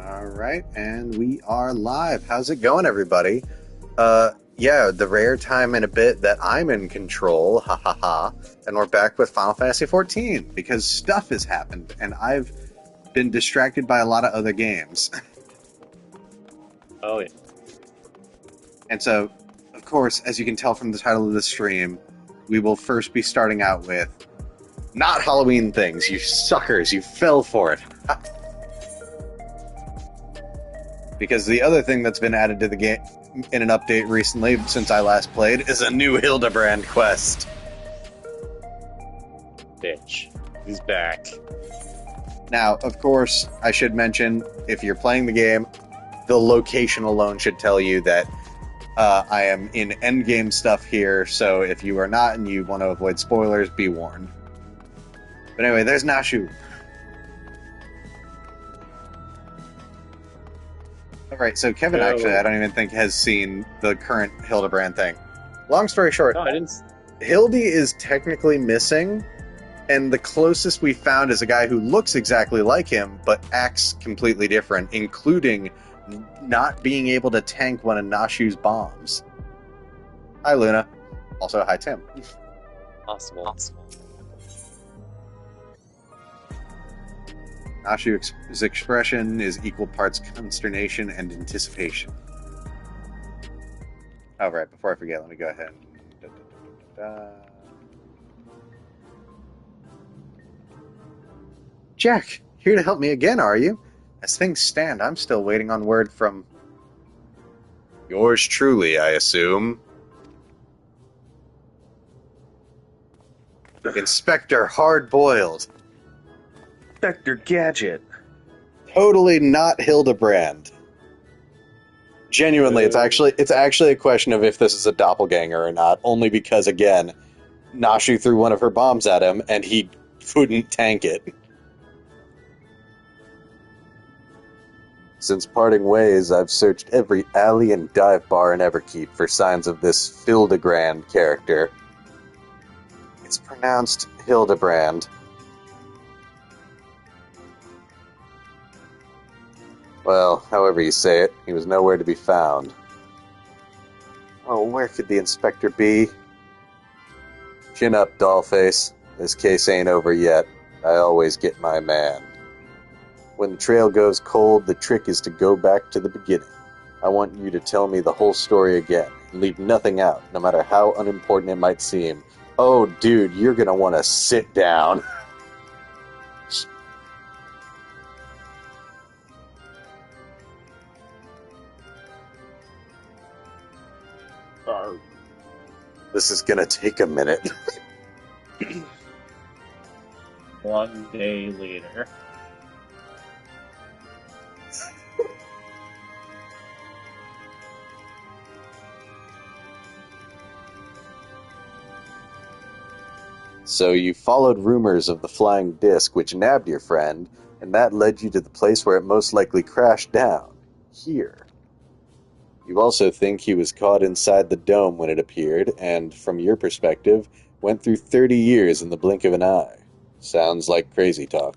All right, and we are live. How's it going, everybody? Yeah, the rare time in a bit that I'm in control, ha ha ha, and we're back with Final Fantasy XIV because stuff has happened, and I've been distracted by a lot of other games. Oh, yeah. And so, of course, as you can tell from the title of the stream, we will first be starting out with not Halloween things, you suckers, you fell for it. Because the other thing that's been added to the game in an update recently since I last played is a new Hildebrand quest. Bitch. He's back. Now, of course, I should mention, if you're playing the game, the location alone should tell you that I am in endgame stuff here, so if you are not and you want to avoid spoilers, be warned. But anyway, there's Nashu. Alright, so Kevin actually, I don't even think has seen the current Hildebrand thing. Long story short, No, I didn't. Hildy is technically missing, and the closest we found is a guy who looks exactly like him, but acts completely different, including not being able to tank one of Nashu's bombs. Hi, Luna. Also, hi, Tim. Possible. Nashu's expression is equal parts consternation and anticipation. Oh, right, before I forget, let me go ahead and... Jack, here to help me again, are you? As things stand, I'm still waiting on word from... Yours truly, I assume. Inspector Hard-Boiled. Inspector Gadget. Totally not Hildebrand. Genuinely, it's actually a question of if this is a doppelganger or not, only because, again, Nashu threw one of her bombs at him, and he couldn't tank it. Since parting ways, I've searched every alley and dive bar in Everkeep for signs of this Hildebrand character. It's pronounced Hildebrand. Well, however you say it, he was nowhere to be found. Oh, where could the inspector be? Chin up, dollface. This case ain't over yet. I always get my man. When the trail goes cold, the trick is to go back to the beginning. I want you to tell me the whole story again, and leave nothing out, no matter how unimportant it might seem. Oh, dude, you're gonna want to sit down. This is gonna take a minute. 1 day later. So you followed rumors of the flying disc which nabbed your friend, and that led you to the place where it most likely crashed down. Here. You also think he was caught inside the dome when it appeared, and, from your perspective, went through 30 years in the blink of an eye. Sounds like crazy talk.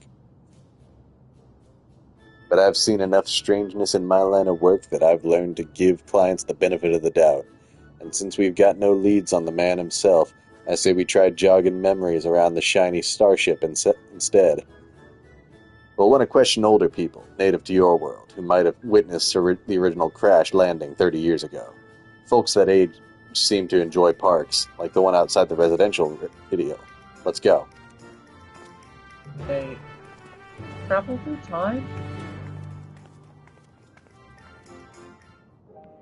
But I've seen enough strangeness in my line of work that I've learned to give clients the benefit of the doubt. And since we've got no leads on the man himself, I say we try jogging memories around the shiny starship instead. We'll want to question older people, native to your world, who might have witnessed the original crash landing 30 years ago. Folks that age seem to enjoy parks, like the one outside the residential video. Let's go. They travel through time?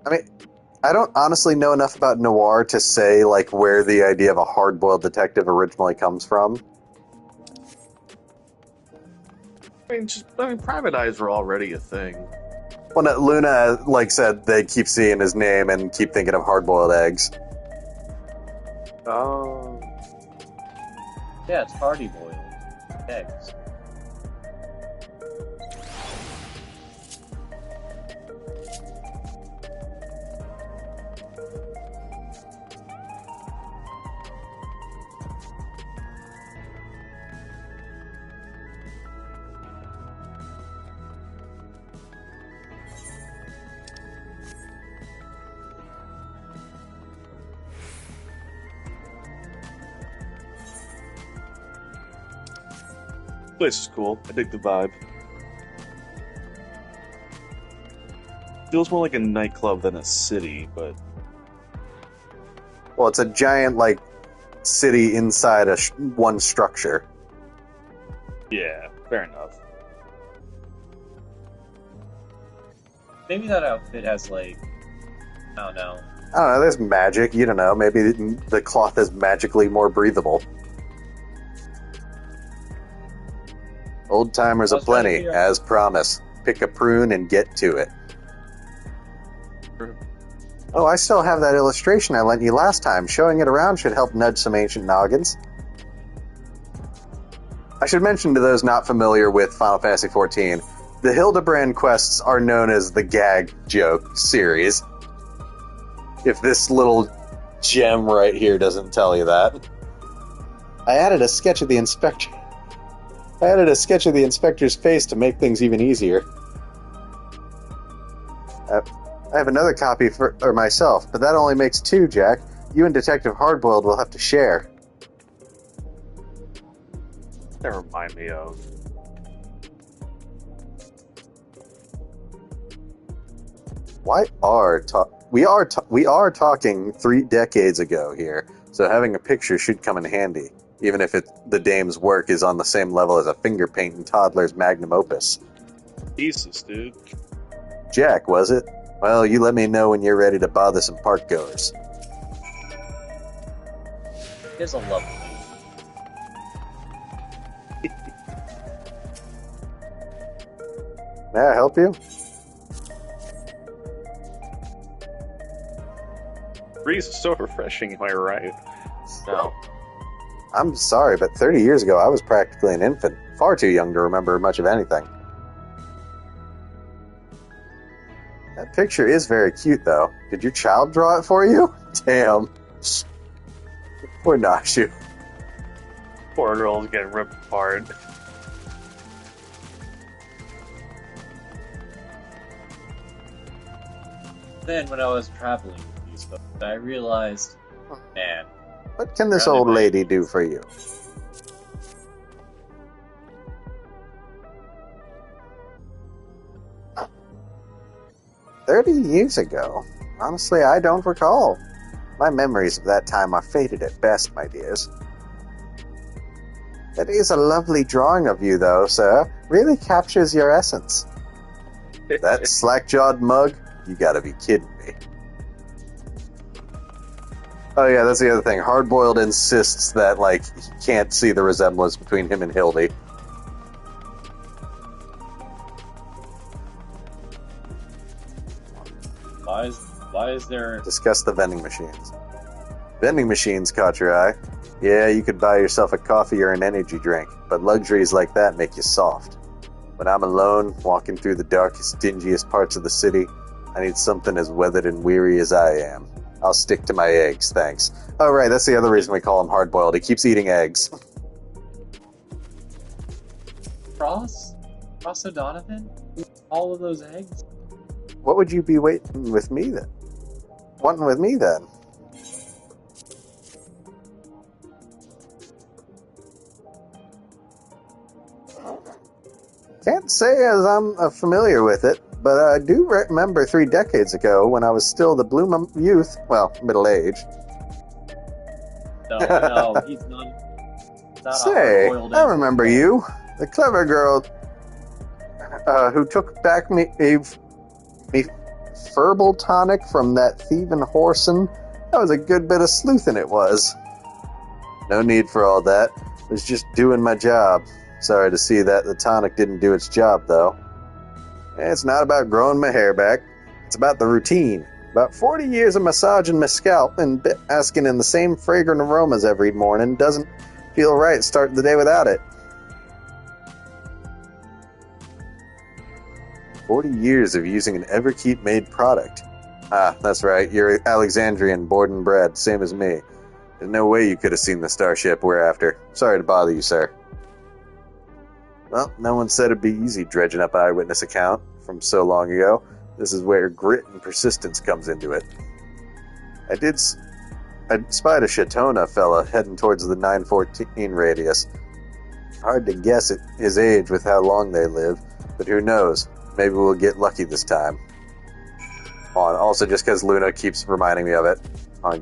I mean, I don't honestly know enough about noir to say, like, where the idea of a hard-boiled detective originally comes from. Private eyes were already a thing. Well, no, Luna, like said, they keep seeing his name and keep thinking of hard-boiled eggs. Oh. Yeah, it's hardy boiled eggs. Place is cool. I dig the vibe. Feels more like a nightclub than a city, but Well, it's a giant, like, city inside one structure. yeah, fair enough. Maybe that outfit has like, I don't know. I don't know, there's magic, you don't know, maybe the cloth is magically more breathable. Old timers I was aplenty, trying to figure out- as promised. Pick a prune and get to it. Oh, I still have that illustration I lent you last time. Showing it around should help nudge some ancient noggins. I should mention to those not familiar with Final Fantasy XIV, the Hildebrand quests are known as the Gag Joke series. If this little gem right here doesn't tell you that. I added a sketch of the inspector. I added a sketch of the inspector's face to make things even easier. I have another copy for myself, but that only makes two, Jack. You and Detective Hardboiled will have to share. That remind me of. We are talking 3 decades ago here, so having a picture should come in handy, even if the dame's work is on the same level as a finger painting toddler's magnum opus. Jesus, dude. Jack, was it? Well, you let me know when you're ready to bother some park goers. It is a lovely. May I help you? Breeze is so refreshing, am I right? No. I'm sorry, but 30 years ago I was practically an infant. Far too young to remember much of anything. That picture is very cute, though. Did your child draw it for you? Damn. Poor Nashu. Poor girl's getting ripped apart. Then when I was traveling with these folks, I realized, man, What can this old lady do for you? $30 ago? Honestly, I don't recall. My memories of that time are faded at best, my dears. That is a lovely drawing of you, though, sir. Really captures your essence. That slack-jawed mug? You gotta be kidding me. Oh yeah, that's the other thing. Hardboiled insists that, like, he can't see the resemblance between him and Hildy. why is there... Discuss the vending machines. Vending machines caught your eye. Yeah, you could buy yourself a coffee or an energy drink, but luxuries like that make you soft. When I'm alone, walking through the darkest, dingiest parts of the city, I need something as weathered and weary as I am. I'll stick to my eggs, thanks. Oh, right, that's the other reason we call him hard-boiled. He keeps eating eggs. Ross O'Donovan? All of those eggs? What would you be wanting with me, then? Can't say as I'm familiar with it, but I do remember 3 decades ago when I was still the bloom of youth, well, middle-aged. No, he's not Say, a hard-boiled I egg. remember you. The clever girl who took back me furball tonic from that thieving whoreson. That was a good bit of sleuthing it was. No need for all that. I was just doing my job. Sorry to see that the tonic didn't do its job, though. It's not about growing my hair back. It's about the routine. About 40 years of massaging my scalp and basking in the same fragrant aromas every morning doesn't feel right starting the day without it. 40 years of using an Everkeep-made product. Ah, that's right. You're Alexandrian, born and bred, same as me. There's no way you could have seen the starship we're after. Sorry to bother you, sir. Well, no one said it'd be easy dredging up an eyewitness account from so long ago. This is where grit and persistence comes into it. I spied a Shatona fella heading towards the 914 radius. Hard to guess his age with how long they live, but who knows? Maybe we'll get lucky this time. Also, just because Luna keeps reminding me of it.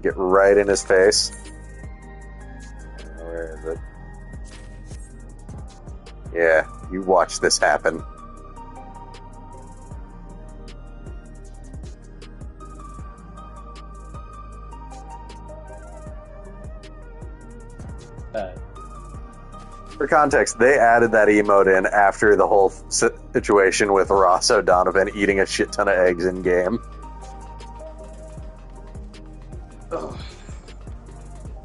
Get right in his face. Where is it? Yeah, you watch this happen. For context, they added that emote in after the whole situation with Ross O'Donovan eating a shit ton of eggs in game. Ugh.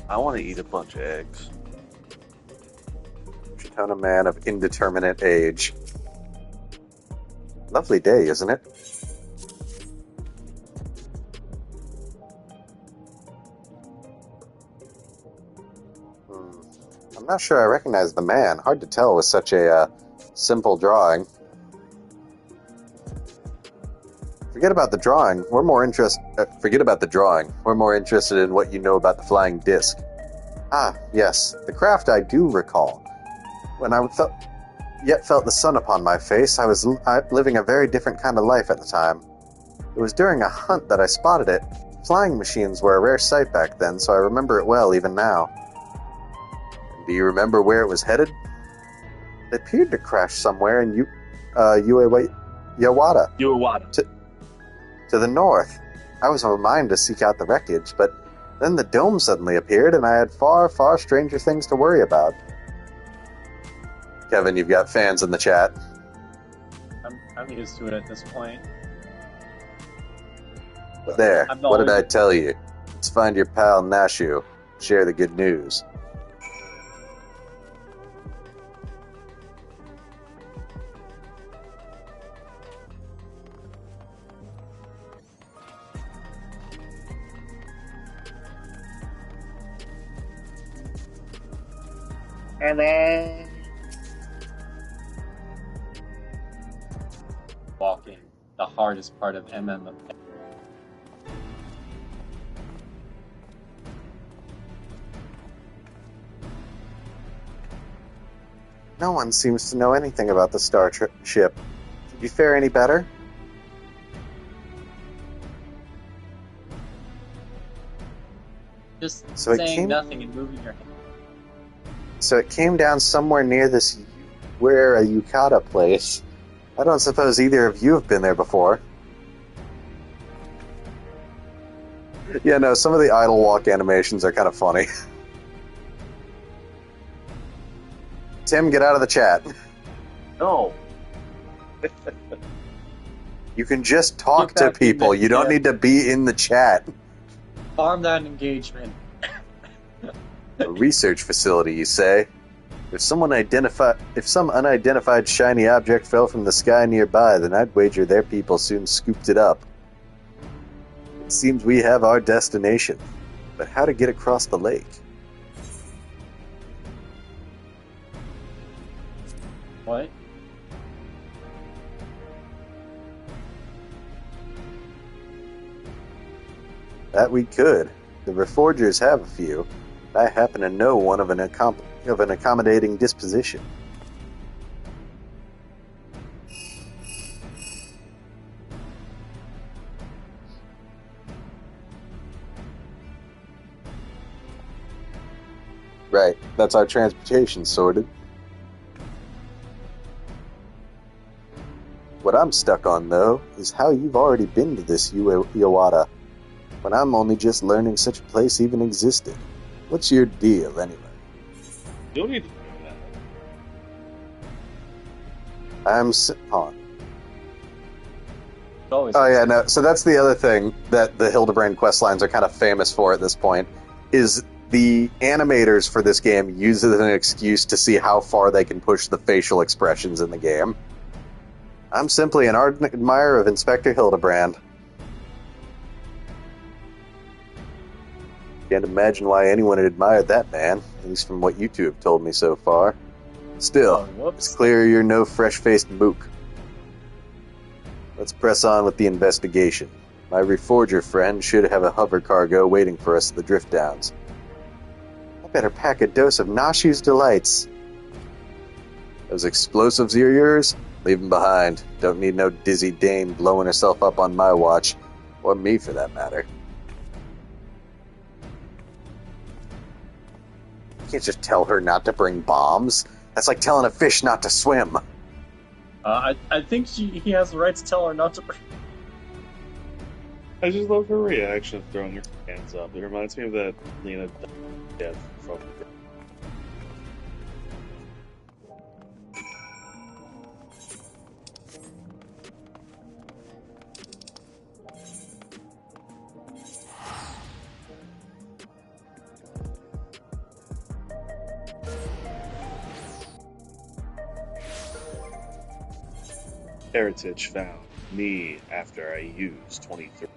I want to eat a bunch of eggs. Ton of man of indeterminate age. Lovely day, isn't it? I'm not sure I recognize the man. Hard to tell with such a simple drawing. Forget about the drawing. Forget about the drawing. We're more interested in what you know about the flying disc. Ah, yes, the craft I do recall. When I felt the sun upon my face, I was living a very different kind of life at the time. It was during a hunt that I spotted it. Flying machines were a rare sight back then, so I remember it well even now. Do you remember where it was headed? It appeared to crash somewhere in Yawata. To the north. I was of a mind to seek out the wreckage, but then the dome suddenly appeared, and I had far, far stranger things to worry about. Kevin, you've got fans in the chat. I'm used to it at this point. There, what did I tell you? Let's find your pal Nashu. Share the good news. Hello. Walking, the hardest part of MMO. No one seems to know anything about the ship. Did you fare any better? Just saying nothing and moving your hand. So it came down somewhere near this a Yukata place. I don't suppose either of you have been there before. Yeah, no, some of the idle walk animations are kind of funny. Tim, get out of the chat. No. You can just talk to people. You don't need to be in the chat. Farm that engagement. A research facility, you say? If some unidentified shiny object fell from the sky nearby, then I'd wager their people soon scooped it up. It seems we have our destination, but how to get across the lake? What? That we could. The Reforgers have a few. I happen to know one of an accommodating disposition. Right, that's our transportation sorted. What I'm stuck on, though, is how you've already been to this Yawata, when I'm only just learning such a place even existed. What's your deal, anyway? You don't need to do that. I'm on. Oh yeah, no. So that's the other thing that the Hildebrand quest lines are kind of famous for at this point, is the animators for this game use it as an excuse to see how far they can push the facial expressions in the game. I'm simply an ardent admirer of Inspector Hildebrand. Can't imagine why anyone had admired that man, at least from what you two have told me so far. Still, it's clear you're no fresh-faced mook. Let's press on with the investigation. My Reforger friend should have a hover cargo waiting for us at the Drift Downs. I better pack a dose of Nashu's delights. Those explosives are yours? Leave them behind. Don't need no dizzy dame blowing herself up on my watch. Or me, for that matter. You can't just tell her not to bring bombs. That's like telling a fish not to swim. I think he has the right to tell her not to. I just love her reaction of throwing her hands up. It reminds me of that Lena death from. Heritage found me after I used 23.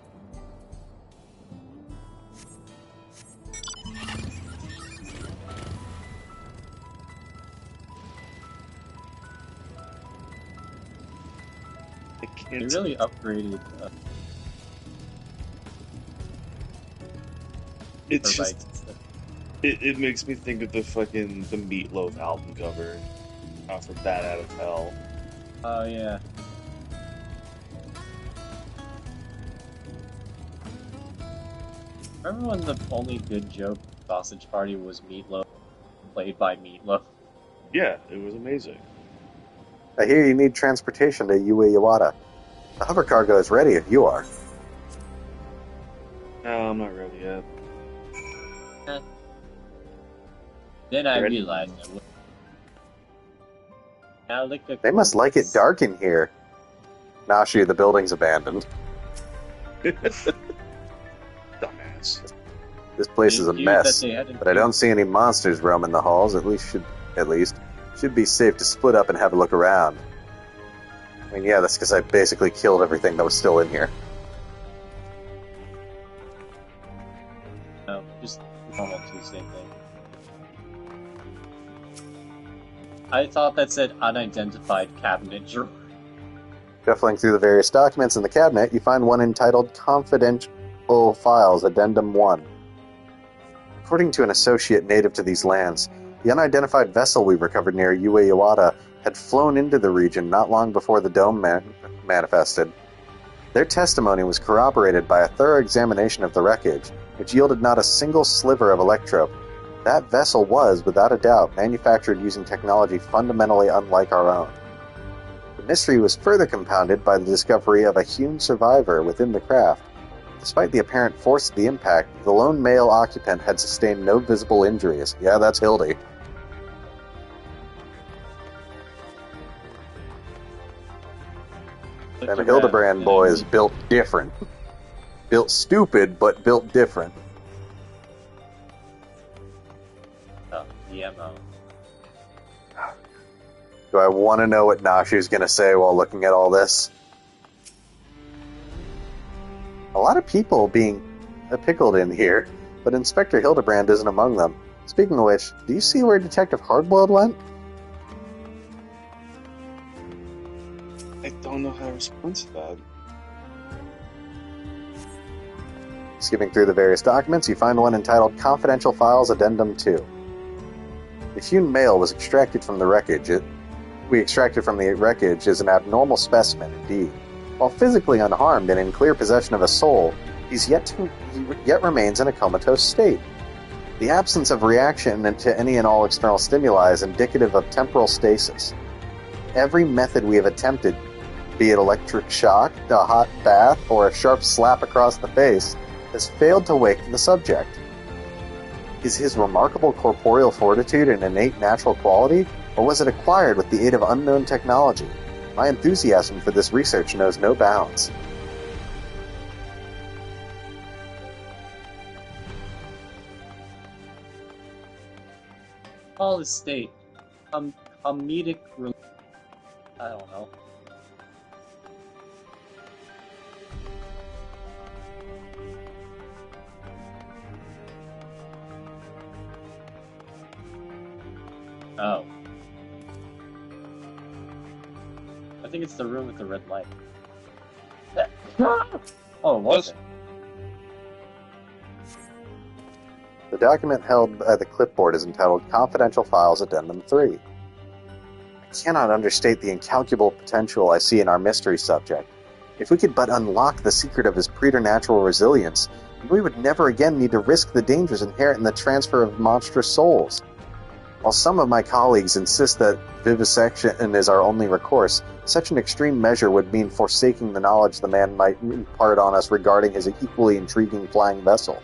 They really upgraded. It's her just bikes. it makes me think of the Meatloaf album cover for Bat Out of Hell. Oh yeah. Remember when the only good joke Sausage Party was Meatloaf, played by Meatloaf? Yeah, it was amazing. I hear you need transportation to Ueyawada. The hover cargo is ready if you are. No, I'm not ready yet. Then I Ready? realized I would. Now look at They must like it dark in here. Nashi, the building's abandoned. Dumbass. This place is a mess, but but I don't see any monsters roaming the halls. At least should be safe to split up and have a look around. I mean, yeah, that's because I basically killed everything that was still in here. No, just normal Tuesday thing. I thought that said unidentified cabinet drawer. Shuffling through the various documents in the cabinet, you find one entitled Confidential Files, Addendum 1. According to an associate native to these lands, the unidentified vessel we recovered near Ueyawada had flown into the region not long before the dome manifested. Their testimony was corroborated by a thorough examination of the wreckage, which yielded not a single sliver of electrope. That vessel was, without a doubt, manufactured using technology fundamentally unlike our own. The mystery was further compounded by the discovery of a hewn survivor within the craft. Despite the apparent force of the impact, the lone male occupant had sustained no visible injuries. Yeah, that's Hildy. And the Hildebrand boys built different. Built stupid, but built different. The MO. Do I want to know what Nashi's going to say while looking at all this? A lot of people being pickled in here, but Inspector Hildebrand isn't among them. Speaking of which, do you see where Detective Hardboiled went? I don't know how to respond to that. Skipping through the various documents, you find one entitled Confidential Files Addendum 2. The hewn male was extracted from the wreckage. We extracted from the wreckage is an abnormal specimen indeed. While physically unharmed and in clear possession of a soul, he yet remains in a comatose state. The absence of reaction to any and all external stimuli is indicative of temporal stasis. Every method we have attempted, be it electric shock, a hot bath, or a sharp slap across the face, has failed to wake the subject. Is his remarkable corporeal fortitude an innate natural quality, or was it acquired with the aid of unknown technology? My enthusiasm for this research knows no bounds. All is state. Comedic relief. I don't know. Oh. I think it's the room with the red light. Oh, was it? The document held by the clipboard is entitled Confidential Files Addendum 3. cannot understate the incalculable potential I see in our mystery subject. If we could but unlock the secret of his preternatural resilience, we would never again need to risk the dangers inherent in the transfer of monstrous souls. While some of my colleagues insist that vivisection is our only recourse, such an extreme measure would mean forsaking the knowledge the man might impart on us regarding his equally intriguing flying vessel.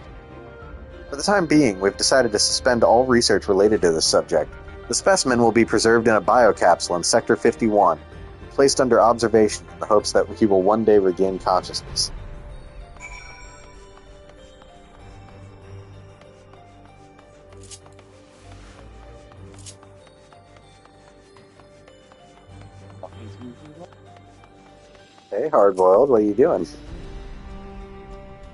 For the time being, we've decided to suspend all research related to this subject. The specimen will be preserved in a biocapsule in Sector 51, and placed under observation in the hopes that he will one day regain consciousness. Hey, Hardboiled, what are you doing?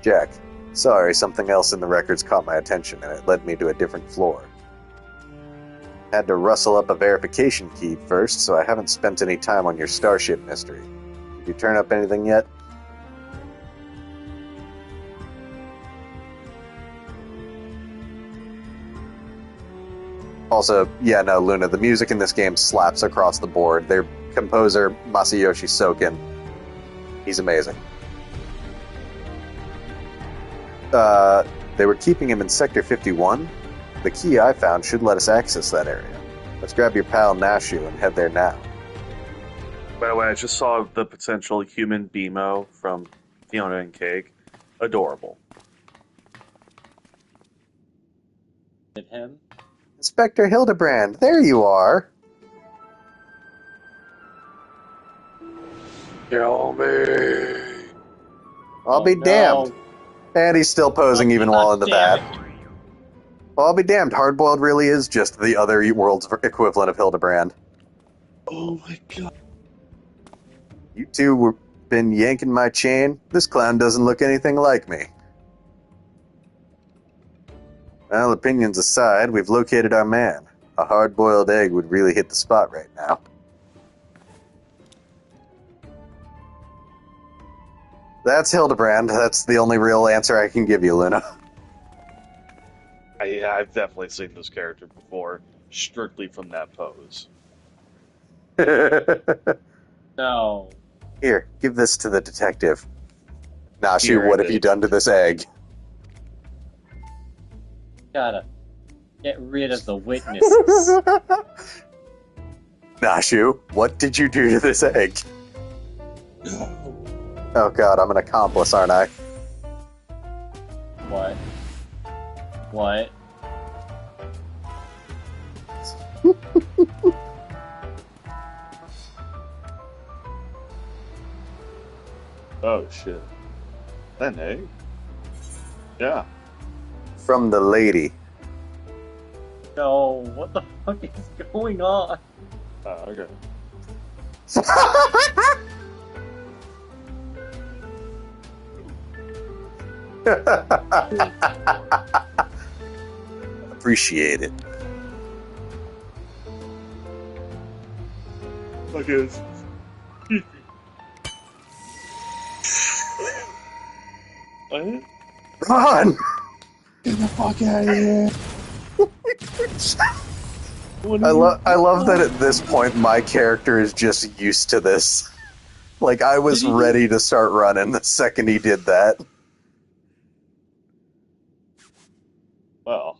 Jack, sorry, something else in the records caught my attention, and it led me to a different floor. Had to rustle up a verification key first, so I haven't spent any time on your starship mystery. Did you turn up anything yet? Also, yeah, no, Luna, the music in this game slaps across the board. Their composer, Masayoshi Soken, he's amazing. They were keeping him in Sector 51. The key I found should let us access that area. Let's grab your pal Nashu and head there now. By the way, I just saw the potential human BMO from Fiona and Cake. Adorable. Hit him. Inspector Hildebrand, there you are! Kill me! I'll be damned. And he's still posing even while in the bat. Well, I'll be damned. Hardboiled really is just the other world's equivalent of Hildebrand. Oh my god. You two were been yanking my chain. This clown doesn't look anything like me. Well, opinions aside, we've located our man. A hard-boiled egg would really hit the spot right now. That's Hildebrand. That's the only real answer I can give you, Luna. I've definitely seen this character before, strictly from that pose. No. Here, give this to the detective. Nashu, Here what it have you is. done to this egg? Gotta get rid of the witnesses. Nashu, what did you do to this egg? Oh god, I'm an accomplice, aren't I? What? What? Oh shit. That an egg? Yeah. From the lady. No, what the fuck is going on? Oh, okay. Appreciate it. Look at this. What? Run! Get the fuck out of here! I love that at this point my character is just used to this. Like, I was ready to start running the second he did that. Well,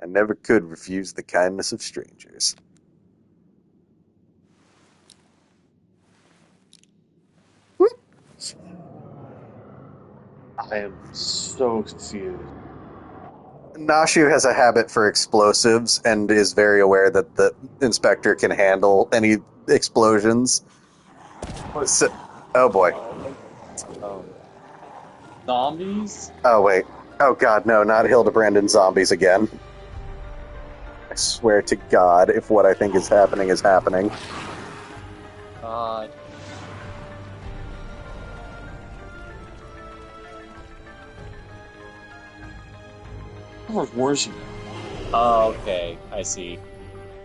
I never could refuse the kindness of strangers. I am so confused. Nashu has a habit for explosives and is very aware that the inspector can handle any explosions. So, oh boy. Zombies? Oh wait. Oh god, no, not Hildebrand and zombies again. I swear to God, if what I think is happening is happening. God. Where's he? Oh, okay, I see.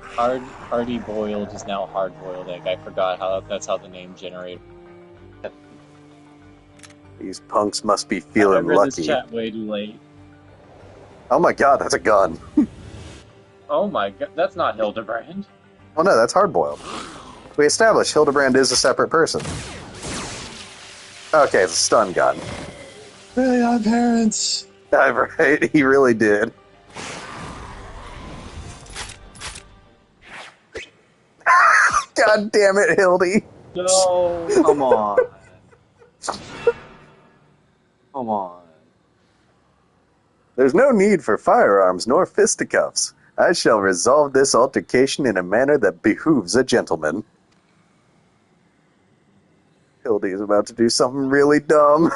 Hardy boiled is now hard boiled egg. I forgot how that's how the name generated. These punks must be I feeling read this lucky. chat way too late. Oh my god, that's a gun. Oh my god, that's not Hildebrand. Well, no, that's hard-boiled. We established Hildebrand is a separate person. Okay, it's a stun gun. Really odd parents. Right, he really did. God damn it, Hildy. No. Come on. Come on. There's no need for firearms nor fisticuffs. I shall resolve this altercation in a manner that behooves a gentleman. Hildy is about to do something really dumb.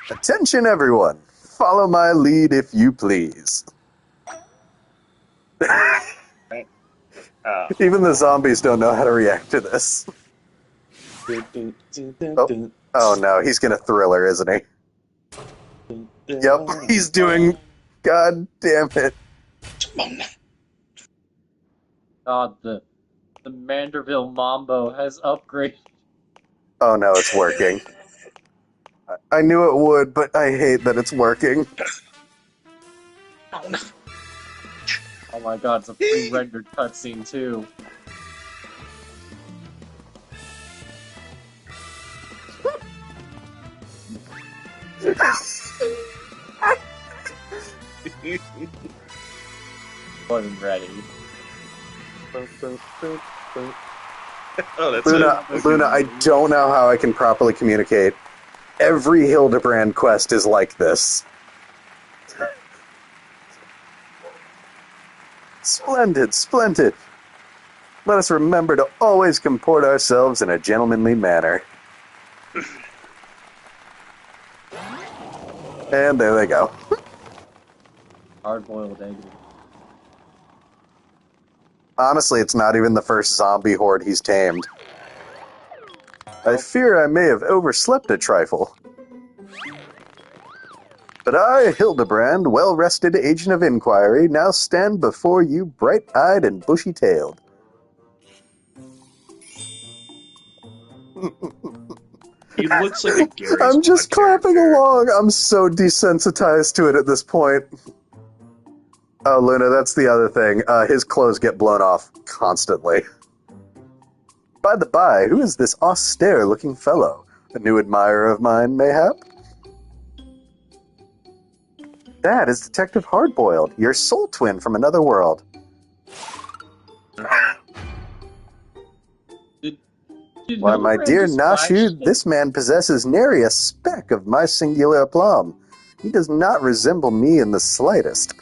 Attention, everyone. Follow my lead if you please. Even the zombies don't know how to react to this. Oh no, he's gonna thriller, isn't he? Yep, he's doing... God damn it. God, the Manderville Mambo has upgraded. Oh no, it's working. I knew it would, but I hate that it's working. Oh my god, it's a pre-rendered cutscene too. Wasn't ready. Oh, that's Luna, I don't know how I can properly communicate. Every Hildebrand quest is like this. Splendid, splendid. Let us remember to always comport ourselves in a gentlemanly manner. And there they go. Hard-boiled egg. Honestly, it's not even the first zombie horde he's tamed. I fear I may have overslept a trifle. But I, Hildebrand, well-rested agent of inquiry, now stand before you bright-eyed and bushy-tailed. He looks like a Gary's I'm just Mod clapping character. along. I'm so desensitized to it at this point. Oh, Luna, that's the other thing. His clothes get blown off constantly. By the by, who is this austere-looking fellow? A new admirer of mine, mayhap? That is Detective Hardboiled, your soul twin from another world. Did Why, my Hildebrand dear just flash Nashu, the- this man possesses nary a speck of my singular aplomb. He does not resemble me in the slightest.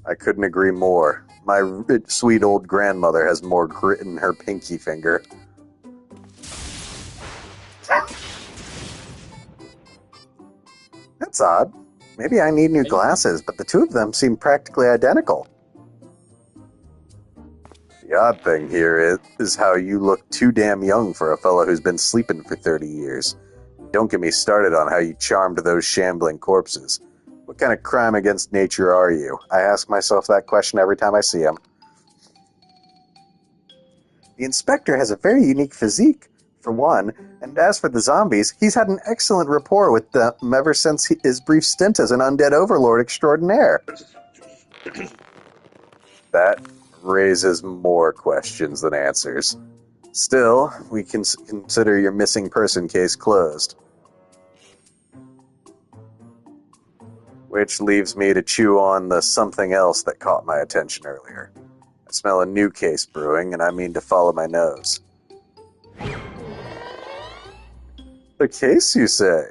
I couldn't agree more. My sweet old grandmother has more grit in her pinky finger. That's odd. Maybe I need new glasses, but the two of them seem practically identical. The odd thing here is how you look too damn young for a fellow who's been sleeping for 30 years. Don't get me started on how you charmed those shambling corpses. What kind of crime against nature are you? I ask myself that question every time I see him. The inspector has a very unique physique, for one, and as for the zombies, he's had an excellent rapport with them ever since his brief stint as an undead overlord extraordinaire. That raises more questions than answers. Still, we can consider your missing person case closed. Which leaves me to chew on the something else that caught my attention earlier. I smell a new case brewing, and I mean to follow my nose. A case, you say?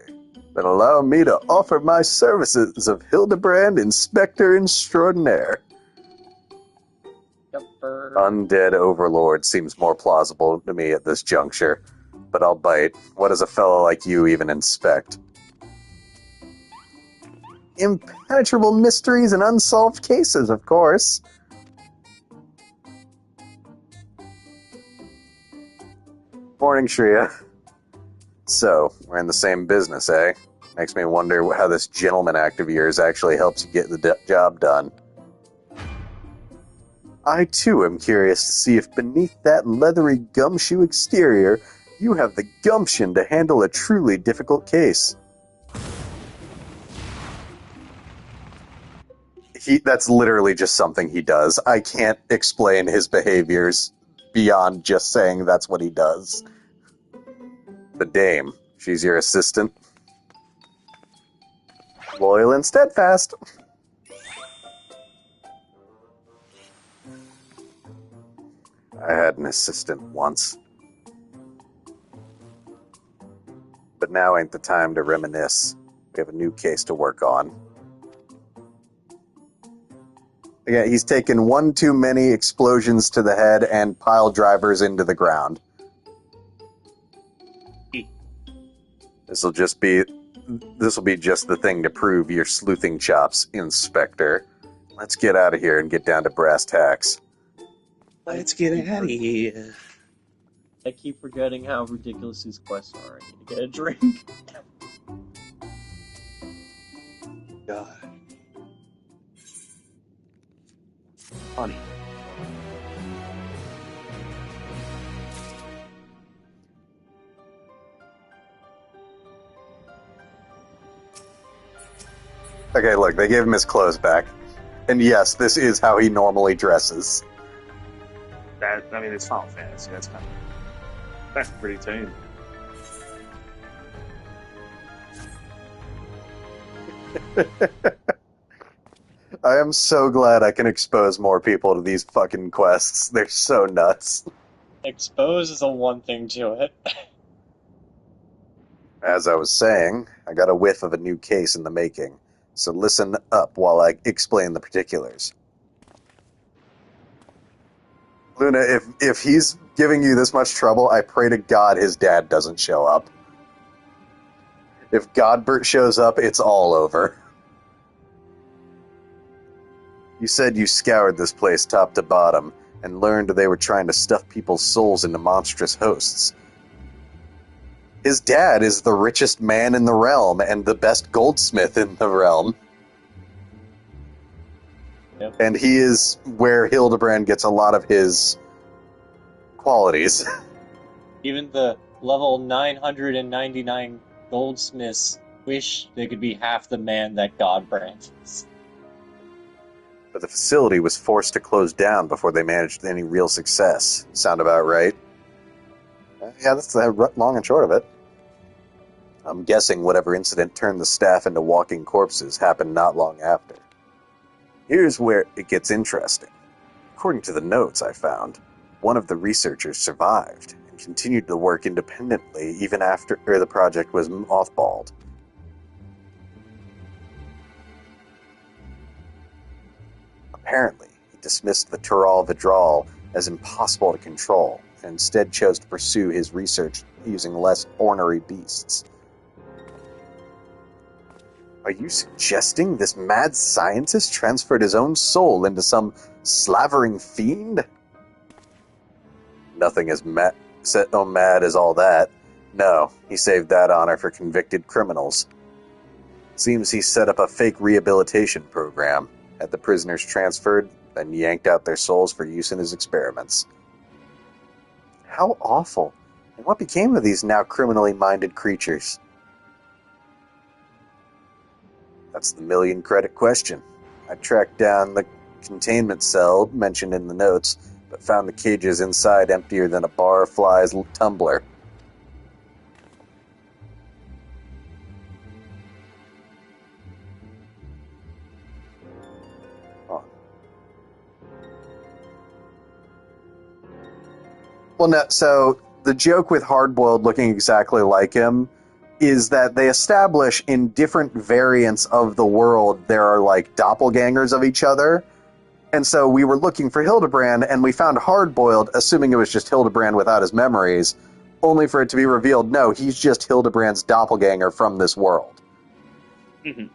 Then allow me to offer my services of Hildebrand Inspector Extraordinaire. Undead Overlord seems more plausible to me at this juncture, but I'll bite. What does a fellow like you even inspect? Impenetrable mysteries and unsolved cases, of course. Morning, Shreya. So, we're in the same business, eh? Makes me wonder how this gentleman act of yours actually helps you get the job done. I, too, am curious to see if beneath that leathery gumshoe exterior, you have the gumption to handle a truly difficult case. That's literally just something he does. I can't explain his behaviors beyond just saying that's what he does. The dame, she's your assistant. Loyal and steadfast. I had an assistant once. But now ain't the time to reminisce. We have a new case to work on. Again, he's taken one too many explosions to the head and pile drivers into the ground. This will be just the thing to prove your sleuthing chops, Inspector. Let's get out of here and get down to brass tacks. Let's get out of here. I keep forgetting how ridiculous these quests are. I need to get a drink. God. Funny. Okay, look, they gave him his clothes back. And yes, this is how he normally dresses. It's Final Fantasy. That's pretty tame. I am so glad I can expose more people to these fucking quests. They're so nuts. Expose is a one thing to it. As I was saying, I got a whiff of a new case in the making, so listen up while I explain the particulars. Luna, if he's giving you this much trouble, I pray to God his dad doesn't show up. If Godbert shows up, it's all over. You said you scoured this place top to bottom and learned they were trying to stuff people's souls into monstrous hosts. His dad is the richest man in the realm and the best goldsmith in the realm. Yep. And he is where Hildebrand gets a lot of his qualities. Even the level 999 goldsmiths wish they could be half the man that Godbrand is. But the facility was forced to close down before they managed any real success. Sound about right? Yeah, that's the long and short of it. I'm guessing whatever incident turned the staff into walking corpses happened not long after. Here's where it gets interesting. According to the notes I found, one of the researchers survived and continued to work independently even after the project was mothballed. Apparently, he dismissed the Tural Vidral as impossible to control and instead chose to pursue his research using less ornery beasts. Are you suggesting this mad scientist transferred his own soul into some slavering fiend? Nothing as mad as all that. No, he saved that honor for convicted criminals. Seems he set up a fake rehabilitation program, had the prisoners transferred, then yanked out their souls for use in his experiments. How awful. And what became of these now criminally minded creatures? That's the million-credit question. I tracked down the containment cell mentioned in the notes, but found the cages inside emptier than a barfly's tumbler. Well, no, so the joke with Hardboiled looking exactly like him is that they establish in different variants of the world there are like doppelgangers of each other. And so we were looking for Hildebrand, and we found Hardboiled, assuming it was just Hildebrand without his memories, only for it to be revealed, no, he's just Hildebrand's doppelganger from this world. Mm-hmm.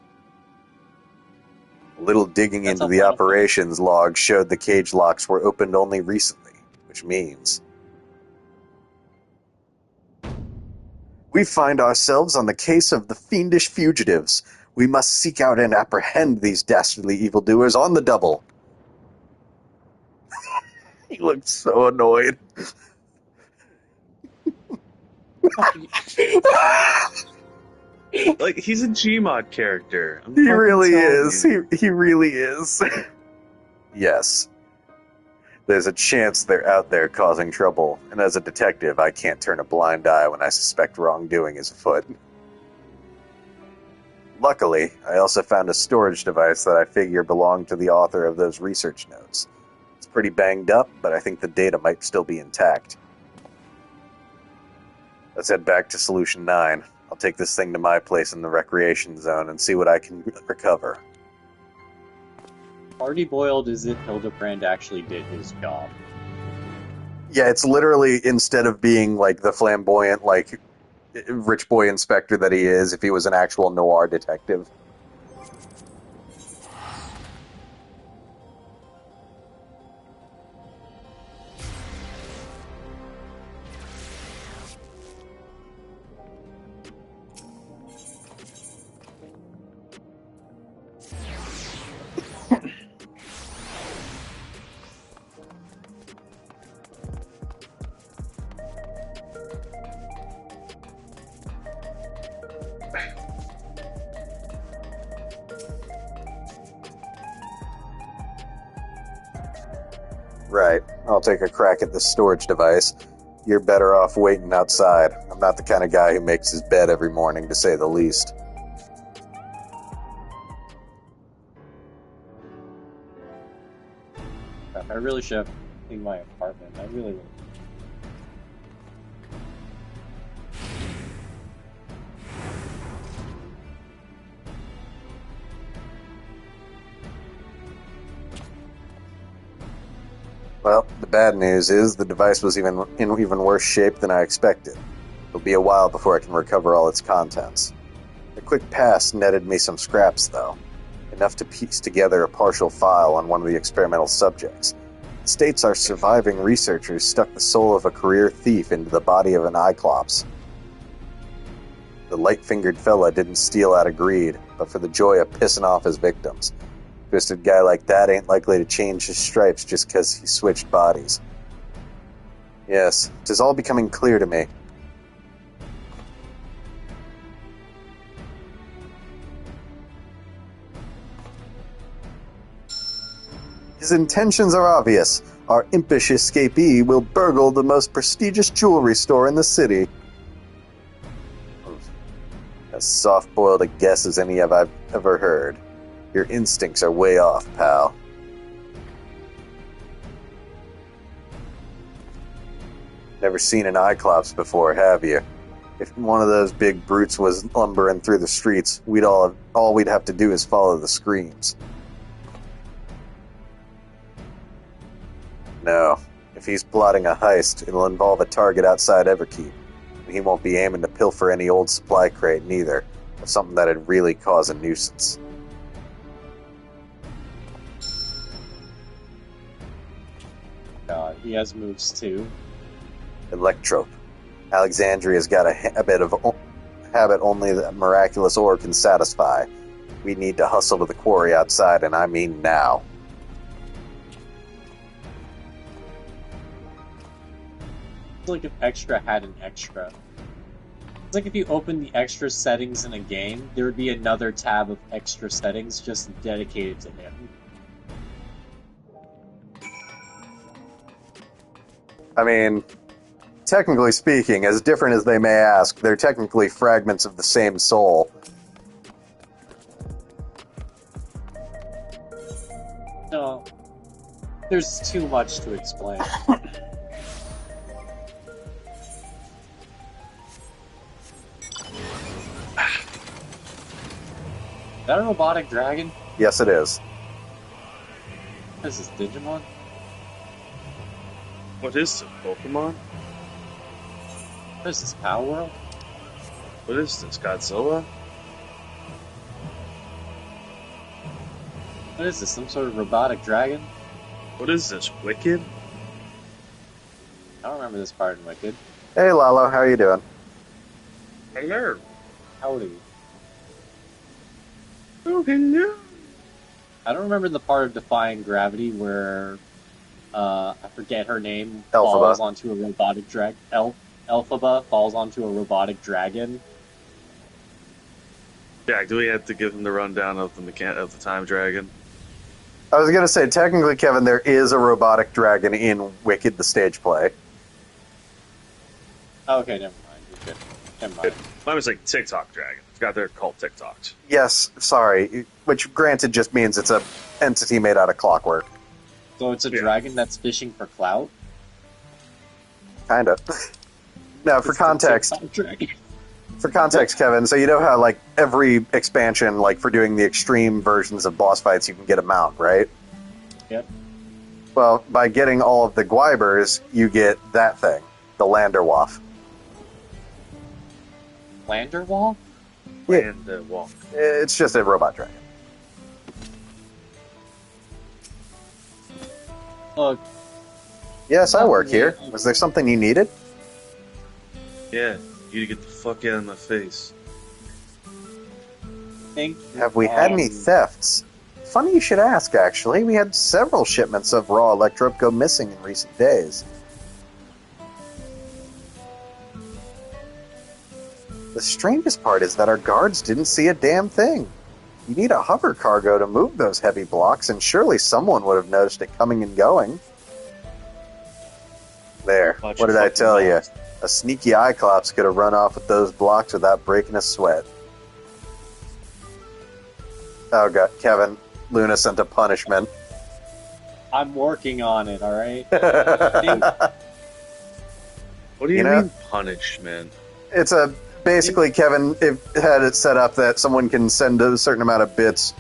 A little digging into the operations log showed the cage locks were opened only recently, which means we find ourselves on the case of the fiendish fugitives. We must seek out and apprehend these dastardly evildoers on the double. He looked so annoyed. Like, he's a Gmod character. I'm He fucking really telling is. you. He really is. Yes. There's a chance they're out there causing trouble, and as a detective, I can't turn a blind eye when I suspect wrongdoing is afoot. Luckily, I also found a storage device that I figure belonged to the author of those research notes. It's pretty banged up, but I think the data might still be intact. Let's head back to Solution 9. I'll take this thing to my place in the recreation zone and see what I can recover. Party boiled as if Hildebrand actually did his job. Yeah, it's literally, instead of being like the flamboyant, like, rich boy inspector that he is, if he was an actual noir detective. Right. I'll take a crack at this storage device. You're better off waiting outside. I'm not the kind of guy who makes his bed every morning, to say the least. I really should have cleaned my apartment. I really would. Well, the bad news is the device was in even worse shape than I expected. It'll be a while before I can recover all its contents. A quick pass netted me some scraps, though. Enough to piece together a partial file on one of the experimental subjects. It states our surviving researchers stuck the soul of a career thief into the body of an Cyclops. The light-fingered fella didn't steal out of greed, but for the joy of pissing off his victims. Twisted guy like that ain't likely to change his stripes just because he switched bodies. Yes, 'tis all becoming clear to me. His intentions are obvious. Our impish escapee will burgle the most prestigious jewelry store in the city. As soft-boiled a guess as any I've ever heard. Your instincts are way off, pal. Never seen an Cyclops before, have you? If one of those big brutes was lumbering through the streets, all we'd have to do is follow the screams. No. If he's plotting a heist, it'll involve a target outside Everkeep. And he won't be aiming to pilfer any old supply crate, neither. Or something that'd really cause a nuisance. God, he has moves too. Electrope. Alexandria's got a habit only the miraculous ore can satisfy. We need to hustle to the quarry outside, and I mean now. It's like if Extra had an extra. It's like if you open the extra settings in a game, there would be another tab of extra settings just dedicated to him. I mean, technically speaking, as different as they may ask, they're technically fragments of the same soul. No. There's too much to explain. Is that a robotic dragon? Yes, it is. What is this, Digimon? What is it, Pokemon? What is this, Power World? What is this, Godzilla? What is this, some sort of robotic dragon? What is this, Wicked? I don't remember this part in Wicked. Hey, Lalo, how are you doing? Hello. Howdy. Oh, hello. I don't remember the part of Defying Gravity where, I forget her name, Elphaba. falls onto a robotic Elphaba falls onto a robotic dragon. Yeah, do we have to give him the rundown of the time dragon? I was going to say, technically, Kevin, there is a robotic dragon in Wicked, the stage play. Okay, never mind. You're good. Never mind. Mine was like TikTok dragon. I forgot they're called TikToks. Yes, sorry. Which, granted, just means it's a entity made out of clockwork. So it's a dragon that's fishing for clout? Kind of. Now, for context, Kevin, so you know how, like, every expansion, like, for doing the extreme versions of boss fights, you can get a mount, right? Yep. Well, by getting all of the Gwybers, you get that thing, the Landerwolf. Landerwall? Yeah. Landerwolf. It's just a robot dragon. Look. Yes, I work here. Was there something you needed? Yeah, you to get the fuck out of my face. Thank you. Have we had any thefts? Funny you should ask, actually. We had several shipments of raw electrope go missing in recent days. The strangest part is that our guards didn't see a damn thing. You need a hover cargo to move those heavy blocks, and surely someone would have noticed it coming and going. There. What did I tell you? A sneaky Cyclops could have run off with those blocks without breaking a sweat. Oh god, Kevin, Luna sent a punishment. I'm working on it, alright? What do you mean punishment? It's a... Basically, Kevin had it set up that someone can send a certain amount of bits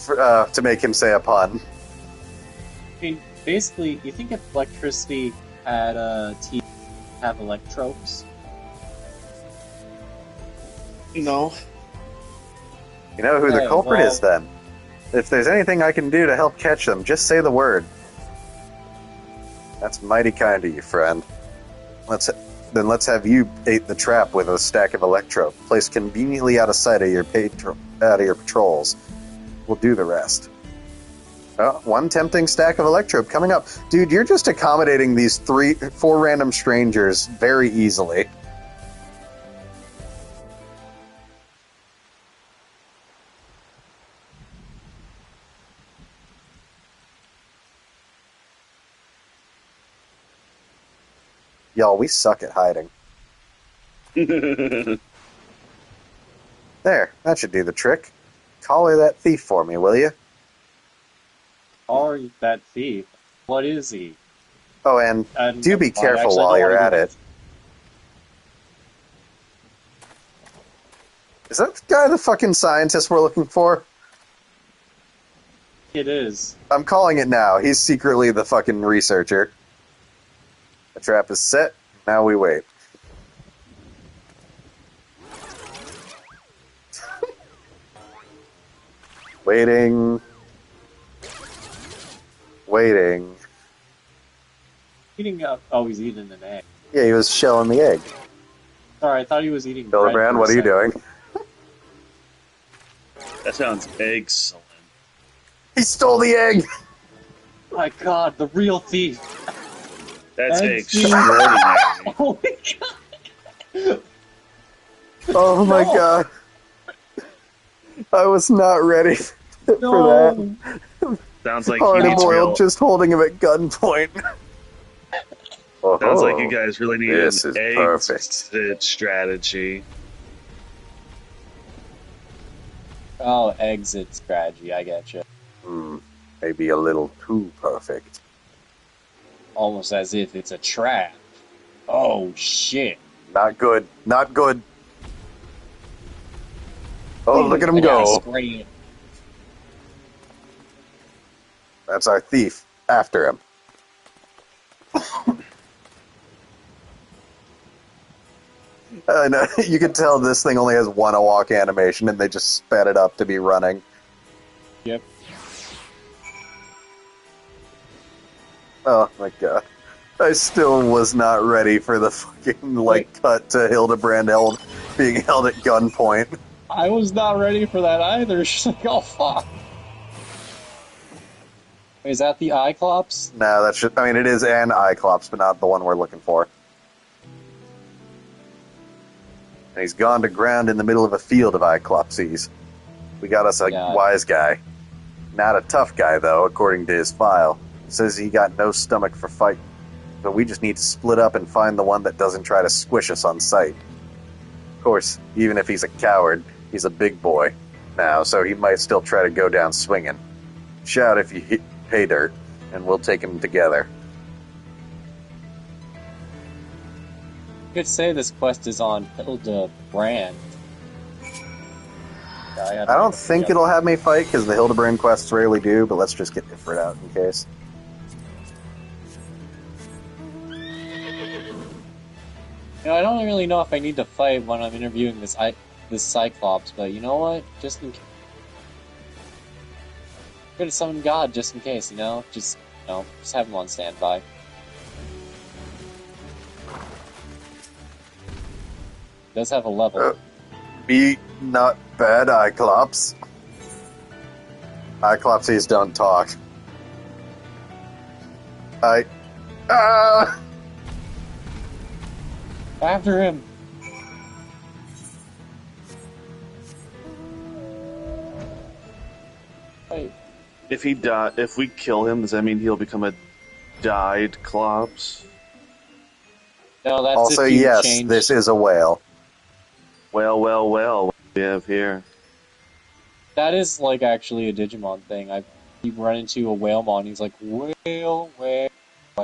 to make him say a pun. I mean, basically, you think if electricity had have electropes? No. You know who the culprit is, then? If there's anything I can do to help catch them, just say the word. That's mighty kind of you, friend. Let's have you bait the trap with a stack of electrope, placed conveniently out of sight of your patrols. We'll do the rest. Oh, one tempting stack of electrope coming up. Dude, you're just accommodating these 4 random strangers very easily. Y'all, we suck at hiding. There, that should do the trick. Collar that thief for me, will you? Or that thief. What is he? Oh, and do be careful while you're at it. Is that the guy, the fucking scientist we're looking for? It is. I'm calling it now. He's secretly the fucking researcher. The trap is set. Now we wait. Waiting. Waiting. Eating up. Oh, he's eating an egg. Yeah, he was shelling the egg. Sorry, I thought he was eating Hildebrand, what are you doing? That sounds excellent. He stole the egg! My god, the real thief. That's extraordinary. Oh my god. Oh my god. I was not ready for that. Sounds like Hard-boiled just holding him at gunpoint. Sounds like you guys really need this an exit strategy. Oh, exit strategy, I getcha. Maybe a little too perfect. Almost as if it's a trap. Oh, shit. Not good. Not good. Oh, look at him go. Great. That's our thief. After him. I know. You can tell this thing only has one walk animation, and they just sped it up to be running. Yep. Oh my god. I still was not ready for the fucking, cut to Hildebrand being held at gunpoint. I was not ready for that either. She's like, oh fuck. Wait, is that the Cyclops? No, that should. I mean, it is an Cyclops, but not the one we're looking for. And he's gone to ground in the middle of a field of Cyclopses. We got us a wise guy. Not a tough guy, though, according to his file. He says he got no stomach for fight, but we just need to split up and find the one that doesn't try to squish us on sight. Of course, even if he's a coward, he's a big boy now, so he might still try to go down swinging. Shout if you pay dirt, and we'll take him together. You could say this quest is on Hildebrand. I don't think it'll have me fight, because the Hildebrand quests rarely do, but let's just get Ifrit out in case. You know, I don't really know if I need to fight when I'm interviewing this Cyclops, but you know what? Just in case. Could have summoned God just in case, Just have him on standby. Does have a level. Be not bad, Cyclops. Cyclopsies don't talk. After him. Wait. If we kill him, does that mean he'll become a dyed Clops? No, that's also, if you yes, change... this is a whale. Well, what do we have here? That is, actually a Digimon thing. You run into a Whalemon, he's like, whale. Oh,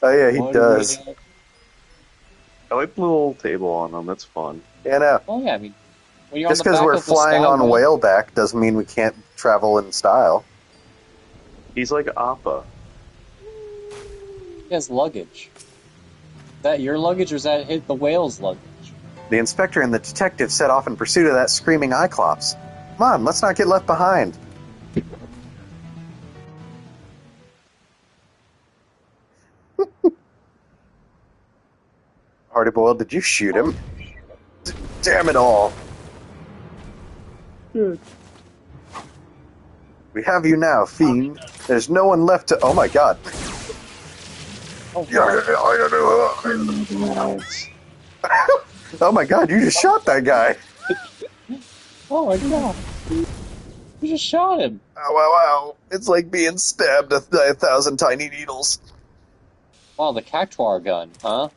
yeah, he does. I like the little table on them. That's fun. Yeah, no. Oh, yeah, I mean... Just because we're flying on whaleback doesn't mean we can't travel in style. He's like Appa. He has luggage. Is that your luggage, or is that the whale's luggage? The inspector and the detective set off in pursuit of that screaming Cyclops. Come on, let's not get left behind. Hardy Boyle, did you shoot him? Damn it all. Good. We have you now, fiend. There's no one left to... Oh my god. Oh, oh my god, you just shot that guy. Oh my god. You just shot him. Wow. It's like being stabbed by 1,000 tiny needles. Wow, the Cactuar gun, huh?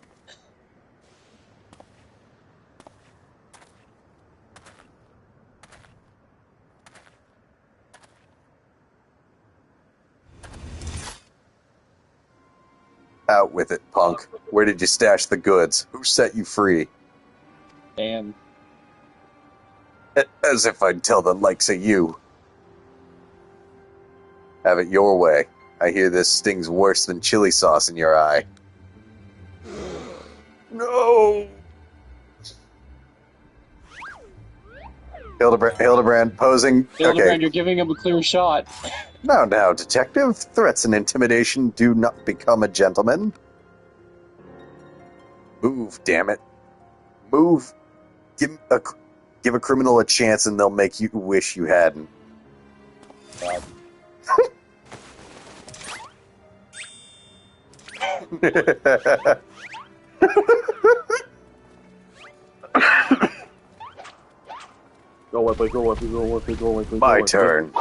Out with it, punk. Where did you stash the goods? Who set you free? Damn. As if I'd tell the likes of you. Have it your way. I hear this stings worse than chili sauce in your eye. No! Hildebrand posing... Hildebrand, okay. you're giving him a clear shot. Now, detective. Threats and intimidation do not become a gentleman. Move, damn it. Move. Give a criminal a chance and they'll make you wish you hadn't. God. Go away. My turn.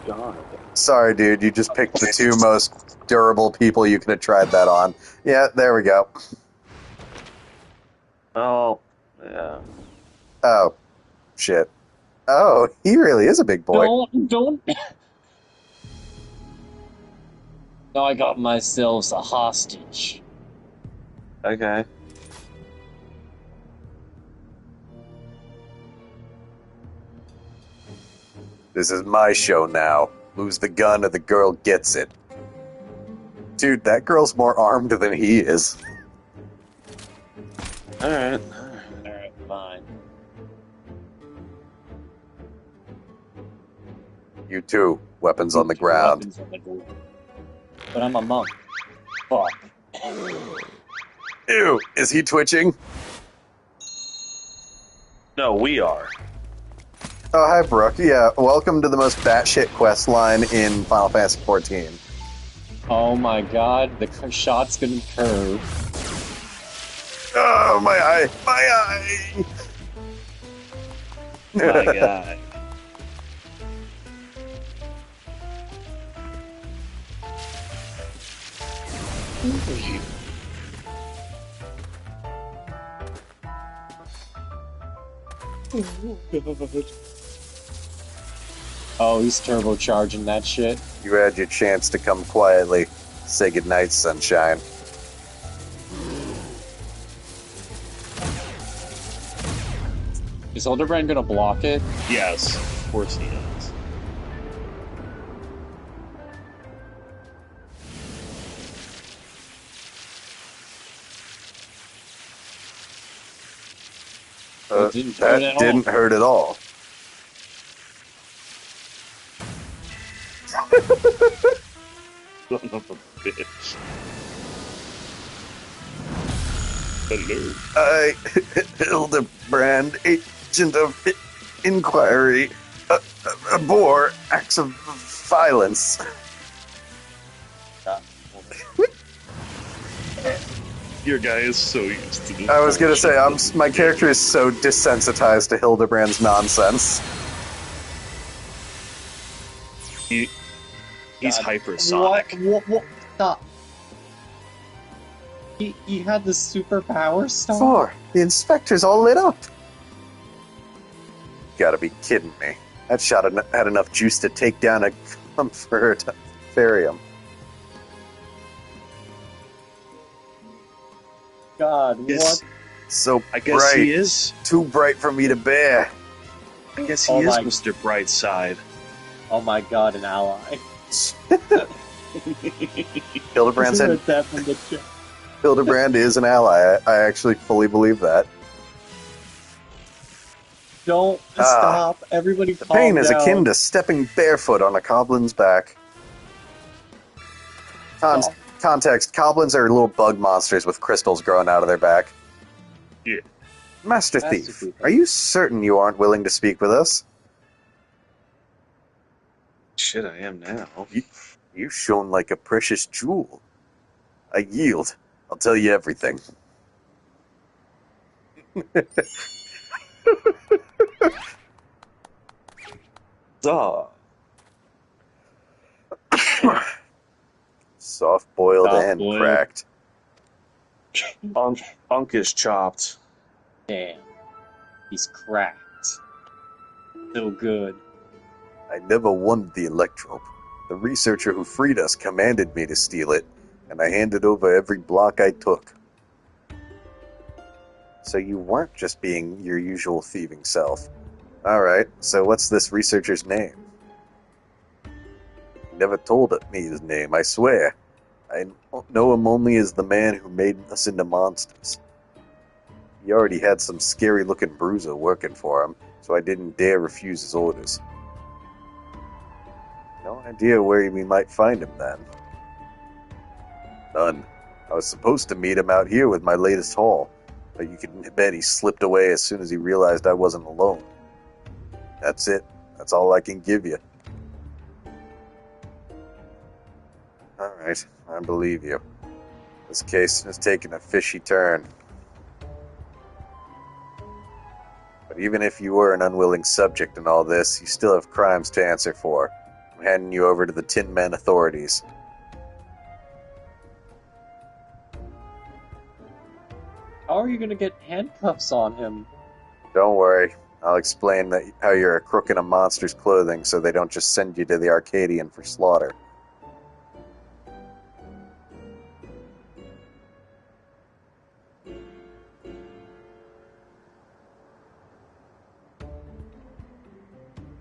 God. Sorry, dude. You just picked the two most durable people you could have tried that on. Yeah, there we go. Oh, yeah. Oh, shit. Oh, he really is a big boy. Don't. Now I got myself a hostage. Okay. This is my show now. Lose the gun or the girl gets it. Dude, that girl's more armed than he is. Alright, fine. You too. Weapons on the ground. But I'm a monk. Fuck. Ew, is he twitching? No, we are. Oh, hi, Brooke. Yeah, welcome to the most batshit quest line in Final Fantasy XIV. Oh my god, the shot's gonna curve. Oh, my eye! My eye! My guy. Oh, he's turbocharging that shit. You had your chance to come quietly. Say goodnight, sunshine. Is Hildebrand gonna block it? Yes, of course he is. It didn't hurt That at all. didn't hurt at all. Son of a bitch. Hello. I, Hildebrand, agent of inquiry, abhor acts of violence. Your guy is so used to this. I was gonna say, my character is so desensitized to Hildebrand's nonsense. He's God. hypersonic. What? Stop. He had the superpower stuff? Four. The inspector's all lit up. Gotta be kidding me. That shot had enough juice to take down a comfortarium. God, Yes. what? So I guess bright. he is. Too bright for me to bear. I guess he Oh is my- Mr. Brightside. Oh my god, an ally. Hildebrand said Death in the chat. Hildebrand is an ally. I actually fully believe that. Don't stop. Everybody The calm pain is down. akin to stepping barefoot on a coblin's back. Stop. Context, goblins are little bug monsters with crystals growing out of their back. Yeah. Master Master Thief, Thief. are you certain you aren't willing to speak with us? Shit, I am now. You shone like a precious jewel. I yield. I'll tell you everything. Duh. Soft-boiled and Soft-boiled. cracked. Unk is chopped. Damn. He's cracked. So good. I never wanted the electrope. The researcher who freed us commanded me to steal it, and I handed over every block I took. So you weren't just being your usual thieving self. Alright, so what's this researcher's name? He never told me his name, I swear. I know him only as the man who made us into monsters. He already had some scary-looking bruiser working for him, so I didn't dare refuse his orders. No idea where we might find him then. None. I was supposed to meet him out here with my latest haul, but you can bet he slipped away as soon as he realized I wasn't alone. That's it. That's all I can give you. Alright, I believe you. This case has taken a fishy turn. But even if you were an unwilling subject in all this, you still have crimes to answer for. I'm handing you over to the Tin Men authorities. How are you gonna get handcuffs on him? Don't worry. I'll explain how you're a crook in a monster's clothing so they don't just send you to the Arcadian for slaughter.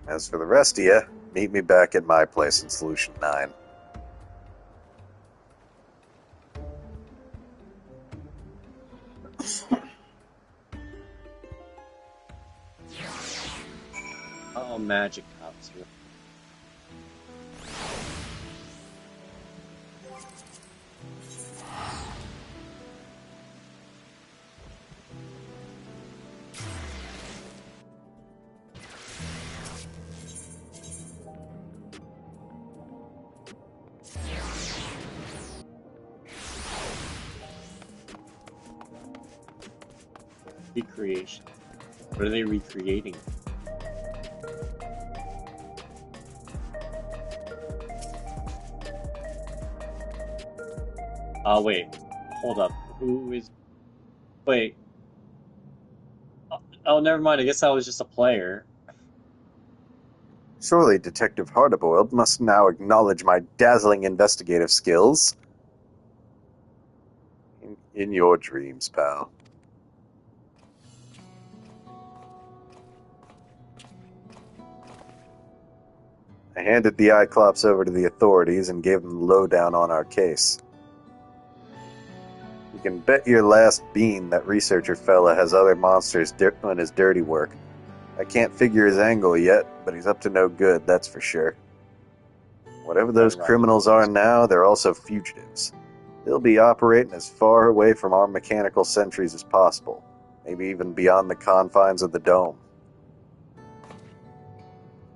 As for the rest of you, meet me back at my place in Solution 9. Oh, magic cups. Recreation. What are they recreating? Wait. Hold up. Who is... Wait. Oh, never mind. I guess I was just a player. Surely Detective Hardboiled must now acknowledge my dazzling investigative skills. In your dreams, pal. I handed the Cyclops over to the authorities and gave them the lowdown on our case. You can bet your last bean that researcher fella has other monsters doing his dirty work. I can't figure his angle yet, but he's up to no good, that's for sure. Whatever those criminals are now, they're also fugitives. They'll be operating as far away from our mechanical sentries as possible, maybe even beyond the confines of the dome.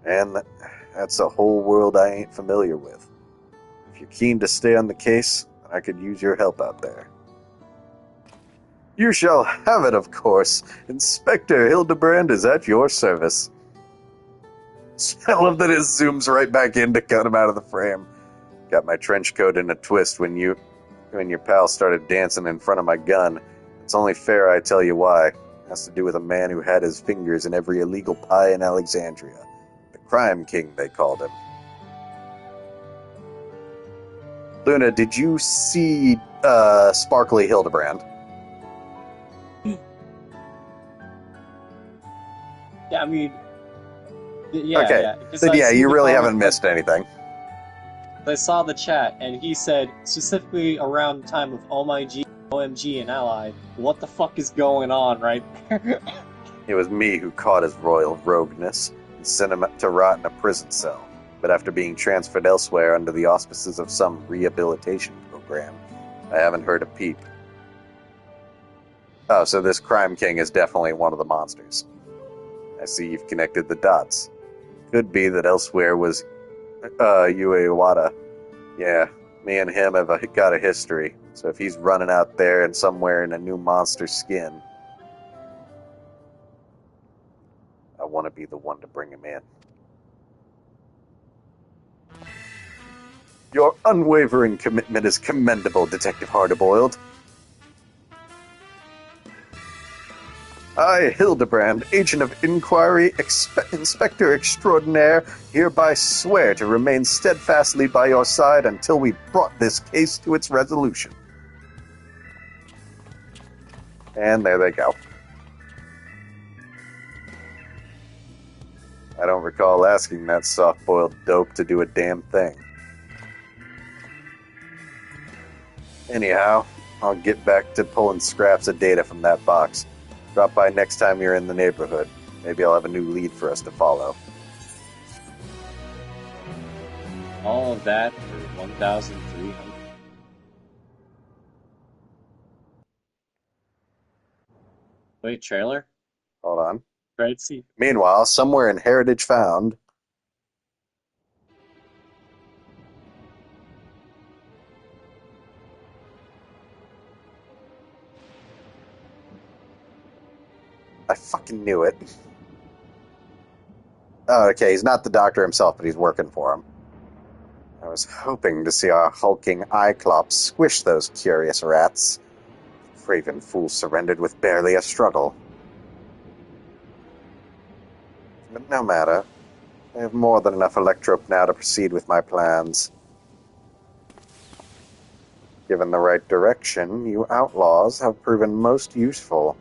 And that's a whole world I ain't familiar with. If you're keen to stay on the case, I could use your help out there. You shall have it, of course. Inspector Hildebrand is at your service. I love that it zooms right back in to cut him out of the frame. Got my trench coat in a twist when your pal started dancing in front of my gun. It's only fair I tell you why. It has to do with a man who had his fingers in every illegal pie in Alexandria. The Crime King, they called him. Luna, did you see Sparkly Hildebrand? Yeah, I mean... Yeah, okay. yeah. Then yeah, you really haven't missed anything. I saw the chat, and he said, specifically around the time of Oh My G, OMG, and Ally, what the fuck is going on right there? It was me who caught his royal rogueness and sent him to rot in a prison cell. But after being transferred elsewhere under the auspices of some rehabilitation program, I haven't heard a peep. Oh, so this Crime King is definitely one of the monsters. I see you've connected the dots. Could be that elsewhere was Yue Iwata. Yeah, me and him have got a history, so if he's running out there and somewhere in a new monster skin, I want to be the one to bring him in. Your unwavering commitment is commendable, Detective Hardboiled. I, Hildebrand, Agent of Inquiry, Inspector Extraordinaire, hereby swear to remain steadfastly by your side until we've brought this case to its resolution. And there they go. I don't recall asking that soft-boiled dope to do a damn thing. Anyhow, I'll get back to pulling scraps of data from that box. Drop by next time you're in the neighborhood. Maybe I'll have a new lead for us to follow. All of that for 1,300. Wait, trailer? Hold on. Right, see. Meanwhile, somewhere in Heritage Found... I fucking knew it. Oh, okay, he's not the doctor himself, but he's working for him. I was hoping to see our hulking Cyclops squish those curious rats. The craven fool surrendered with barely a struggle. But no matter. I have more than enough electrope now to proceed with my plans. Given the right direction, you outlaws have proven most useful,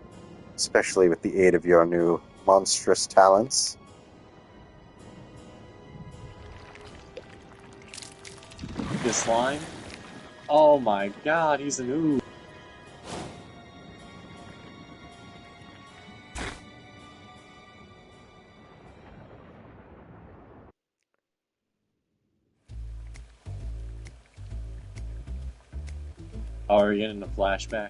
especially with the aid of your new monstrous talents. This line? Oh my god, he's an ooh. Oh, are we getting a flashback?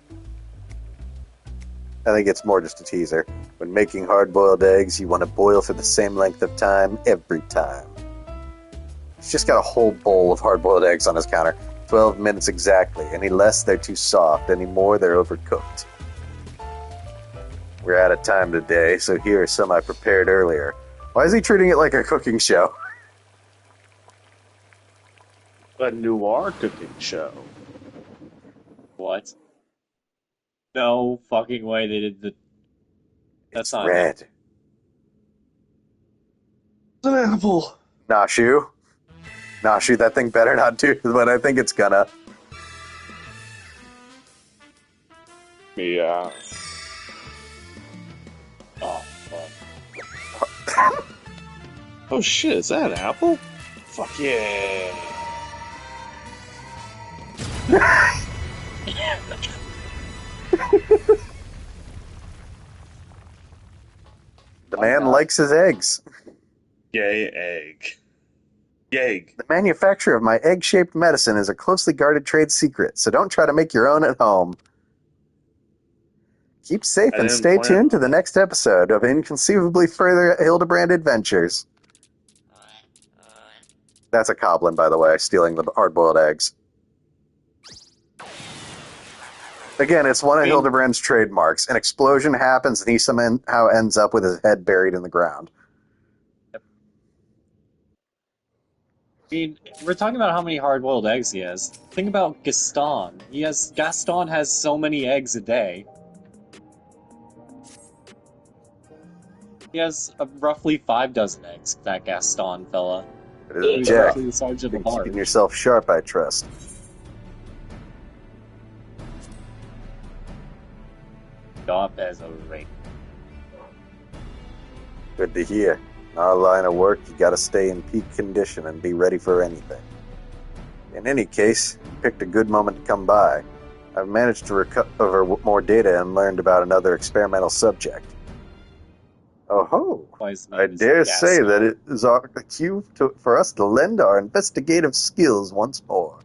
I think it's more just a teaser. When making hard-boiled eggs, you want to boil for the same length of time every time. He's just got a whole bowl of hard-boiled eggs on his counter. 12 minutes exactly. Any less, they're too soft. Any more, they're overcooked. We're out of time today, so here are some I prepared earlier. Why is he treating it like a cooking show? A noir cooking show. What? No fucking way they did the. That's It's not red. It's an apple. Nashu. Nashu, that thing better not do what I think it's gonna. Yeah. Oh fuck. Oh shit, is that an apple? Fuck yeah. The Oh, man God. likes his eggs. Yay, egg. Yay. The manufacture of my egg-shaped medicine is a closely guarded trade secret, so don't try to make your own at home. Keep safe I and didn't stay plan tuned to on the it. next episode of Inconceivably Further Hildebrand Adventures. That's a goblin, by the way, stealing the hard-boiled eggs. Again, it's one of Hildebrand's trademarks. An explosion happens, and he somehow ends up with his head buried in the ground. I mean, we're talking about how many hard-boiled eggs he has. Think about Gaston. Gaston has so many eggs a day. He has roughly 5 dozen eggs, that Gaston fella. It is He's Jack. roughly the size of a You're keeping barge. yourself sharp, I trust. Sharp as a rake. Good to hear. In our line of work, you gotta stay in peak condition and be ready for anything. In any case, you picked a good moment to come by. I've managed to recover more data and learned about another experimental subject. Oh ho! Why his name I is dare say Gaston. that it is our cue for us to lend our investigative skills once more.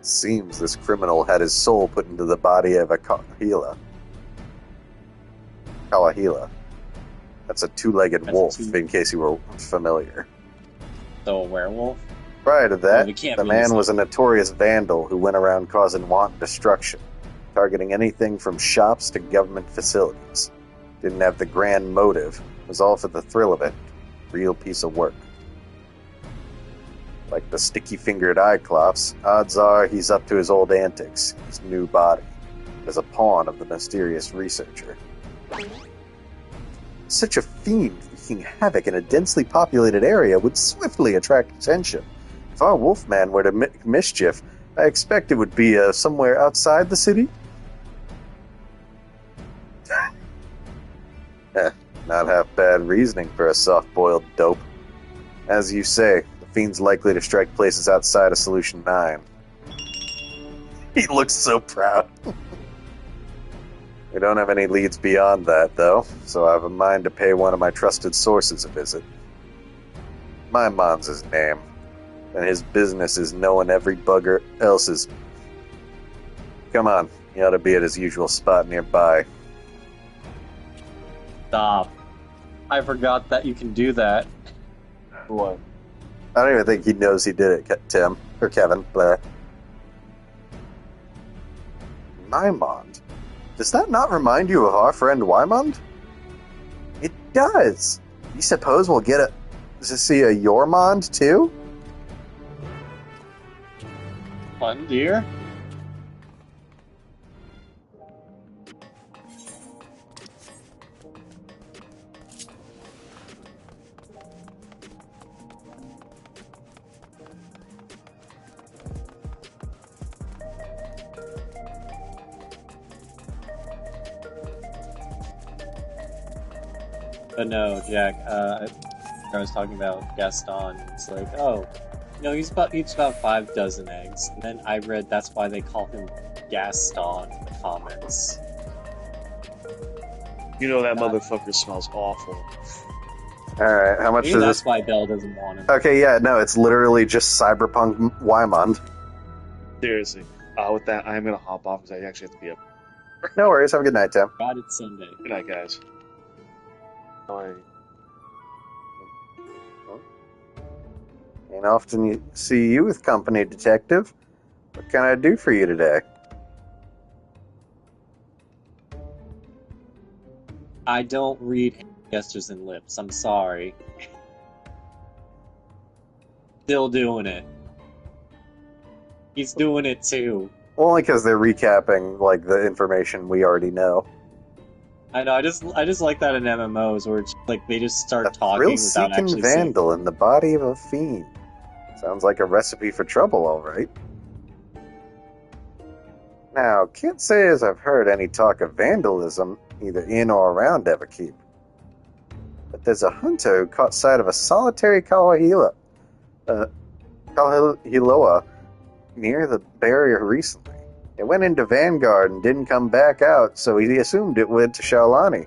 Seems this criminal had his soul put into the body of a Kalahila. That's a two-legged wolf, in case you were familiar. So a werewolf? Prior to that, we can't the really man say. was a notorious vandal who went around causing wanton destruction, targeting anything from shops to government facilities. Didn't have the grand motive, was all for the thrill of it. Real piece of work. Like the sticky-fingered Cyclops, odds are he's up to his old antics, his new body, as a pawn of the mysterious researcher. Such a fiend wreaking havoc in a densely populated area would swiftly attract attention. If our Wolfman were to make mischief, I expect it would be somewhere outside the city. Not half bad reasoning for a soft-boiled dope. As you say, the fiend's likely to strike places outside of Solution 9. He looks so proud. We don't have any leads beyond that, though, so I have a mind to pay one of my trusted sources a visit. Maimon's his name, and his business is knowing every bugger else's. Come on, he ought to be at his usual spot nearby. Stop. I forgot that you can do that. What? I don't even think he knows he did it, Tim. Or Kevin. Blah. Maimond? Does that not remind you of our friend Wymond? It does. You suppose we'll get to see a Yormond, too? Fun, dear? But no, Jack, I was talking about Gaston. It's like, oh, he's about 5 dozen eggs. And then I read that's why they call him Gaston in the comments. You know that motherfucker smells awful. Alright, how much Maybe does that's this... why Belle doesn't want him. Okay, yeah, no, it's literally just Cyberpunk Wymond. Seriously. With that, I'm gonna hop off because I actually have to be up. No worries, have a good night, Tim. God, it's Sunday. Good night, guys. Bye. Ain't often you see you with company, detective. What can I do for you today? I don't read gestures and lips. I'm sorry. Still doing it. He's doing it too. Only because they're recapping like the information we already know. I know. I just like that in MMOs where it's like they just start A talking without thrill-seeking actually saying. vandal in the body of a fiend. Sounds like a recipe for trouble, all right. Now, can't say as I've heard any talk of vandalism, either in or around Everkeep. But there's a hunter who caught sight of a solitary Kawahiloa near the barrier recently. It went into Vanguard and didn't come back out, so he assumed it went to Shaolani.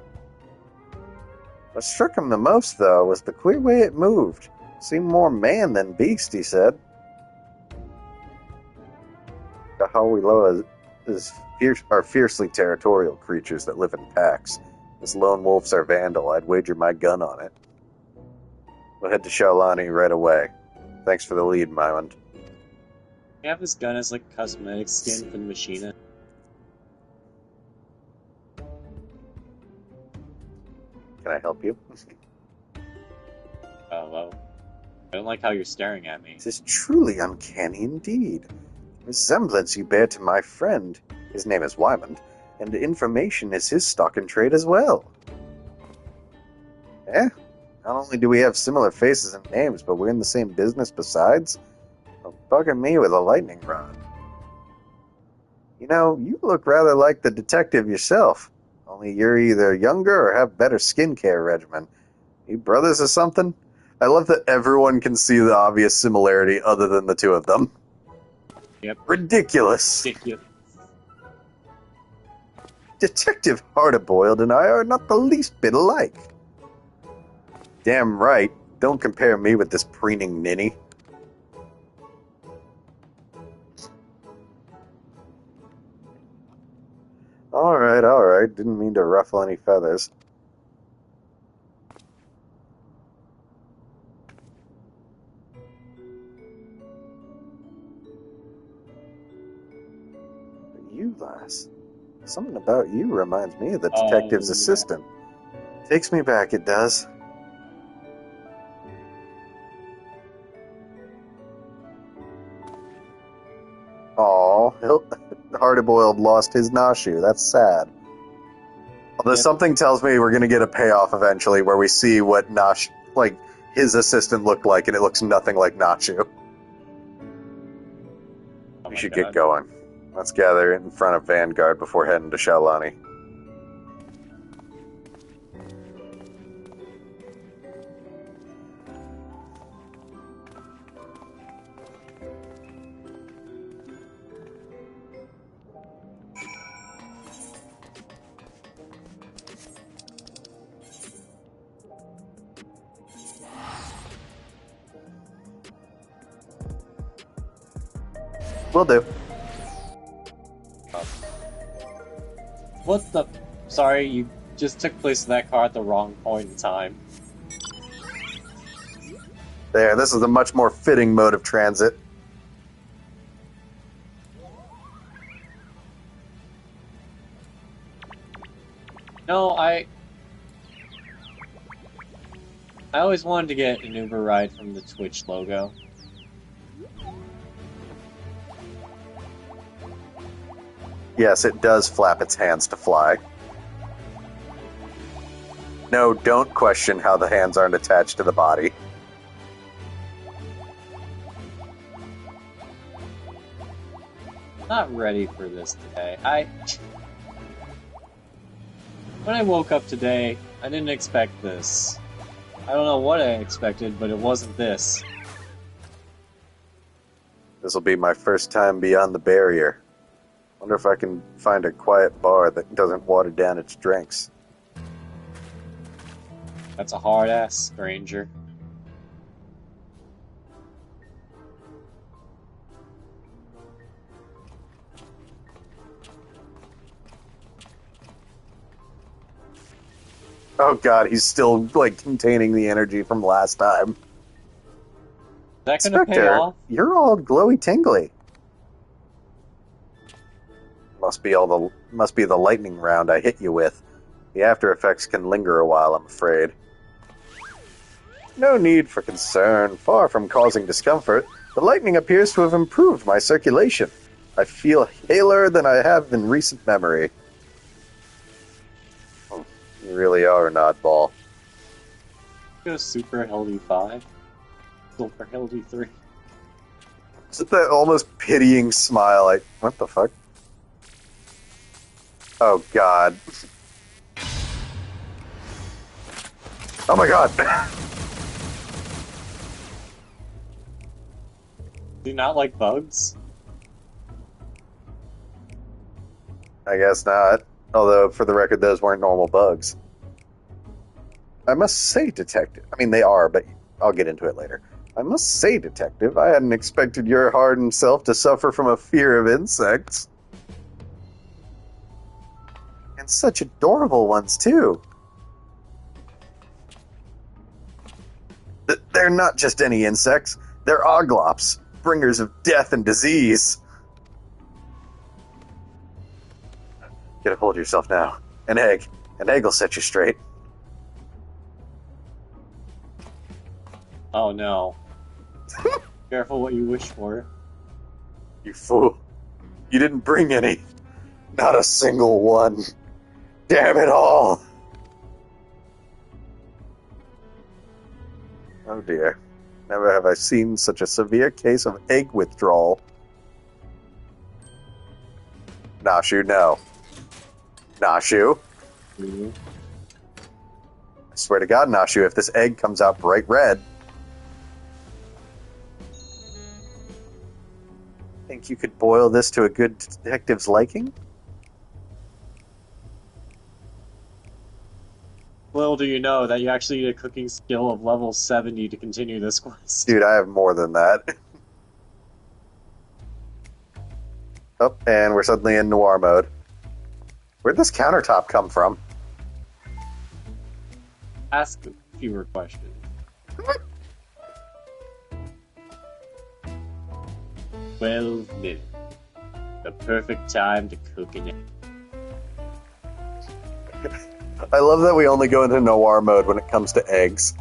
What struck him the most, though, was the queer way it moved. Seemed more man than beast, he said. Kawahiloa are fiercely territorial creatures that live in packs. This lone wolf's our vandal. I'd wager my gun on it. We'll head to Shaolani right away. Thanks for the lead, Myland. Can you have his gun as like cosmetic skin for the machinist? Can I help you? Oh, well. I don't like how you're staring at me. This is truly uncanny indeed. The resemblance you bear to my friend, his name is Wymond, and the information is his stock and trade as well. Not only do we have similar faces and names, but we're in the same business besides. Don't bugger me with a lightning rod. You know, you look rather like the detective yourself, only you're either younger or have better skincare regimen. You brothers or something? I love that everyone can see the obvious similarity other than the two of them. Yep. Ridiculous. Ridiculous. Detective Hardboiled and I are not the least bit alike. Damn right. Don't compare me with this preening ninny. Alright. Didn't mean to ruffle any feathers. You, lass. Something about you reminds me of the detective's assistant. Takes me back, it does. Aw, Hardboiled lost his Nashu. That's sad. Although something tells me we're going to get a payoff eventually where we see what his assistant looked like, and it looks nothing like Nashu. We should get going. Let's gather in front of Vanguard before heading to Shaolani. Will do. What the? Sorry, you just took place in that car at the wrong point in time. There, this is a much more fitting mode of transit. No, I always wanted to get an Uber ride from the Twitch logo. Yes, it does flap its hands to fly. No, don't question how the hands aren't attached to the body. Not ready for this today. When I woke up today, I didn't expect this. I don't know what I expected, but it wasn't this. This will be my first time beyond the barrier. Wonder if I can find a quiet bar that doesn't water down its drinks. That's a hard-ass stranger. Oh god, he's still, containing the energy from last time. Is that gonna pay Spectre, off? you're all glowy-tingly. Must be the lightning round I hit you with. The after effects can linger a while, I'm afraid. No need for concern. Far from causing discomfort, the lightning appears to have improved my circulation. I feel haler than I have in recent memory. You really are an oddball. Go Super Healthy 5. Super Healthy 3. It's that almost pitying smile, like, what the fuck? Oh, God. Oh, my God. Do you not like bugs? I guess not. Although, for the record, those weren't normal bugs. I must say, Detective... I mean, they are, but I'll get into it later. I must say, Detective, I hadn't expected your hardened self to suffer from a fear of insects. And such adorable ones, too. They're not just any insects. They're oglops, bringers of death and disease. Get a hold of yourself now. An egg. An egg will set you straight. Oh no. Careful what you wish for. You fool. You didn't bring any. Not a single one. Damn it all. Oh dear. Never have I seen such a severe case of egg withdrawal. Nashu, no. Nashu. Mhm. I swear to God, Nashu, if this egg comes out bright red... Think you could boil this to a good detective's liking? Little do you know that you actually need a cooking skill of level 70 to continue this quest. Dude, I have more than that. Oh, and we're suddenly in noir mode. Where'd this countertop come from? Ask fewer questions. 12 minutes. The perfect time to cook an egg. I love that we only go into noir mode when it comes to eggs.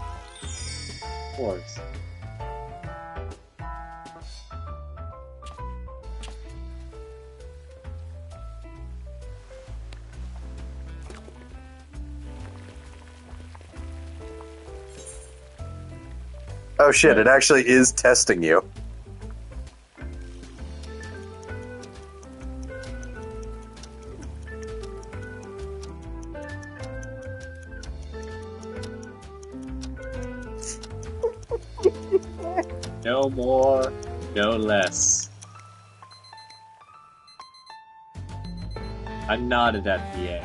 Of course. Oh shit, it actually is testing you. No more, no less. I nodded at the egg.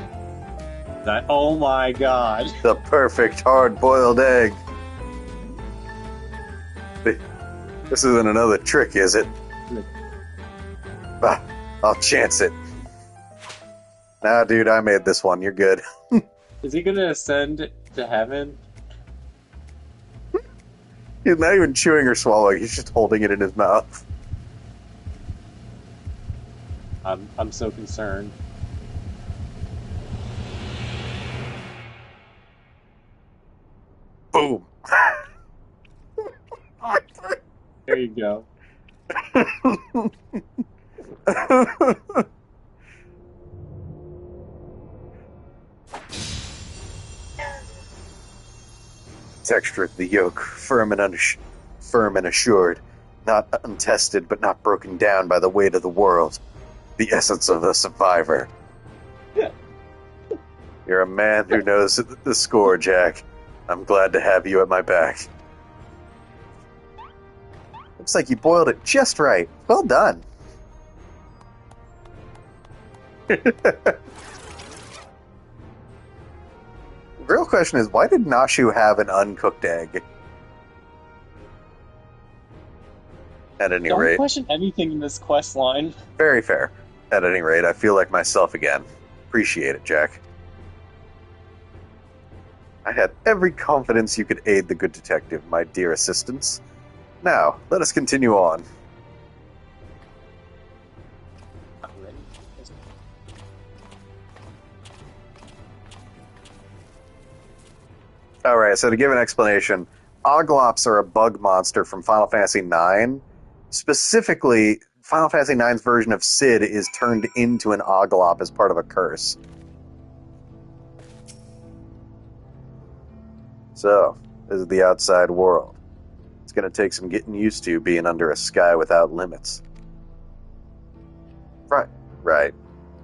Oh my god. The perfect hard-boiled egg. This isn't another trick, is it? Bah, I'll chance it. Nah, dude, I made this one. You're good. Is he gonna ascend to heaven? He's not even chewing or swallowing. He's just holding it in his mouth. I'm so concerned. Boom. There you go. Texture of the yolk, firm and assured, not untested but not broken down by the weight of the world. The essence of a survivor. You're a man who knows the score, Jack. I'm glad to have you at my back. Looks like you boiled it just right. Well done. The real question is, why did Nashu have an uncooked egg? At any Don't rate. question anything in this quest line. Very fair. At any rate, I feel like myself again. Appreciate it, Jack. I had every confidence you could aid the good detective, my dear assistants. Now, let us continue on. Alright, so to give an explanation, Oglops are a bug monster from Final Fantasy IX. Specifically, Final Fantasy IX's version of Cid is turned into an Oglop as part of a curse. So, this is the outside world. It's going to take some getting used to being under a sky without limits. Right.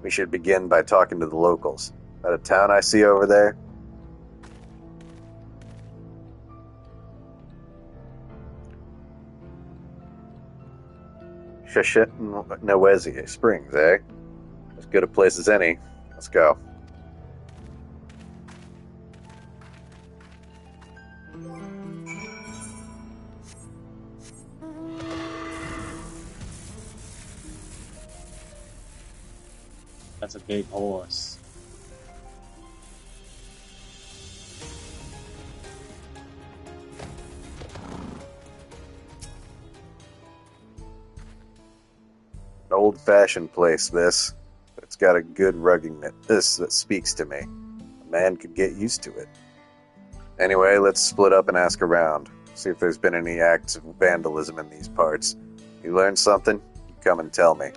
We should begin by talking to the locals. That a town I see over there? Shashet Springs, eh? As good a place as any. Let's go. That's a big horse. An old-fashioned place, this. But it's got a good ruggedness that speaks to me. A man could get used to it. Anyway, let's split up and ask around. See if there's been any acts of vandalism in these parts. You learn something? Come and tell me.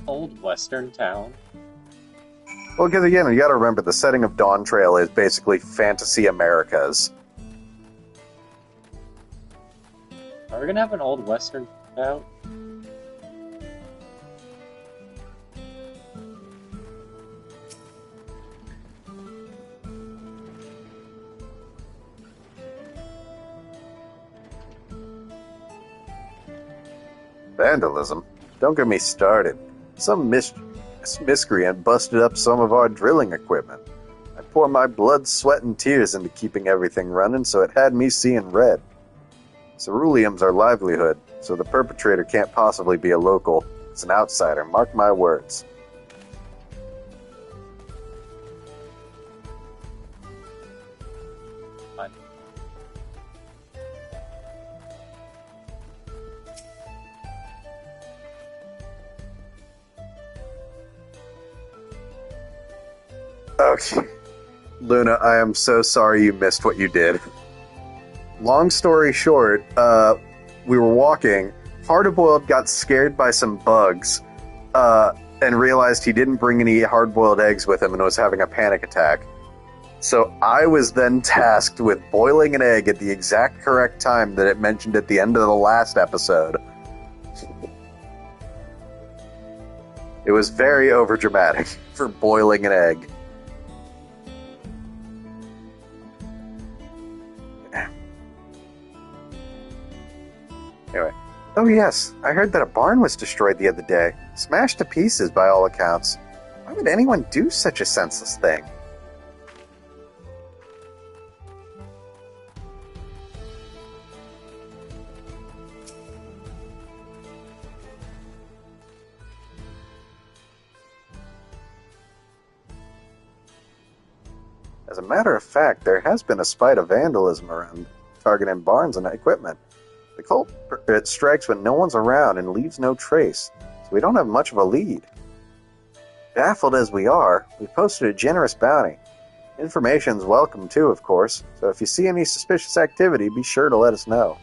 Old western town. Well, because again, you gotta remember, the setting of Dawn Trail is basically fantasy Americas. Are we gonna have an old western town? Vandalism? Don't get me started. Some miscreant busted up some of our drilling equipment. I pour my blood, sweat, and tears into keeping everything running, so it had me seeing red. Ceruleum's our livelihood, so the perpetrator can't possibly be a local. It's an outsider, mark my words. Okay. Luna, I am so sorry you missed what you did. Long story short, we were walking. Hardboiled got scared by some bugs and realized he didn't bring any hard-boiled eggs with him and was having a panic attack. So I was then tasked with boiling an egg at the exact correct time that it mentioned at the end of the last episode. It was very overdramatic for boiling an egg. Anyway. Oh yes, I heard that a barn was destroyed the other day. Smashed to pieces by all accounts. Why would anyone do such a senseless thing? As a matter of fact, there has been a spate of vandalism around targeting barns and equipment. The culprit strikes when no one's around and leaves no trace, so we don't have much of a lead. Baffled as we are, we posted a generous bounty. Information's welcome too, of course, so if you see any suspicious activity, be sure to let us know.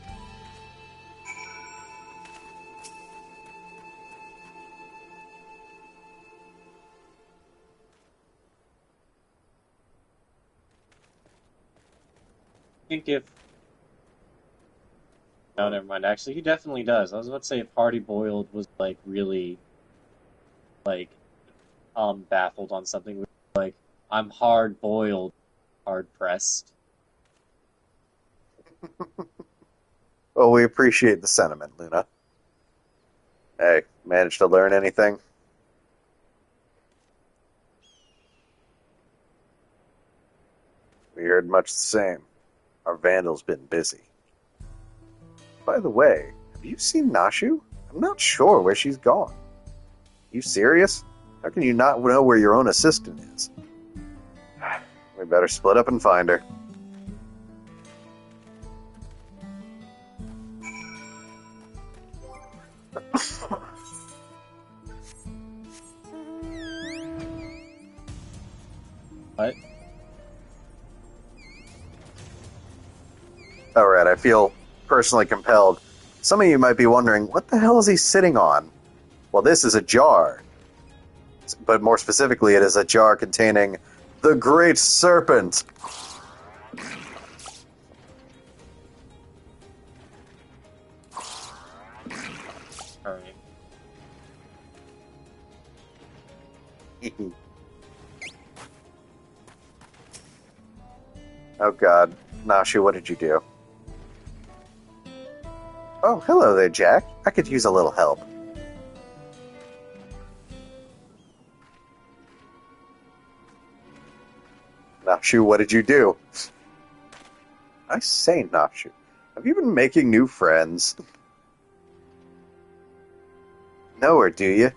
I think if... No, never mind. Actually, he definitely does. I was about to say if Hardy Boiled was, like, really, like, baffled on something. Like, I'm hard-boiled, hard-pressed. Well, we appreciate the sentiment, Luna. Hey, managed to learn anything? We heard much the same. Our vandal's been busy. By the way, have you seen Nashu? I'm not sure where she's gone. You serious? How can you not know where your own assistant is? We better split up and find her. What? I feel personally compelled. Some of you might be wondering, what the hell is he sitting on? Well, this is a jar. But more specifically, it is a jar containing the Great Serpent. Alright. Oh god. Nashu, what did you do? Oh, hello there, Jack. I could use a little help. Nashu, what did you do? I say, Nashu, have you been making new friends? Know her, do you?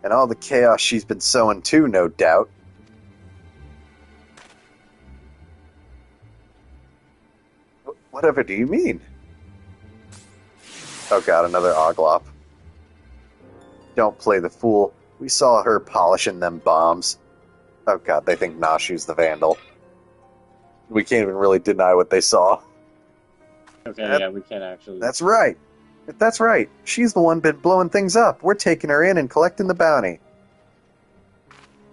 And all the chaos she's been sowing too, no doubt. Whatever do you mean? Oh god, another Oglop. Don't play the fool. We saw her polishing them bombs. Oh god, they think Nashu's the vandal. We can't even really deny what they saw. Okay, yeah, we can't actually... That's right. That's right. She's the one been blowing things up. We're taking her in and collecting the bounty.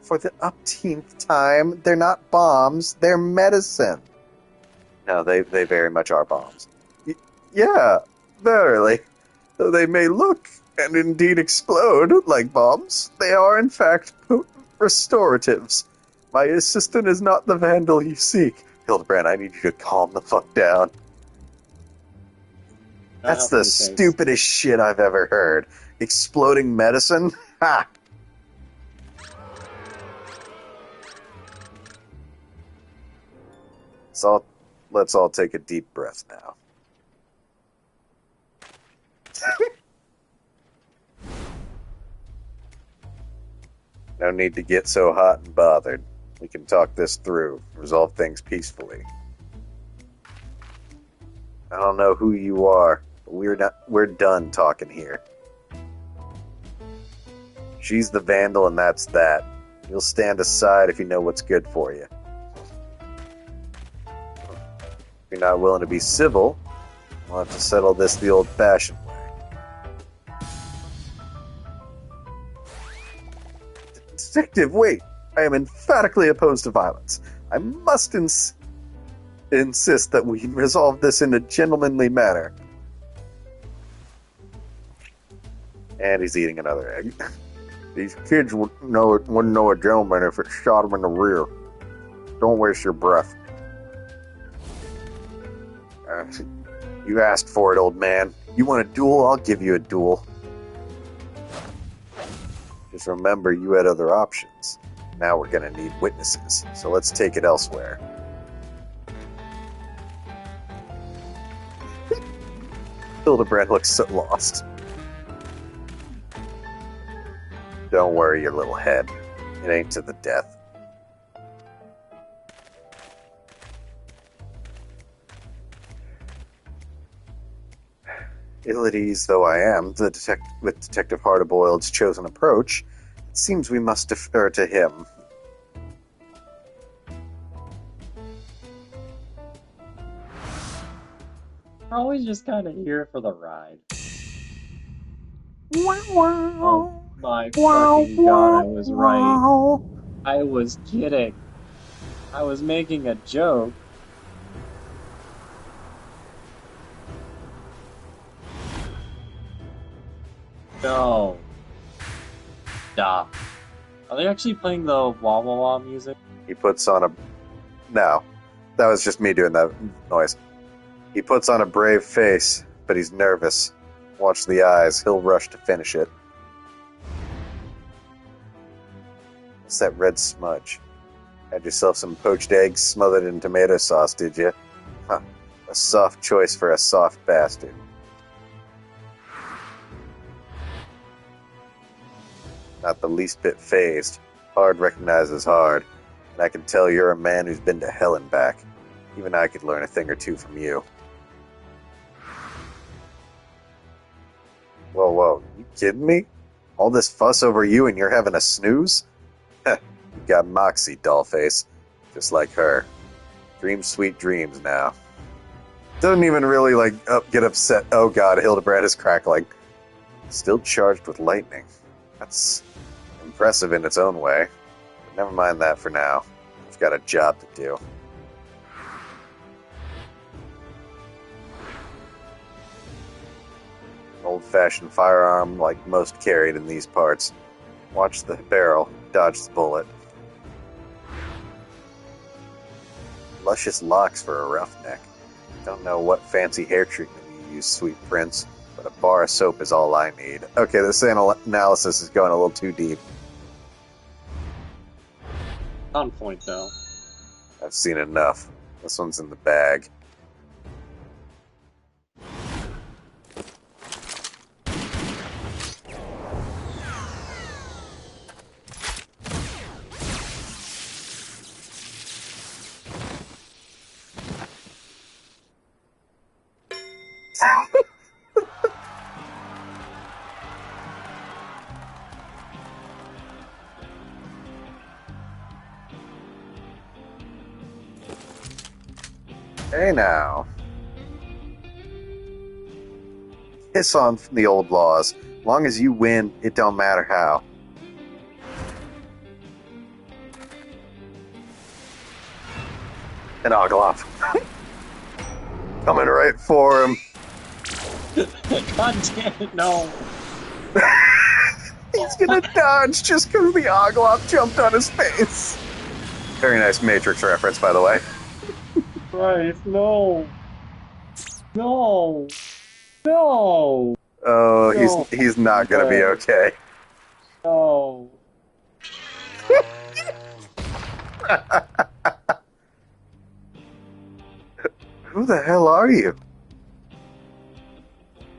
For the upteenth time, they're not bombs, they're medicine. No, they very much are bombs. Yeah, verily. Though they may look, and indeed explode, like bombs, they are in fact potent restoratives. My assistant is not the vandal you seek. Hildebrand, I need you to calm the fuck down. That's the stupidest shit I've ever heard. Exploding medicine? Ha! So let's all take a deep breath now. No need to get so hot and bothered. We can talk this through, resolve things peacefully. I don't know who you are, but we're done talking here. She's the vandal and that's that. You'll stand aside if you know what's good for you. If you're not willing to be civil, we'll have to settle this the old-fashioned way. Detective, wait! I am emphatically opposed to violence. I must insist that we resolve this in a gentlemanly manner. And he's eating another egg. These kids wouldn't know a gentleman if it shot him in the rear. Don't waste your breath. You asked for it, old man. You want a duel? I'll give you a duel. Just remember, you had other options. Now we're gonna need witnesses, so let's take it elsewhere. Hildebrand looks so lost. Don't worry your little head. It ain't to the death. Ill at ease though I am with Detective Hardboiled's chosen approach, it seems we must defer to him. We're always just kind of here for the ride. Wow, wow. Oh my fucking god, I was right. I was kidding. I was making a joke. No. Stop. Are they actually playing the wah wah wah music? He puts on a... No. That was just me doing that noise. He puts on a brave face, but he's nervous. Watch the eyes. He'll rush to finish it. What's that red smudge? Had yourself some poached eggs smothered in tomato sauce, did you? Huh. A soft choice for a soft bastard. Not the least bit phased. Hard recognizes hard. And I can tell you're a man who's been to hell and back. Even I could learn a thing or two from you. Whoa, you kidding me? All this fuss over you and you're having a snooze? Heh, you got moxie, dollface. Just like her. Dream sweet dreams now. Doesn't even really, like, get upset. Oh god, Hildebrand is crackling. Still charged with lightning. That's impressive in its own way. But never mind that for now. I've got a job to do. An old-fashioned firearm like most carried in these parts. Watch the barrel, dodge the bullet. Luscious locks for a roughneck. Don't know what fancy hair treatment you use, sweet prince, but a bar of soap is all I need. Okay, this analysis is going a little too deep. On point, though. I've seen enough. This one's in the bag. Hey now. Piss on the old laws. Long as you win, it don't matter how. An Ogloff. Coming right for him. God damn it, no. He's gonna dodge just because the Ogloff jumped on his face. Very nice Matrix reference, by the way. Christ, no. No. No. Oh, No. he's not gonna be okay. No. Who the hell are you?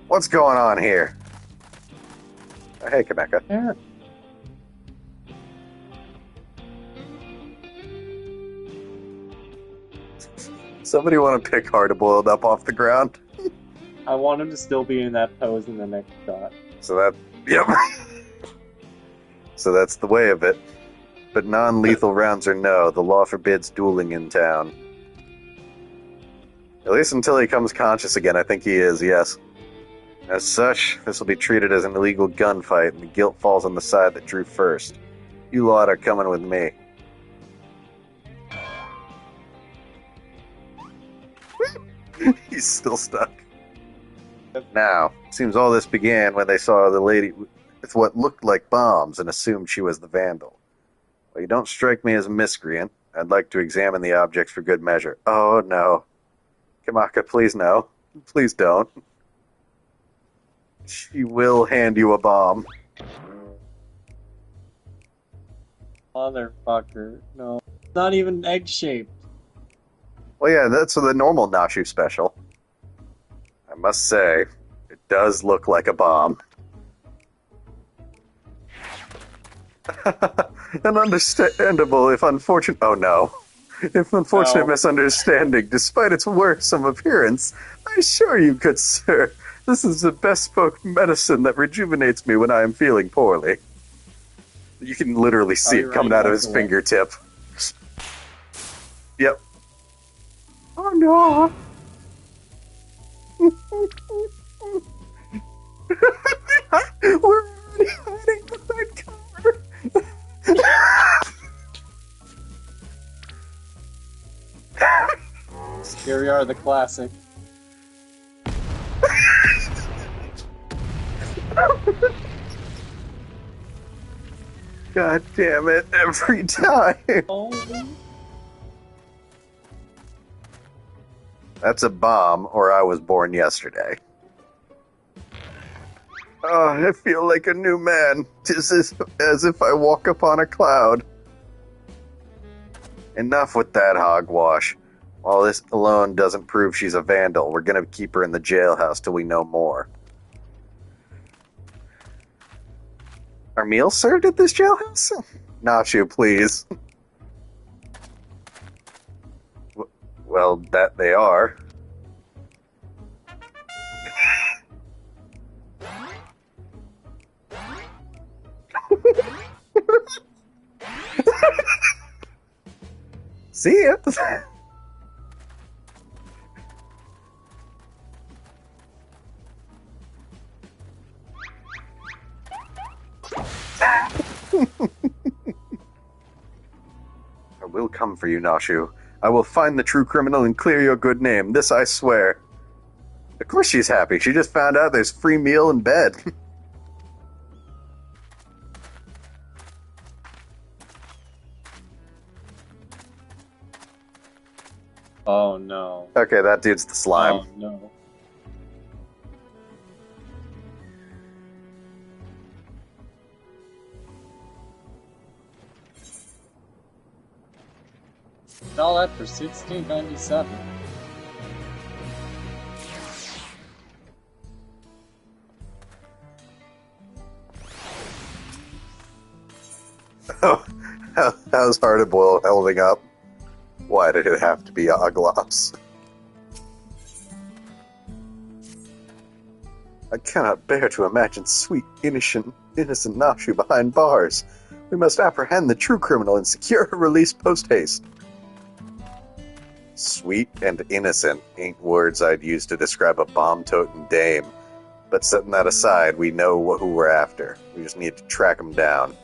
What's going on here? Oh, hey, Kaneka. There. Somebody want to pick hard-boiled up off the ground? I want him to still be in that pose in the next shot. So that... Yep. So that's the way of it. But non-lethal rounds or no, the law forbids dueling in town. At least until he comes conscious again, I think he is, yes. As such, this will be treated as an illegal gunfight, and the guilt falls on the side that drew first. You lot are coming with me. He's still stuck. Now, it seems all this began when they saw the lady with what looked like bombs and assumed she was the vandal. Well, you don't strike me as a miscreant. I'd like to examine the objects for good measure. Oh, no. Kamaka, please no. Please don't. She will hand you a bomb. Motherfucker. No. It's not even egg-shaped. Well, yeah, that's the normal Nashu special. I must say, it does look like a bomb. An understandable, if unfortunate... Oh, no. If unfortunate misunderstanding, despite its worrisome appearance, I assure you, good sir, this is the bespoke medicine that rejuvenates me when I am feeling poorly. You can literally see it coming out of his fingertip. Yep. Oh no! We're already hiding behind cover! Here we are, the classic. God damn it, every time! Oh. That's a bomb, or I was born yesterday. Oh, I feel like a new man, just as if I walk upon a cloud. Enough with that hogwash. While this alone doesn't prove she's a vandal, we're gonna keep her in the jailhouse till we know more. Are meals served at this jailhouse? Nacho, please. Well, that they are. See ya. I will come for you, Nashu. I will find the true criminal and clear your good name. This I swear. Of course she's happy. She just found out there's free meal and bed. Oh no. Okay, that dude's the slime. Oh no. All that for 1697. Oh, how's Hard-Boiled holding up? Why did it have to be Oglops? I cannot bear to imagine sweet, innocent Nashu behind bars. We must apprehend the true criminal and secure her release post-haste. Sweet and innocent ain't words I'd use to describe a bomb-toting dame. But setting that aside, we know who we're after. We just need to track him down.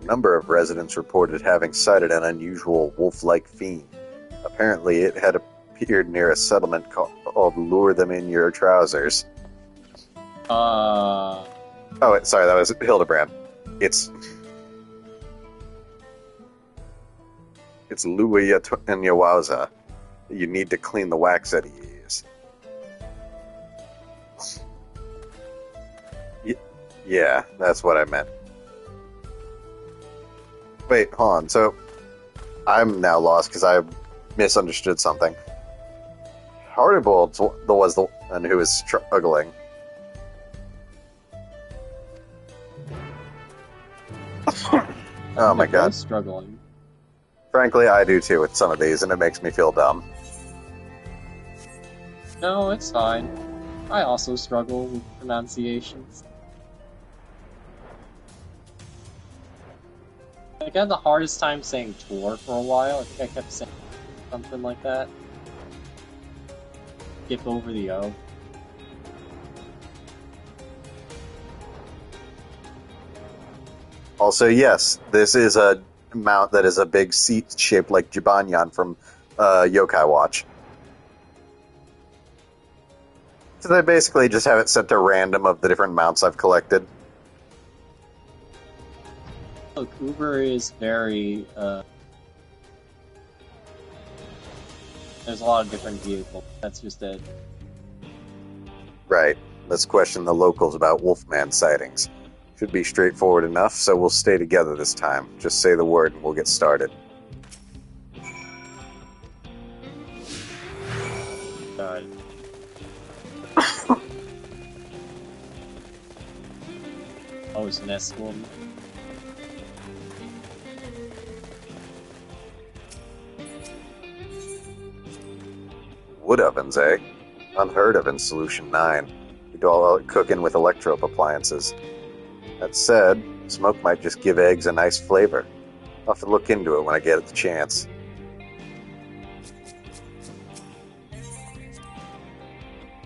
A number of residents reported having sighted an unusual wolf-like fiend. Apparently, it had appeared near a settlement called Lure Them in Your Trousers. Oh, wait, sorry, that was Hildebrand. It's Louis and Yawaza. You need to clean the wax out of your ears. Yeah, that's what I meant. Wait, hold on. So, I'm now lost because I misunderstood something. Hard-Boiled was the one who was struggling. Oh my god. Struggling. Frankly, I do too with some of these, and it makes me feel dumb. No, it's fine. I also struggle with pronunciations. I had the hardest time saying tour for a while. I think I kept saying something like that. Skip over the O. Also, yes, this is a mount that is a big seat shaped like Jibanyan from Yokai Watch. So they basically just have it set to random of the different mounts I've collected. Look, Uber is very, there's a lot of different vehicles. That's just it. Right. Let's question the locals about Wolfman sightings. Should be straightforward enough, so we'll stay together this time. Just say the word and we'll get started. Oh, it's an S-woman. Wood ovens, eh? Unheard of in Solution 9. We do all out cooking with electro appliances. That said, smoke might just give eggs a nice flavor. I'll have to look into it when I get the chance.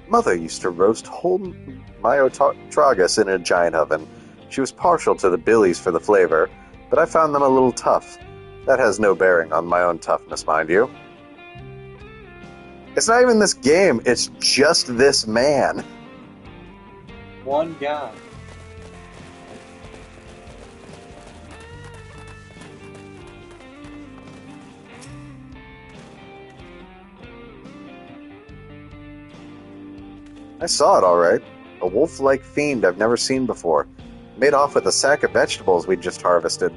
Mother used to roast whole myotragus in a giant oven. She was partial to the billies for the flavor, but I found them a little tough. That has no bearing on my own toughness, mind you. It's not even this game, it's just this man. One guy. I saw it all right. A wolf-like fiend I've never seen before. Made off with a sack of vegetables we'd just harvested.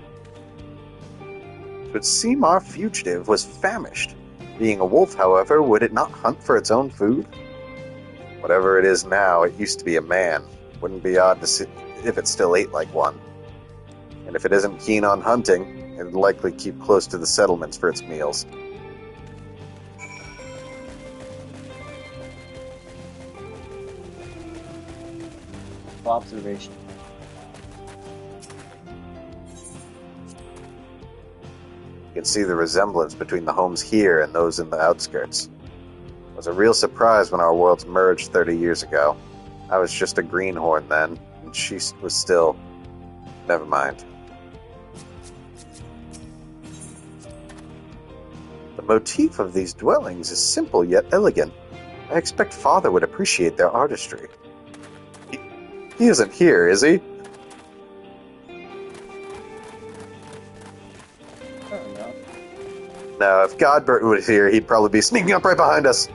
It would seem our fugitive was famished. Being a wolf, however, would it not hunt for its own food? Whatever it is now, it used to be a man. Wouldn't be odd to see if it still ate like one. And if it isn't keen on hunting, it would likely keep close to the settlements for its meals. Observation. You can see the resemblance between the homes here and those in the outskirts. It was a real surprise when our worlds merged 30 years ago. I was just a greenhorn then, and and she was still... Never mind. The motif of these dwellings is simple yet elegant. I expect Father would appreciate their artistry. He isn't here, is he? I don't know. No, if Godbert was here, he'd probably be sneaking up right behind us.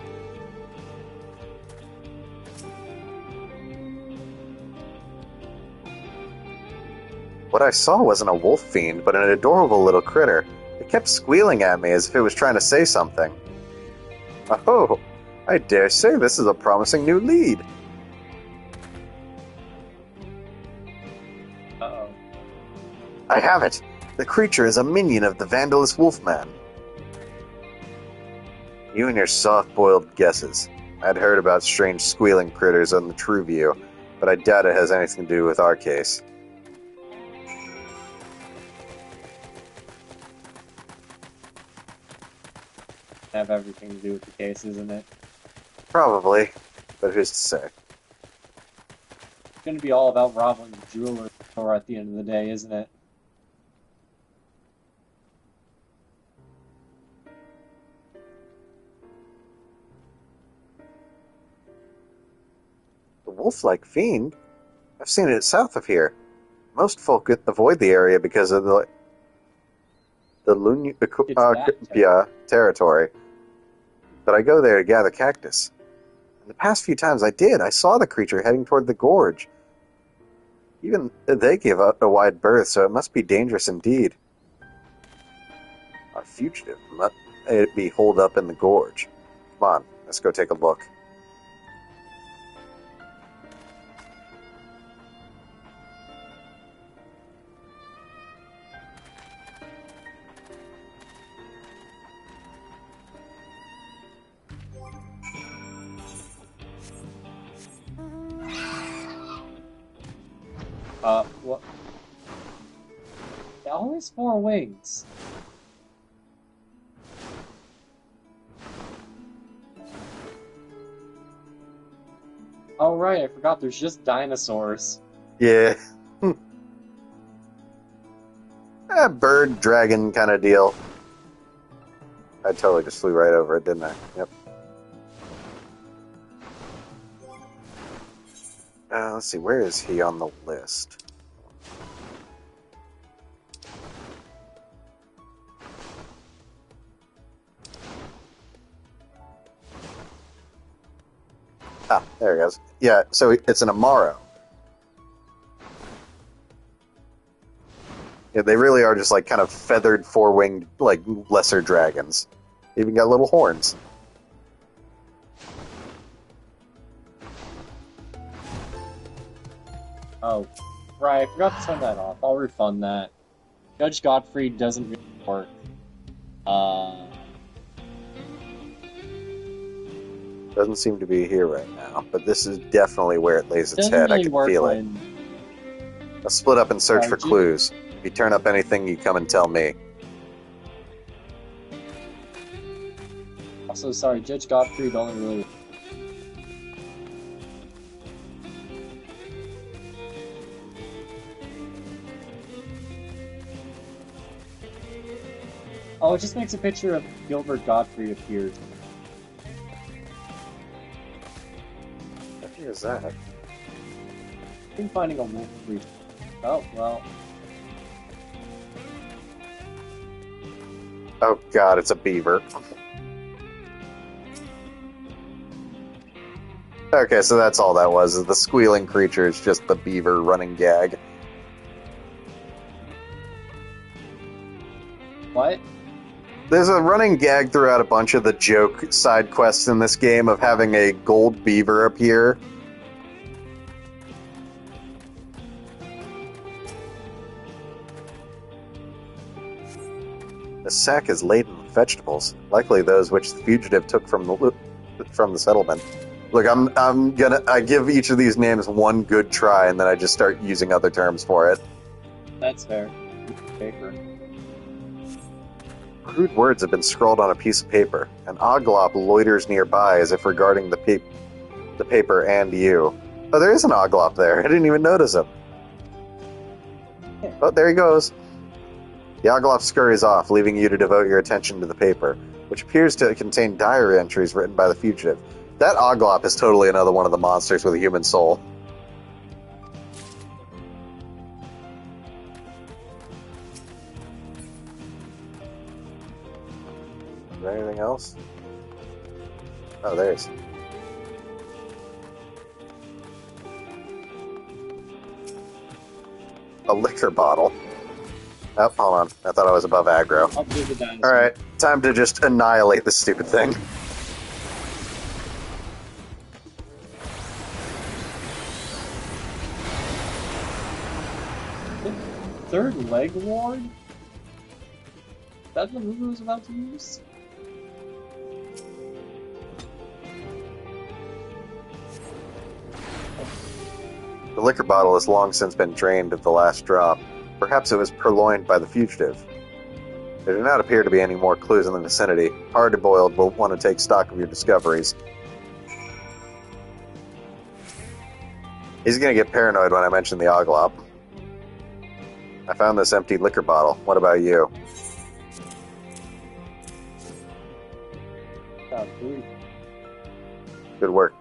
What I saw wasn't a wolf fiend, but an adorable little critter. It kept squealing at me as if it was trying to say something. Oh, I dare say this is a promising new lead. Uh-oh. I have it. The creature is a minion of the Vandalous Wolfman. You and your soft-boiled guesses. I'd heard about strange squealing critters on the True View, but I doubt it has anything to do with our case. Have everything to do with the case, isn't it? Probably, but who's to say? It's gonna be all about robbing the jeweler store at the end of the day, isn't it? The wolf-like fiend? I've seen it south of here. Most folk avoid the area because of the territory. But I go there to gather cactus. In the past few times I did, I saw the creature heading toward the gorge. Even they give a wide berth, so it must be dangerous indeed. A fugitive must be holed up in the gorge. Come on, let's go take a look. What? It always 4 wings. Oh right, I forgot there's just dinosaurs. Yeah. A bird, dragon kind of deal. I totally just flew right over it, didn't I? Yep. Let's see, where is he on the list? Ah, there he goes. Yeah, so it's an Amaro. Yeah, they really are just like kind of feathered, 4-winged, like lesser dragons. Even got little horns. Oh, right, I forgot to turn that off. I'll refund that. Judge Godfrey doesn't really work. Doesn't seem to be here right now, but this is definitely where it lays its Doesn't head. really I can work feel it. when... Let's split up and search for Ju- clues. If you turn up anything, you come and tell me. Also, sorry, Judge Godfrey don't really... Oh, it just makes a picture of Gilbert Godfrey appear. What is that? I've been finding a wolf creature. Oh, well. Oh god, it's a beaver. Okay, so that's all that was. Is the squealing creature is just the beaver running gag. What? There's a running gag throughout a bunch of the joke side quests in this game of having a gold beaver appear. The sack is laden with vegetables, likely those which the fugitive took from the settlement. Look, I give each of these names one good try, and then I just start using other terms for it. That's fair. Paper. Crude words have been scrawled on a piece of paper. An oglop loiters nearby as if regarding the paper and you. Oh, there is an Oglop there. I didn't even notice him. Oh, there he goes. The Oglop scurries off, leaving you to devote your attention to the paper, which appears to contain diary entries written by the fugitive. That Oglop is totally another one of the monsters with a human soul. Is there anything else? Oh, there's... a liquor bottle. Oh, hold on. I thought I was above aggro. I'll do the dinosaur. Alright, time to just annihilate this stupid thing. Third leg ward? That's the move I was about to use? The liquor bottle has long since been drained of the last drop. Perhaps it was purloined by the fugitive. There do not appear to be any more clues in the vicinity. Hard-boiled will want to take stock of your discoveries. He's going to get paranoid when I mention the Oglop. I found this empty liquor bottle. What about you? Good work.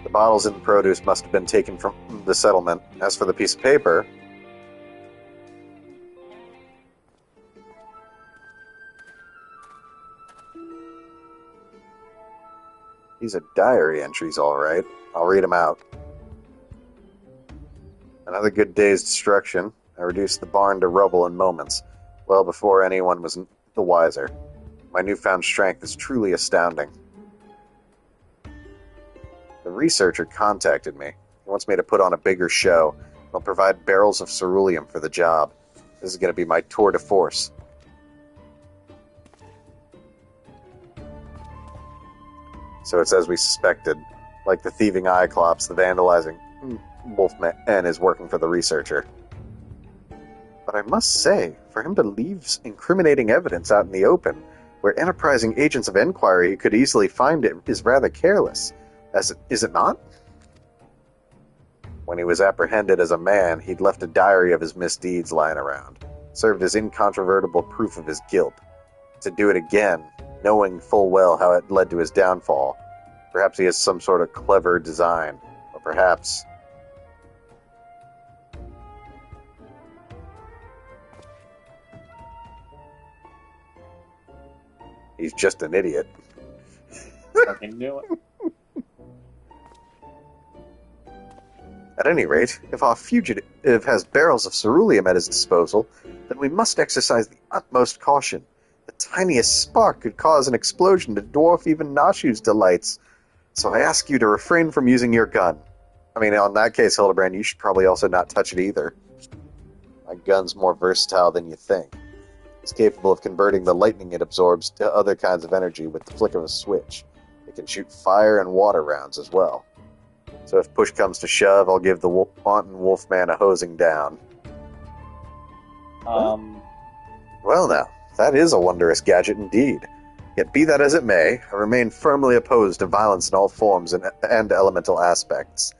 The bottles and produce must have been taken from the settlement. As for the piece of paper... these are diary entries, all right. I'll read them out. Another good day's destruction. I reduced the barn to rubble in moments, well before anyone was the wiser. My newfound strength is truly astounding. The researcher contacted me. He wants me to put on a bigger show. I'll provide barrels of ceruleum for the job. This is going to be my tour de force. So it's as we suspected. Like the thieving Cyclops, the vandalizing Wolfman is working for the researcher. But I must say, for him to leave incriminating evidence out in the open, where enterprising agents of inquiry could easily find it, is rather careless. Is it not? When he was apprehended as a man, he'd left a diary of his misdeeds lying around, served as incontrovertible proof of his guilt. To do it again, knowing full well how it led to his downfall. Perhaps he has some sort of clever design. Or perhaps... he's just an idiot. Fucking knew it. At any rate, if our fugitive has barrels of ceruleum at his disposal, then we must exercise the utmost caution. The tiniest spark could cause an explosion to dwarf even Nashu's delights. So I ask you to refrain from using your gun. I mean, in that case, Hildebrand, you should probably also not touch it either. My gun's more versatile than you think. It's capable of converting the lightning it absorbs to other kinds of energy with the flick of a switch. It can shoot fire and water rounds as well. So if push comes to shove, I'll give the wanton Wolfman a hosing down. Well now, that is a wondrous gadget indeed. Yet be that as it may, I remain firmly opposed to violence in all forms and elemental aspects.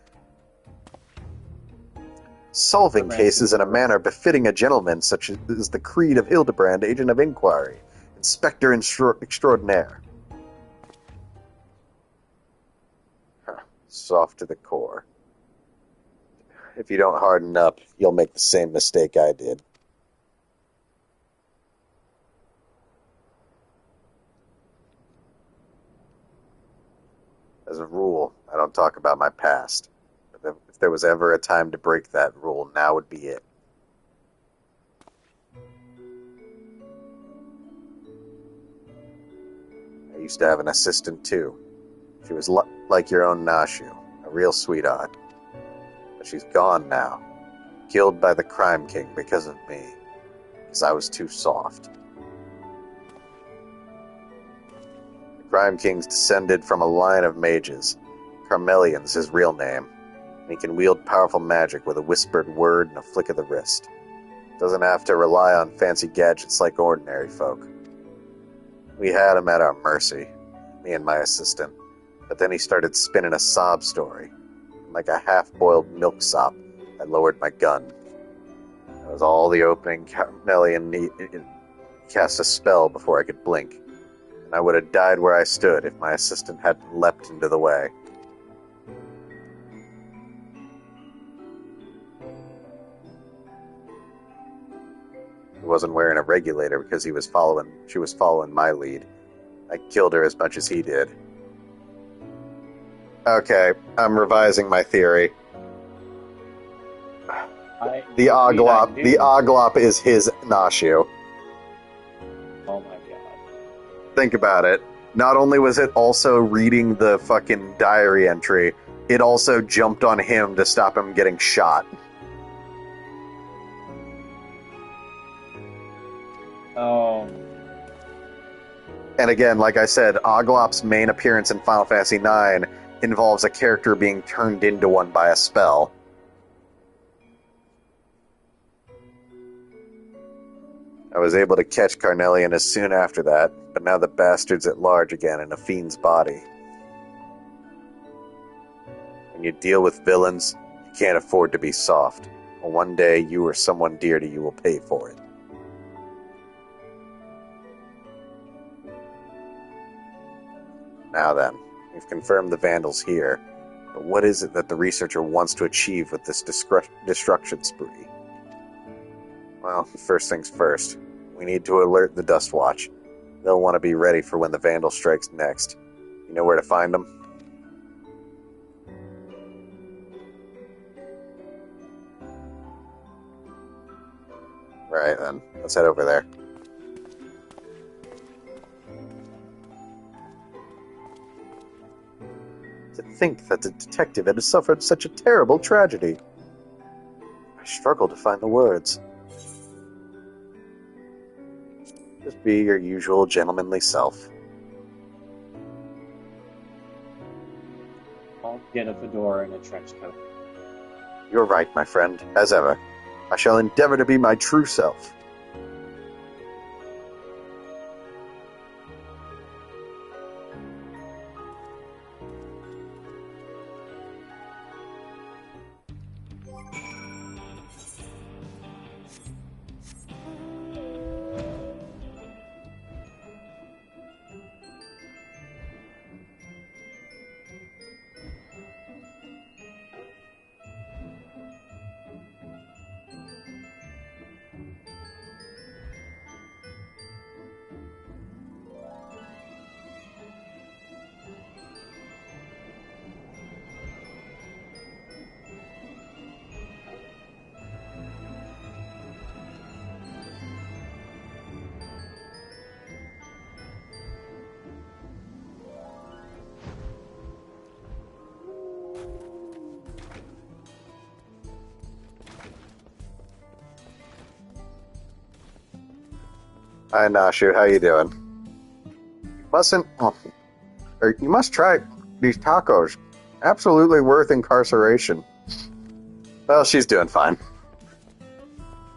Solving cases in a manner befitting a gentleman such as the creed of Hildebrand, agent of inquiry, inspector extraordinaire. Soft to the core. If you don't harden up, you'll make the same mistake I did. As a rule, I don't talk about my past. But if there was ever a time to break that rule, now would be it. I used to have an assistant too. She was like your own Nashu, a real sweetheart. But she's gone now, killed by the Crime King because of me, because I was too soft. The Crime King's descended from a line of mages. Carmelian's his real name, and he can wield powerful magic with a whispered word and a flick of the wrist. Doesn't have to rely on fancy gadgets like ordinary folk. We had him at our mercy, me and my assistant. But then he started spinning a sob story. like a half-boiled milksop, I lowered my gun. That was all the opening Carnelian cast a spell before I could blink, and I would have died where I stood if my assistant hadn't leapt into the way. He wasn't wearing a regulator because she was following my lead. I killed her as much as he did. Okay, I'm revising my theory. The Oglop is his Nashu. Oh my god. Think about it. Not only was it also reading the fucking diary entry, it also jumped on him to stop him getting shot. Oh. And again, like I said, Oglop's main appearance in Final Fantasy IX involves a character being turned into one by a spell. I was able to catch Carnelian as soon after that, but now the bastard's at large again in a fiend's body. When you deal with villains, you can't afford to be soft, or one day you or someone dear to you will pay for it. Now then, we've confirmed the Vandal's here, but what is it that the researcher wants to achieve with this destruction spree? Well, first things first. We need to alert the Dust Watch. They'll want to be ready for when the Vandal strikes next. You know where to find them? Right then, let's head over there. To think that the detective had suffered such a terrible tragedy. I struggle to find the words. Just be your usual gentlemanly self. I'll get a fedora and a trench coat. You're right, my friend, as ever. I shall endeavor to be my true self. Hi, Nashu. How you doing? You must try these tacos. Absolutely worth incarceration. Well, she's doing fine.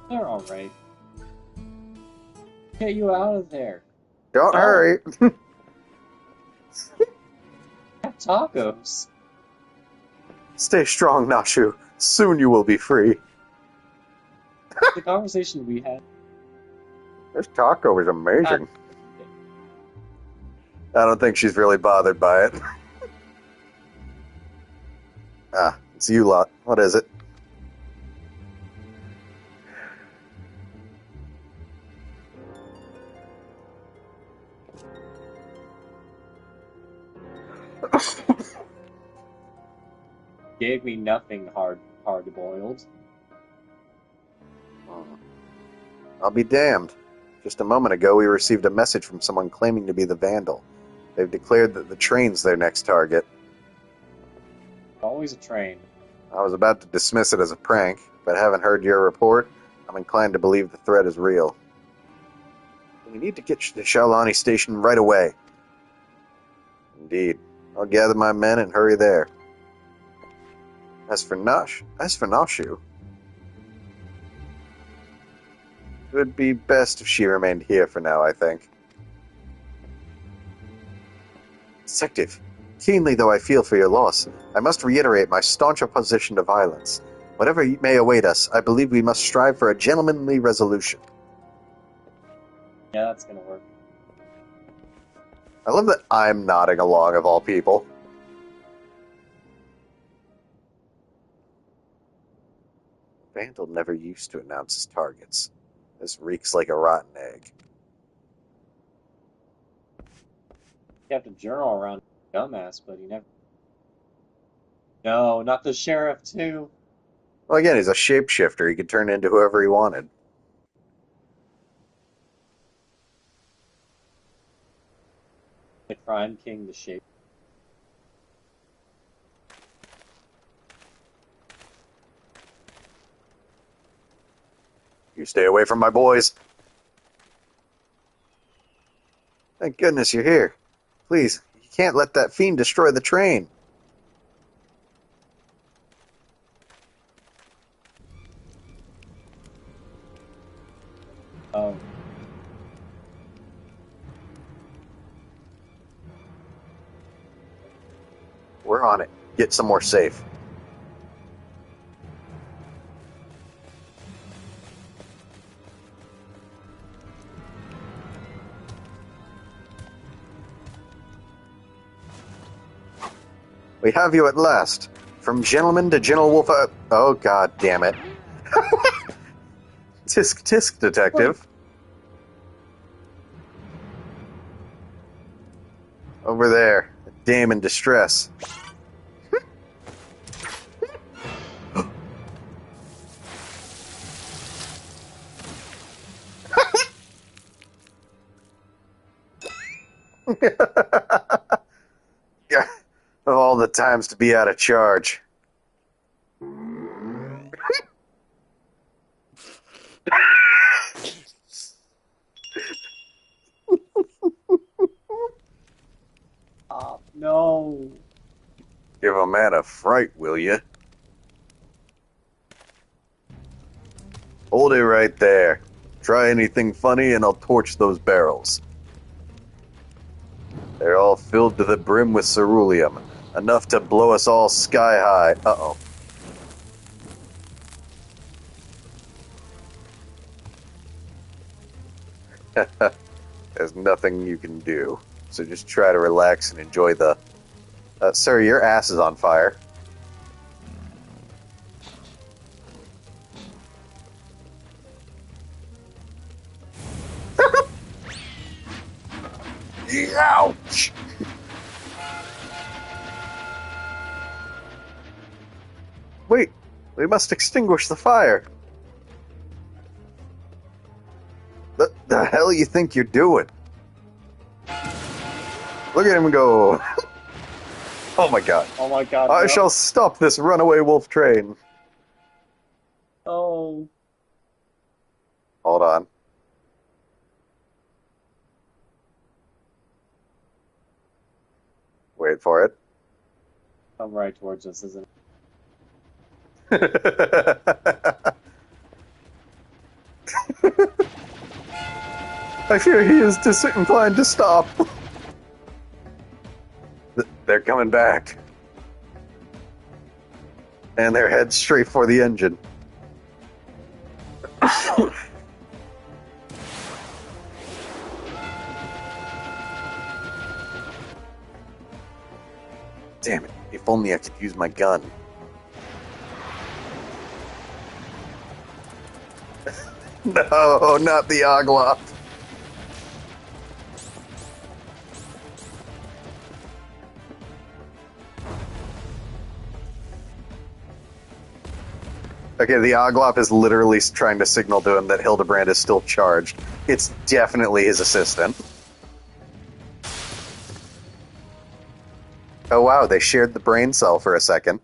They're alright. Get you out of there. Don't hurry. Have tacos. Stay strong, Nashu. Soon you will be free. The conversation we had. This taco is amazing. I don't think she's really bothered by it. It's you lot. What is it? Gave me nothing hard-boiled. I'll be damned. Just a moment ago, we received a message from someone claiming to be the Vandal. They've declared that the train's their next target. Always a train. I was about to dismiss it as a prank, but having heard your report, I'm inclined to believe the threat is real. We need to get to Shaolani Station right away. Indeed. I'll gather my men and hurry there. As for Nashu, it would be best if she remained here for now, I think. Detective, Keenly though I feel for your loss, I must reiterate my staunch opposition to violence. Whatever may await us, I believe we must strive for a gentlemanly resolution. Yeah, that's gonna work. I love that I'm nodding along, of all people. Vandal never used to announce his targets. This reeks like a rotten egg. You have to journal around dumbass, but he never. No, not the sheriff too. Well, again, he's a shapeshifter. He could turn into whoever he wanted. The crime king, the shape. You stay away from my boys. Thank goodness you're here. Please, you can't let that fiend destroy the train. Oh. We're on it. Get somewhere safe. We have you at last. From gentleman to gentle wolf. Oh, god damn it. Tisk tisk, detective. Over there. A dame in distress. Yeah, of all the times to be out of charge. No. Give a man a fright, will you? Hold it right there. Try anything funny and I'll torch those barrels. They're all filled to the brim with ceruleum. Enough to blow us all sky high. Uh-oh. There's nothing you can do. So just try to relax and enjoy the... sir, your ass is on fire. Ouch! Wait, we must extinguish the fire. The hell you think you're doing? Look at him go. Oh my god. Oh my god. I no. shall stop this runaway wolf train. Oh. Hold on. Wait for it. Come right towards us, isn't it? I fear he is disinclined to stop. They're coming back. And they're head straight for the engine. Damn it, if only I could use my gun. No, not the Oglop. Okay, the Oglop is literally trying to signal to him that Hildebrand is still charged. It's definitely his assistant. Oh wow, they shared the brain cell for a second.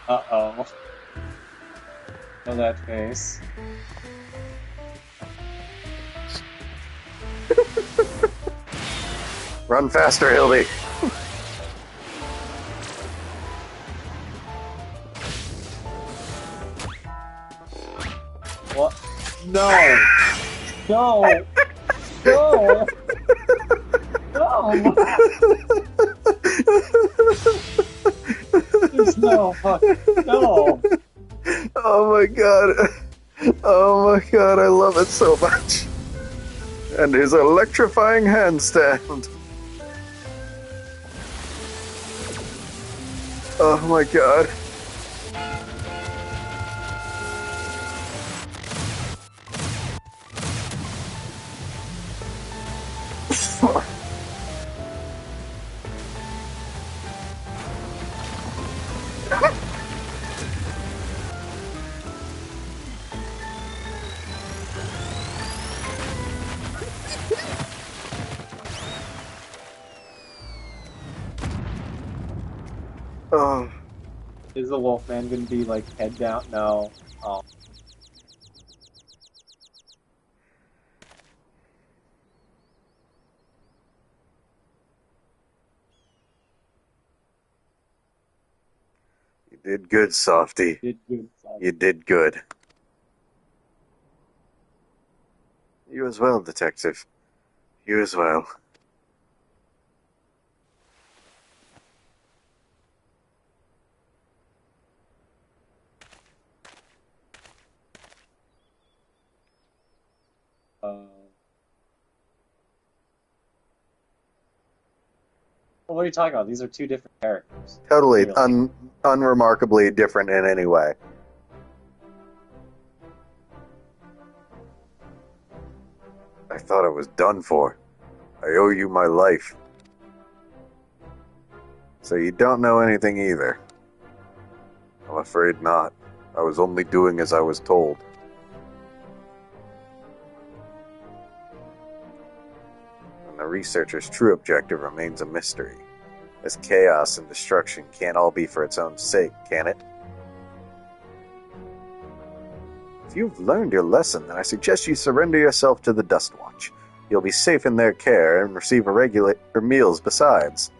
Uh-oh. Know that face. Run faster, Hildy. What? No! No! No! No! There's no fuck. No! Oh my god. Oh my god, I love it so much. And his electrifying handstand. Oh my god. Oh, Is the Wolfman gonna be like head down? No. Oh. you did good, Softy. Did good. You did good. You as well, Detective. You as well. What are you talking about? These are two different characters. Totally Really. unremarkably different in any way. I thought I was done for. I owe you my life. So you don't know anything either. I'm afraid not. I was only doing as I was told. And the researcher's true objective remains a mystery. This chaos and destruction can't all be for its own sake, can it? If you've learned your lesson, then I suggest you surrender yourself to the Dust Watch. You'll be safe in their care and receive regular meals besides.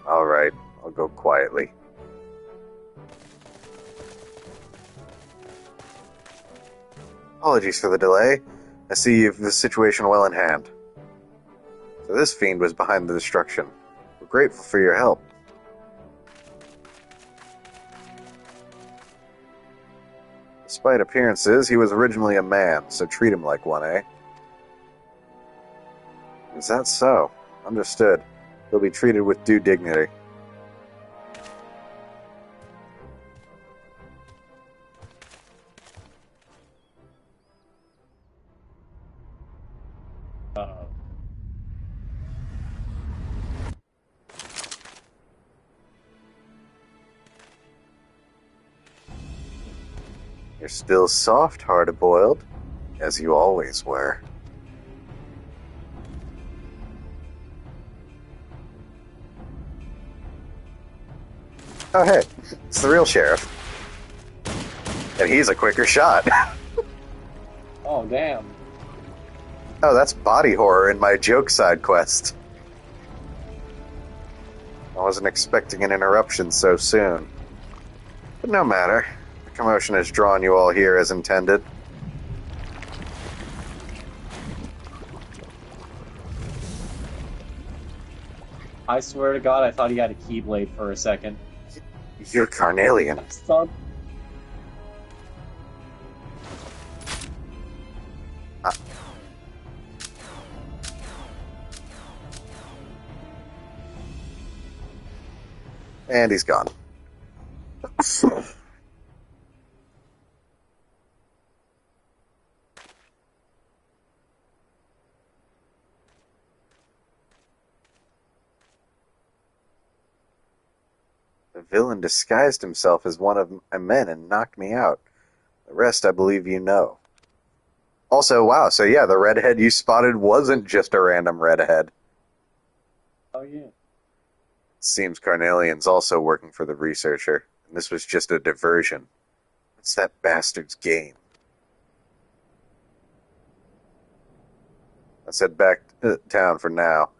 All right, I'll go quietly. Apologies for the delay. I see you've the situation well in hand. So this fiend was behind the destruction. We're grateful for your help. Despite appearances, he was originally a man, so treat him like one, eh? Is that so? Understood. He'll be treated with due dignity. You're still soft, hard-boiled, as you always were. Oh, hey, it's the real sheriff. And he's a quicker shot. Oh, damn. Oh, that's body horror in my joke side quest. I wasn't expecting an interruption so soon. But no matter. The commotion has drawn you all here as intended. I swear to God, I thought he had a keyblade for a second. You're Carnelian. Son. And he's gone. The villain disguised himself as one of my men and knocked me out. The rest I believe you know. Also, wow, so yeah, the redhead you spotted wasn't just a random redhead. Oh, yeah. Seems Carnelian's also working for the researcher, and this was just a diversion. What's that bastard's game? Let's head back to town for now.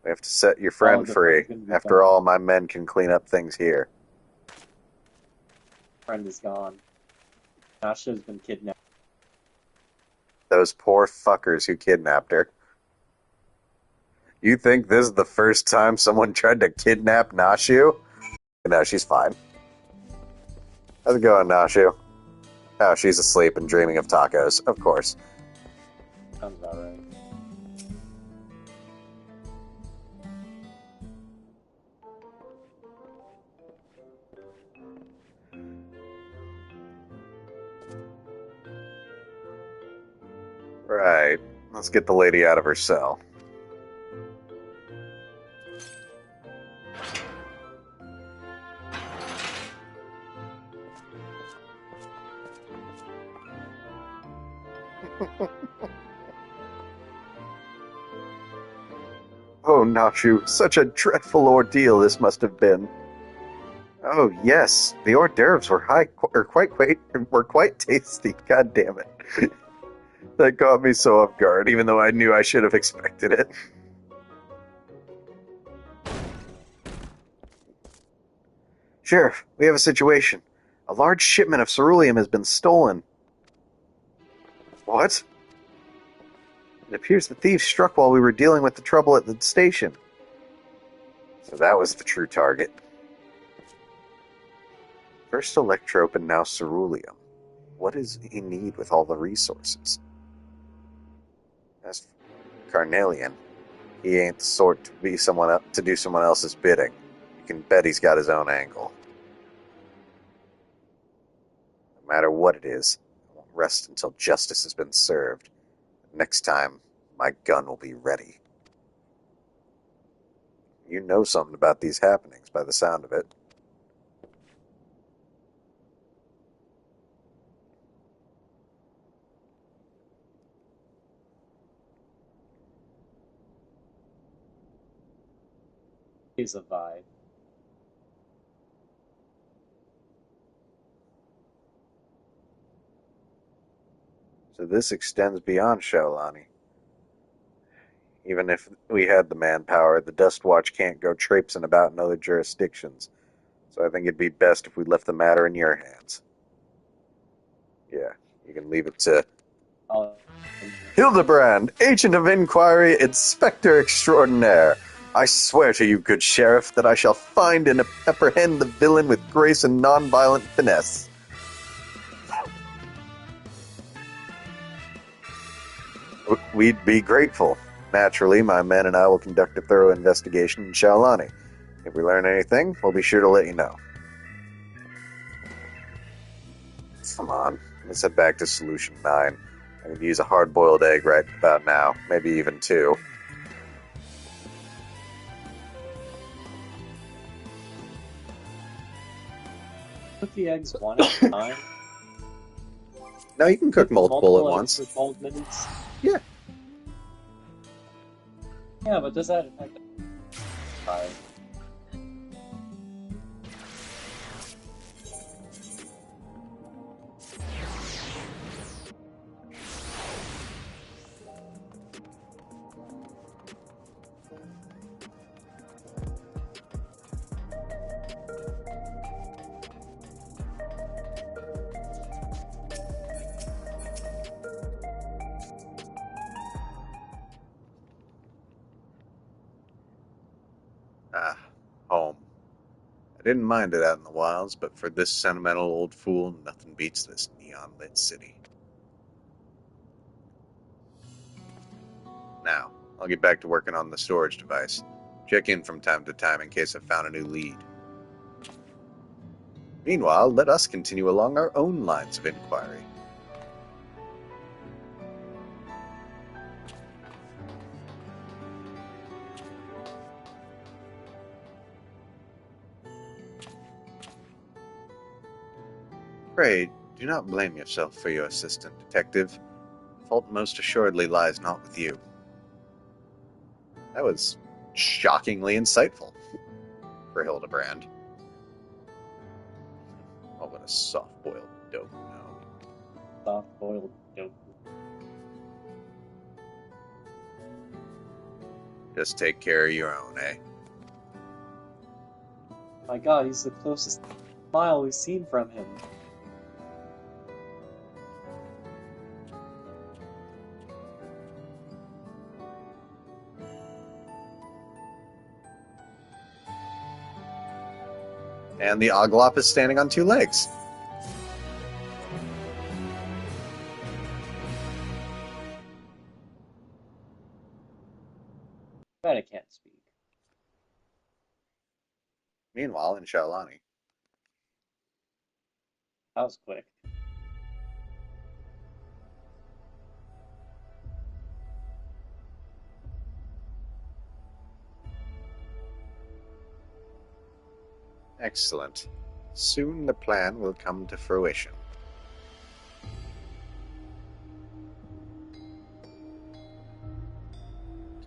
We have to set your friend the free. friend's gonna be After gone. all, my men can clean up things here. Friend is gone. Nasha's been kidnapped. Those poor fuckers who kidnapped her. You think this is the first time someone tried to kidnap Nashu? No, she's fine. How's it going, Nashu? Oh, she's asleep and dreaming of tacos, of course. Sounds about right. Right. Let's get the lady out of her cell. Oh, Nachu, such a dreadful ordeal this must have been. Oh, yes, the hors d'oeuvres were quite tasty. God damn it. That caught me so off guard, even though I knew I should have expected it. Sheriff, we have a situation. A large shipment of ceruleum has been stolen. What? It appears the thieves struck while we were dealing with the trouble at the station. So that was the true target. First electrope and now ceruleum. What does he need with all the resources? As for Carnelian, he ain't the sort to be to do someone else's bidding. You can bet he's got his own angle. No matter what it is, I won't rest until justice has been served. Next time, my gun will be ready. You know something about these happenings by the sound of it. He's a vibe. So this extends beyond Shaolani. Even if we had the manpower, the Dust Watch can't go traipsing about in other jurisdictions. So I think it'd be best if we left the matter in your hands. Yeah, you can leave it to Hildebrand, Agent of Inquiry, Inspector Extraordinaire. I swear to you, good sheriff, that I shall find and apprehend the villain with grace and non-violent finesse. We'd be grateful. Naturally, my men and I will conduct a thorough investigation in Shaolani. If we learn anything, we'll be sure to let you know. Come on, let's head back to Solution 9. I could use a hard-boiled egg right about now, maybe even 2. Cook the eggs one at a time. No, you can cook multiple at once. For 12 minutes. Yeah. Yeah, but does that affect the Home. I didn't mind it out in the wilds, but for this sentimental old fool, nothing beats this neon-lit city. Now, I'll get back to working on the storage device. Check in from time to time in case I've found a new lead. Meanwhile, let us continue along our own lines of inquiry. Pray, do not blame yourself for your assistant, detective. The fault most assuredly lies not with you. That was shockingly insightful for Hildebrand. Oh, what a soft-boiled dope. No. soft-boiled dope? Just take care of your own, eh? My god, he's the closest smile we've seen from him. And the Oglop is standing on two legs. But I can't speak. Meanwhile, in Shaolani. That was quick. Excellent. Soon the plan will come to fruition.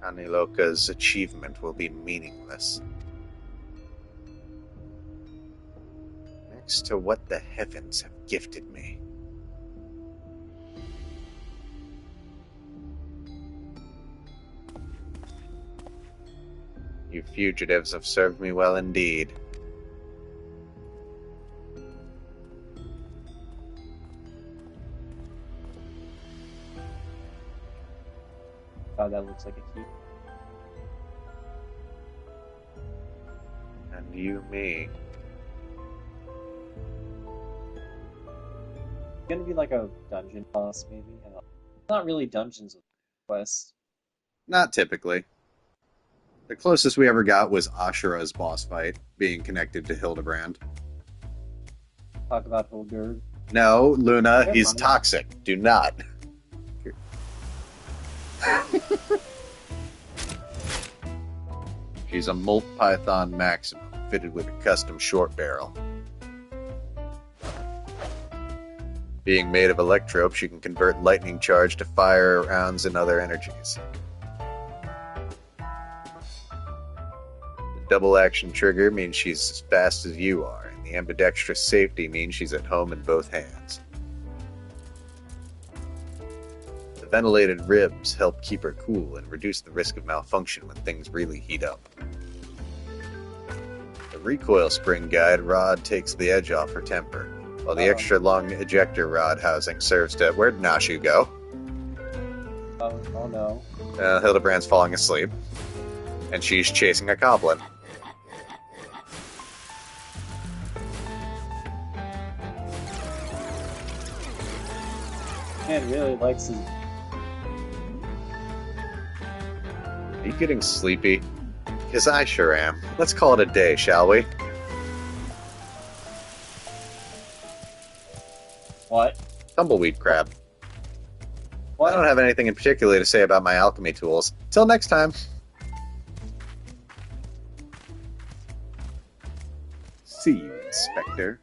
Taniloka's achievement will be meaningless. Next to what the heavens have gifted me. You fugitives have served me well indeed. God, that looks like a key. And you me. It's gonna be like a dungeon boss, maybe. I don't know. Not really dungeons with quests. Not typically. The closest we ever got was Ashura's boss fight, being connected to Hildebrand. Talk about Hildur. No, Luna, Never he's mind. toxic. Do not. She's a Molt Python Maximum, fitted with a custom short barrel. Being made of electrope, she can convert lightning charge to fire rounds and other energies. The double action trigger means she's as fast as you are, and the ambidextrous safety means she's at home in both hands. The ventilated ribs help keep her cool and reduce the risk of malfunction when things really heat up. The recoil spring guide rod takes the edge off her temper, while the extra long ejector rod housing serves to... Where'd Nashu go? Oh no. Hildebrand's falling asleep, and she's chasing a goblin. Man really likes his. Are you getting sleepy? Because I sure am. Let's call it a day, shall we? What? Tumbleweed crab. What? I don't have anything in particular to say about my alchemy tools. Till next time. See you, Inspector.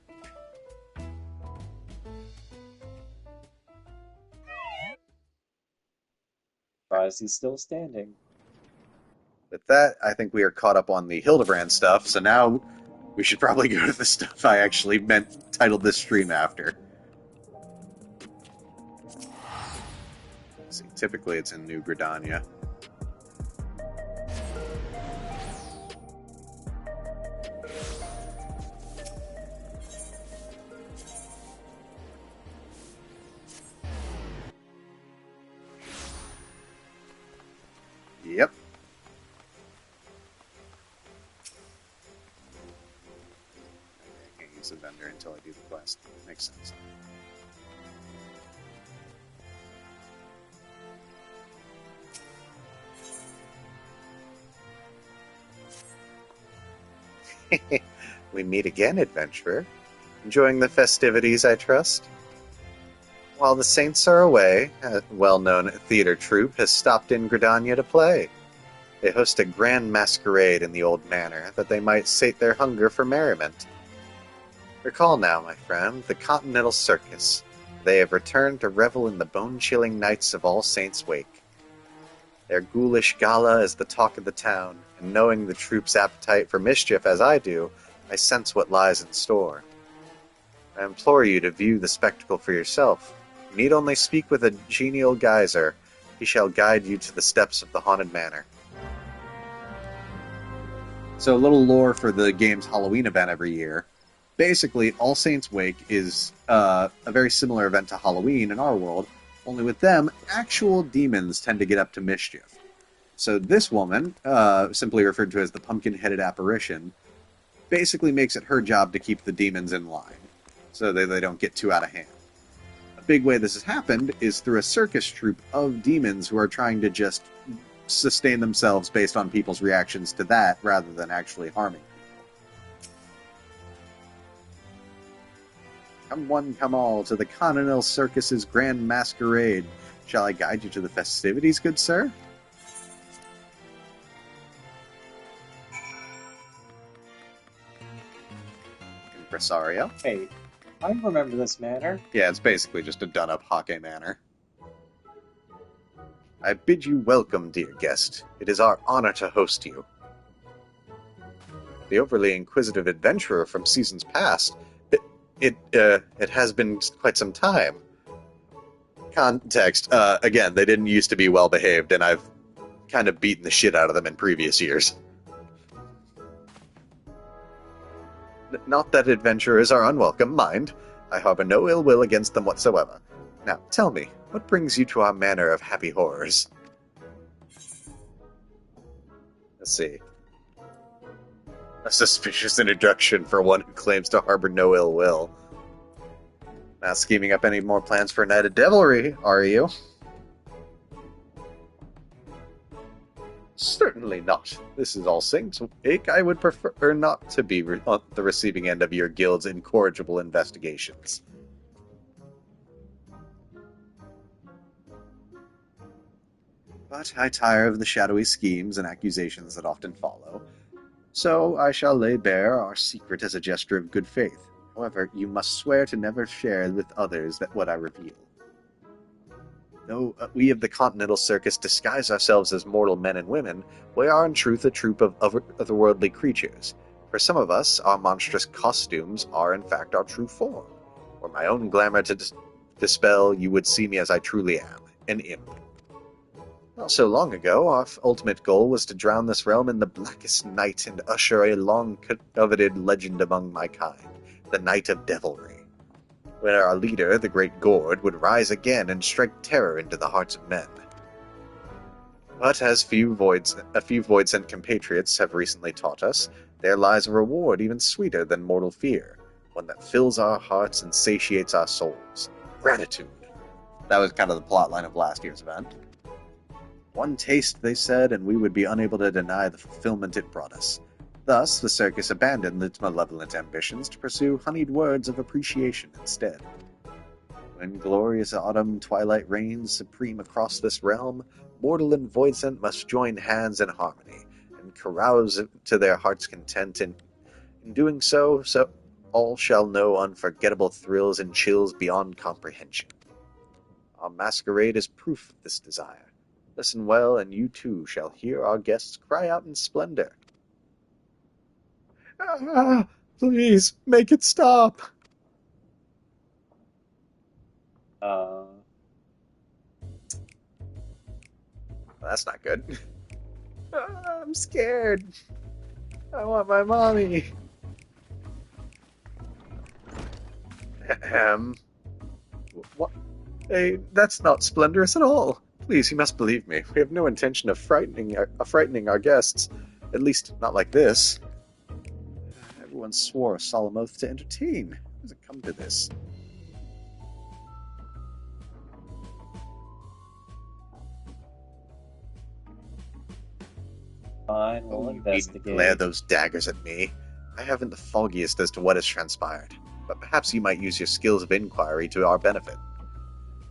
Surprised he's still standing. With that, I think we are caught up on the Hildebrand stuff, so now we should probably go to the stuff I actually titled this stream after. Let's see, typically it's in New Gridania. Yep. I can't use the vendor until I do the quest. Makes sense. We meet again, adventurer. Enjoying the festivities, I trust? While the saints are away, a well-known theater troupe has stopped in Gridania to play. They host a grand masquerade in the old manor, that they might sate their hunger for merriment. Recall now, my friend, the Continental Circus. They have returned to revel in the bone-chilling nights of All Saints' Wake. Their ghoulish gala is the talk of the town, and knowing the troupe's appetite for mischief as I do, I sense what lies in store. I implore you to view the spectacle for yourself. You need only speak with a genial geyser. He shall guide you to the steps of the haunted manor. So a little lore for the game's Halloween event every year. Basically, All Saints' Wake is a very similar event to Halloween in our world, only with them, actual demons tend to get up to mischief. So this woman, simply referred to as the pumpkin-headed apparition, basically makes it her job to keep the demons in line, so that they don't get too out of hand. A big way this has happened is through a circus troupe of demons who are trying to just sustain themselves based on people's reactions to that, rather than actually harming people. Come one, come all, to the Continental Circus's grand masquerade. Shall I guide you to the festivities, good sir? Impresario. Hey, I remember this manor. Yeah, it's basically just a done-up Hake manor. I bid you welcome, dear guest. It is our honor to host you. The overly inquisitive adventurer from seasons past. It has been quite some time. Context, again, they didn't used to be well-behaved, and I've kind of beaten the shit out of them in previous years. Not that adventurers are unwelcome, mind. I harbor no ill will against them whatsoever. Now, tell me, what brings you to our manor of happy horrors? Let's see. A suspicious introduction for one who claims to harbor no ill will. Not scheming up any more plans for a night of devilry, are you? Certainly not. This is all Saints' sake. I would prefer not to be on the receiving end of your guild's incorrigible investigations. But I tire of the shadowy schemes and accusations that often follow, so I shall lay bare our secret as a gesture of good faith. However, you must swear to never share with others what I reveal. Though we of the Continental Circus disguise ourselves as mortal men and women, we are in truth a troupe of otherworldly creatures. For some of us, our monstrous costumes are in fact our true form. Were my own glamour to dispel, you would see me as I truly am, an imp. Not so long ago, our ultimate goal was to drown this realm in the blackest night and usher a long-coveted legend among my kind, the Night of Devilry, where our leader, the Great Gord, would rise again and strike terror into the hearts of men. But as a few void-sent compatriots have recently taught us, there lies a reward even sweeter than mortal fear, one that fills our hearts and satiates our souls. Gratitude. That was kind of the plotline of last year's event. One taste, they said, and we would be unable to deny the fulfillment it brought us. Thus, the circus abandoned its malevolent ambitions to pursue honeyed words of appreciation instead. When glorious autumn twilight reigns supreme across this realm, mortal and voidsent must join hands in harmony, and carouse to their heart's content, and in doing so all shall know unforgettable thrills and chills beyond comprehension. Our masquerade is proof of this desire. Listen well, and you too shall hear our guests cry out in splendor. Ah, please, make it stop! That's not good. I'm scared. I want my mommy. What? Hey, that's not splendorous at all. Please, you must believe me. We have no intention of frightening our guests. At least, not like this. Everyone swore a solemn oath to entertain. How does it come to this? Fine, we'll You investigate. needn't glare those daggers at me. I haven't the foggiest as to what has transpired, but perhaps you might use your skills of inquiry to our benefit.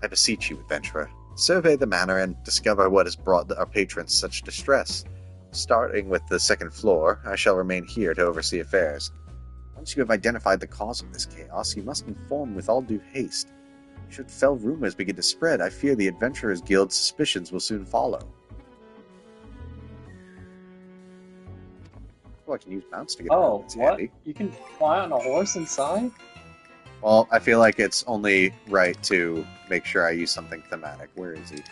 I beseech you, adventurer, survey the manor and discover what has brought our patrons such distress. Starting with the second floor, I shall remain here to oversee affairs. Once you have identified the cause of this chaos, you must inform with all due haste. Should fell rumors begin to spread, I fear the Adventurers Guild's suspicions will soon follow. Oh, I can use mounts to get around. It's what? handy. You can fly on a horse inside? Well, I feel like it's only right to make sure I use something thematic. Where is he?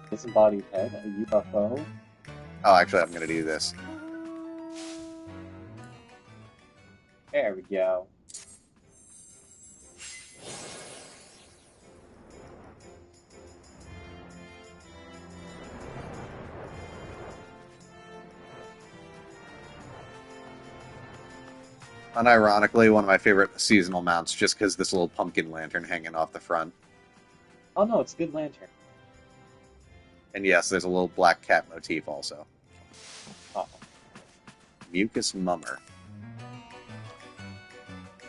Disembodied head, a UFO. Oh, actually, I'm going to do this. There we go. Unironically, one of my favorite seasonal mounts, just because this little pumpkin lantern hanging off the front. Oh no, it's a good lantern. And yes, there's a little black cat motif also. Oh. Mucus Mummer.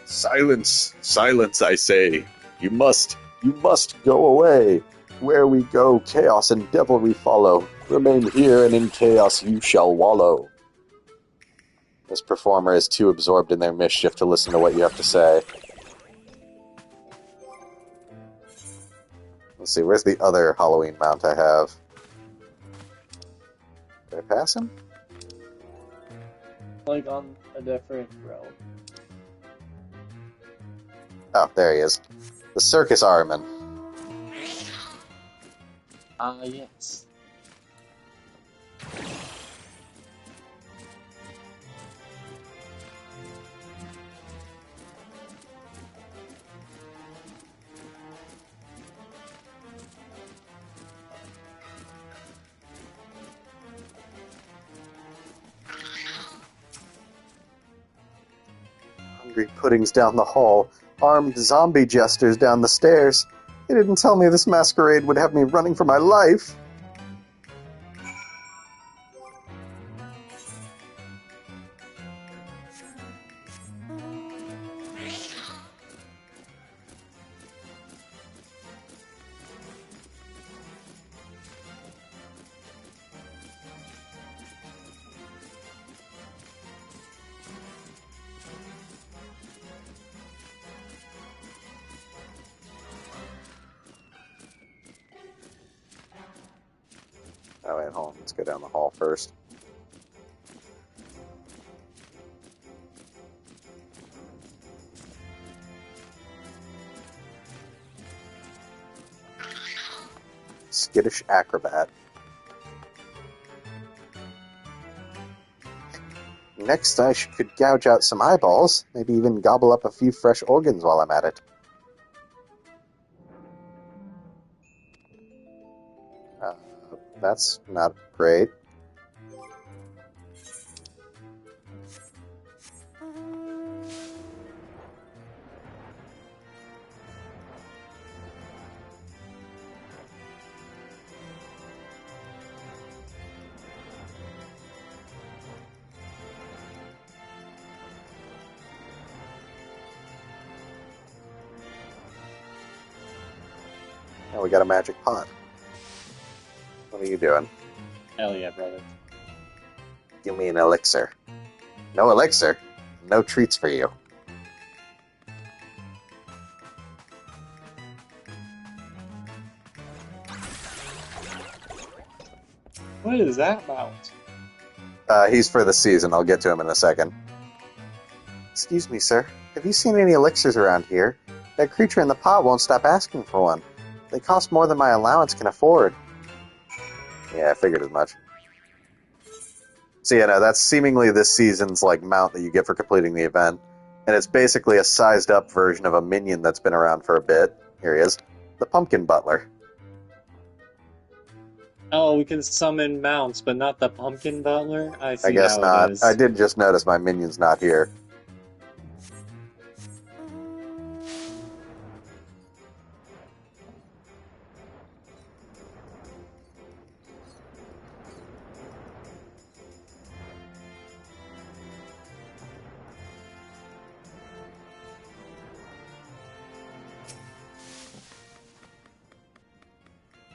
Silence! Silence, I say! You must go away! Where we go, chaos and devilry follow. Remain here, and in chaos you shall wallow. This performer is too absorbed in their mischief to listen to what you have to say. Let's see, where's the other Halloween mount I have? Did I pass him? Like on a different row. Oh, there he is. The Circus Arman. Yes. Hungry puddings down the hall, armed zombie jesters down the stairs. They didn't tell me this masquerade would have me running for my life. Oh, wait, hold on. Let's go down the hall first. Skittish Acrobat. Next, I could gouge out some eyeballs, maybe even gobble up a few fresh organs while I'm at it. That's not great. Now we got a magic pot. What are you doing? Hell yeah, brother. Give me an elixir. No elixir? No treats for you. What is that about? He's for the season. I'll get to him in a second. Excuse me, sir. Have you seen any elixirs around here? That creature in the pot won't stop asking for one. They cost more than my allowance can afford. Yeah, I figured as much. So yeah, no, that's seemingly this season's like mount that you get for completing the event. And it's basically a sized up version of a minion that's been around for a bit. Here he is. The Pumpkin Butler. Oh, we can summon mounts, but not the Pumpkin Butler? I see I guess how not. it is. I did just notice my minion's not here.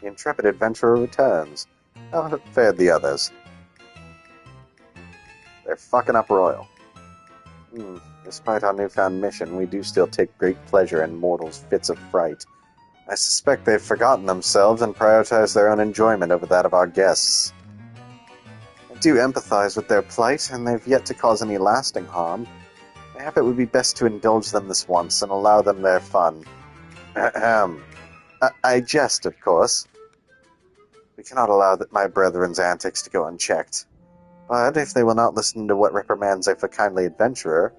The intrepid adventurer returns. How have fared the others? They're fucking up royal. Despite our newfound mission, we do still take great pleasure in mortals' fits of fright. I suspect they've forgotten themselves and prioritized their own enjoyment over that of our guests. I do empathize with their plight, and they've yet to cause any lasting harm. Perhaps it would be best to indulge them this once and allow them their fun. Ahem. I jest, of course. We cannot allow my brethren's antics to go unchecked. But if they will not listen to what reprimands a kindly adventurer,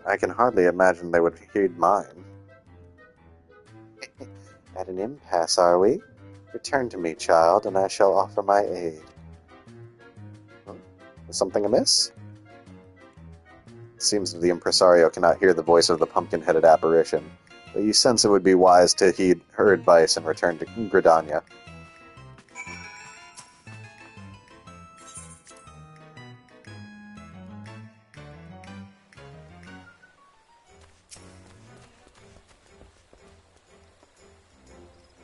I can hardly imagine they would heed mine. At an impasse, are we? Return to me, child, and I shall offer my aid. Is something amiss? It seems that the impresario cannot hear the voice of the pumpkin-headed apparition, but you sense it would be wise to heed her advice and return to Gridania.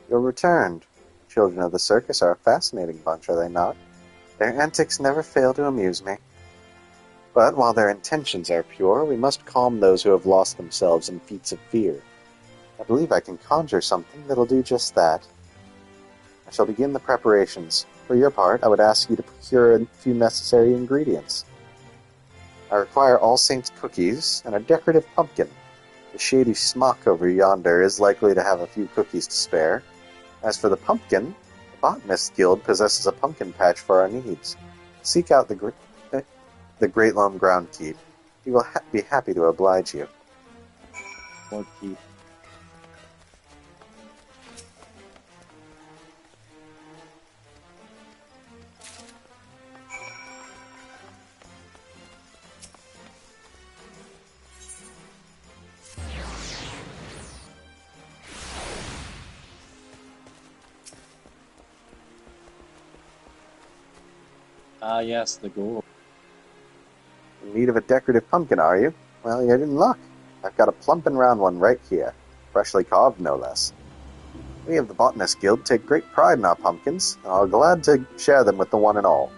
You're returned. Children of the circus are a fascinating bunch, are they not? Their antics never fail to amuse me. But while their intentions are pure, we must calm those who have lost themselves in feats of fear. I believe I can conjure something that'll do just that. I shall begin the preparations. For your part, I would ask you to procure a few necessary ingredients. I require All Saints cookies and a decorative pumpkin. The shady smock over yonder is likely to have a few cookies to spare. As for the pumpkin, the Botanist Guild possesses a pumpkin patch for our needs. Seek out the Great Loam Groundkeep. He will be happy to oblige you. Or keep. Ah, yes, the ghoul. In need of a decorative pumpkin, are you? Well, you're in luck. I've got a plump and round one right here. Freshly carved, no less. We of the Botanist Guild take great pride in our pumpkins, and are glad to share them with the one and all.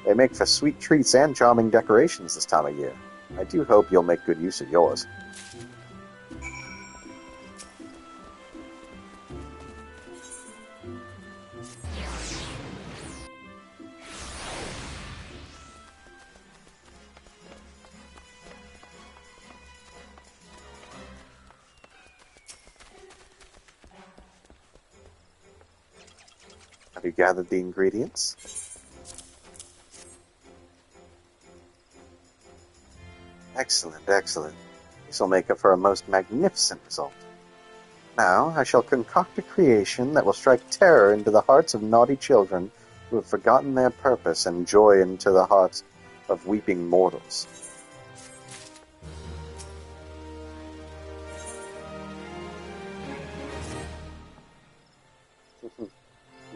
They make for sweet treats and charming decorations this time of year. I do hope you'll make good use of yours. Have you gathered the ingredients? Excellent, excellent. This will make it for a most magnificent result. Now, I shall concoct a creation that will strike terror into the hearts of naughty children who have forgotten their purpose and joy into the hearts of weeping mortals.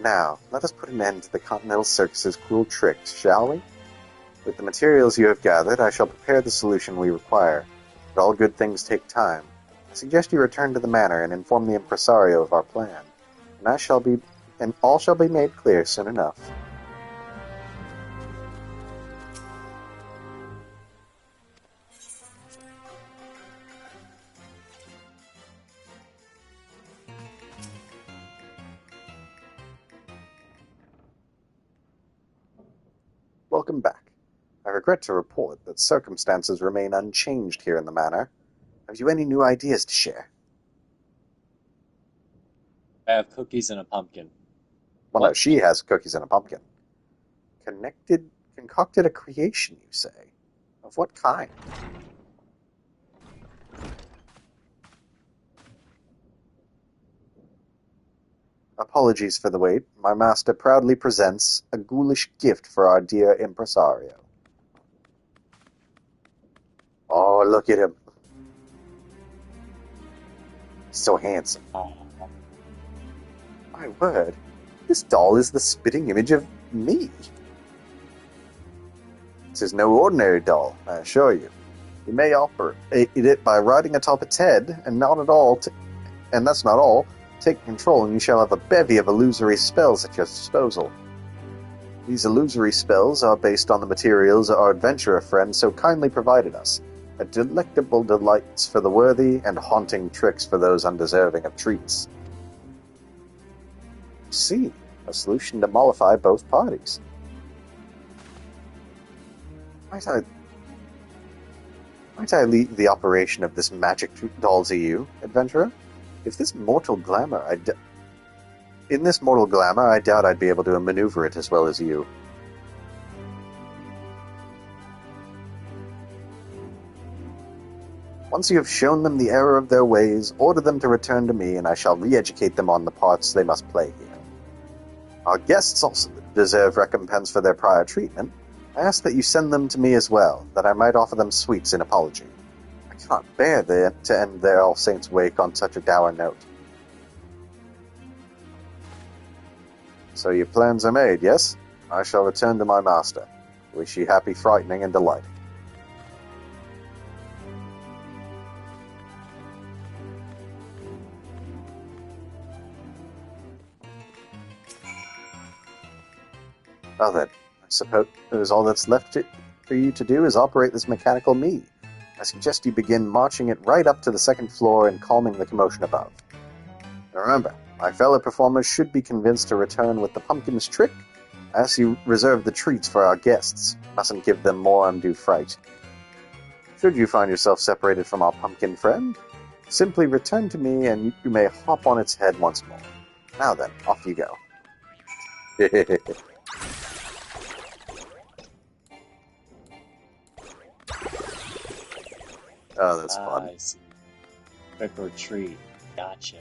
Now, let us put an end to the Continental Circus's cruel tricks, shall we? With the materials you have gathered, I shall prepare the solution we require. But all good things take time. I suggest you return to the manor and inform the impresario of our plan, and all shall be made clear soon enough. Welcome back. I regret to report that circumstances remain unchanged here in the manor. Have you any new ideas to share? I have cookies and a pumpkin. Well, no, she has cookies and a pumpkin. Concocted a creation, you say? Of what kind? Apologies for the wait. My master proudly presents a ghoulish gift for our dear impresario. Oh, look at him. So handsome. My word, this doll is the spitting image of me. This is no ordinary doll, I assure you. You may operate it by riding atop its head, and that's not all. Take control, and you shall have a bevy of illusory spells at your disposal. These illusory spells are based on the materials our adventurer friend so kindly provided us. A delectable delights for the worthy, and haunting tricks for those undeserving of treats. See, a solution to mollify both parties. Might I leave the operation of this magic doll to you, adventurer? In this mortal glamour, I doubt I'd be able to maneuver it as well as you. Once you have shown them the error of their ways, order them to return to me, and I shall re-educate them on the parts they must play here. Our guests also deserve recompense for their prior treatment. I ask that you send them to me as well, that I might offer them sweets in apology. I cannot bear to end their All Saints' wake on such a dour note. So your plans are made, yes? I shall return to my master. Wish you happy frightening and delight. Well then, I suppose all that's left for you to do is operate this mechanical me. I suggest you begin marching it right up to the second floor and calming the commotion above. And remember, my fellow performers should be convinced to return with the pumpkin's trick, as you reserve the treats for our guests. Mustn't give them more undue fright. Should you find yourself separated from our pumpkin friend, simply return to me and you may hop on its head once more. Now then, off you go. Oh, that's fun. I see. Trick or treat. Gotcha.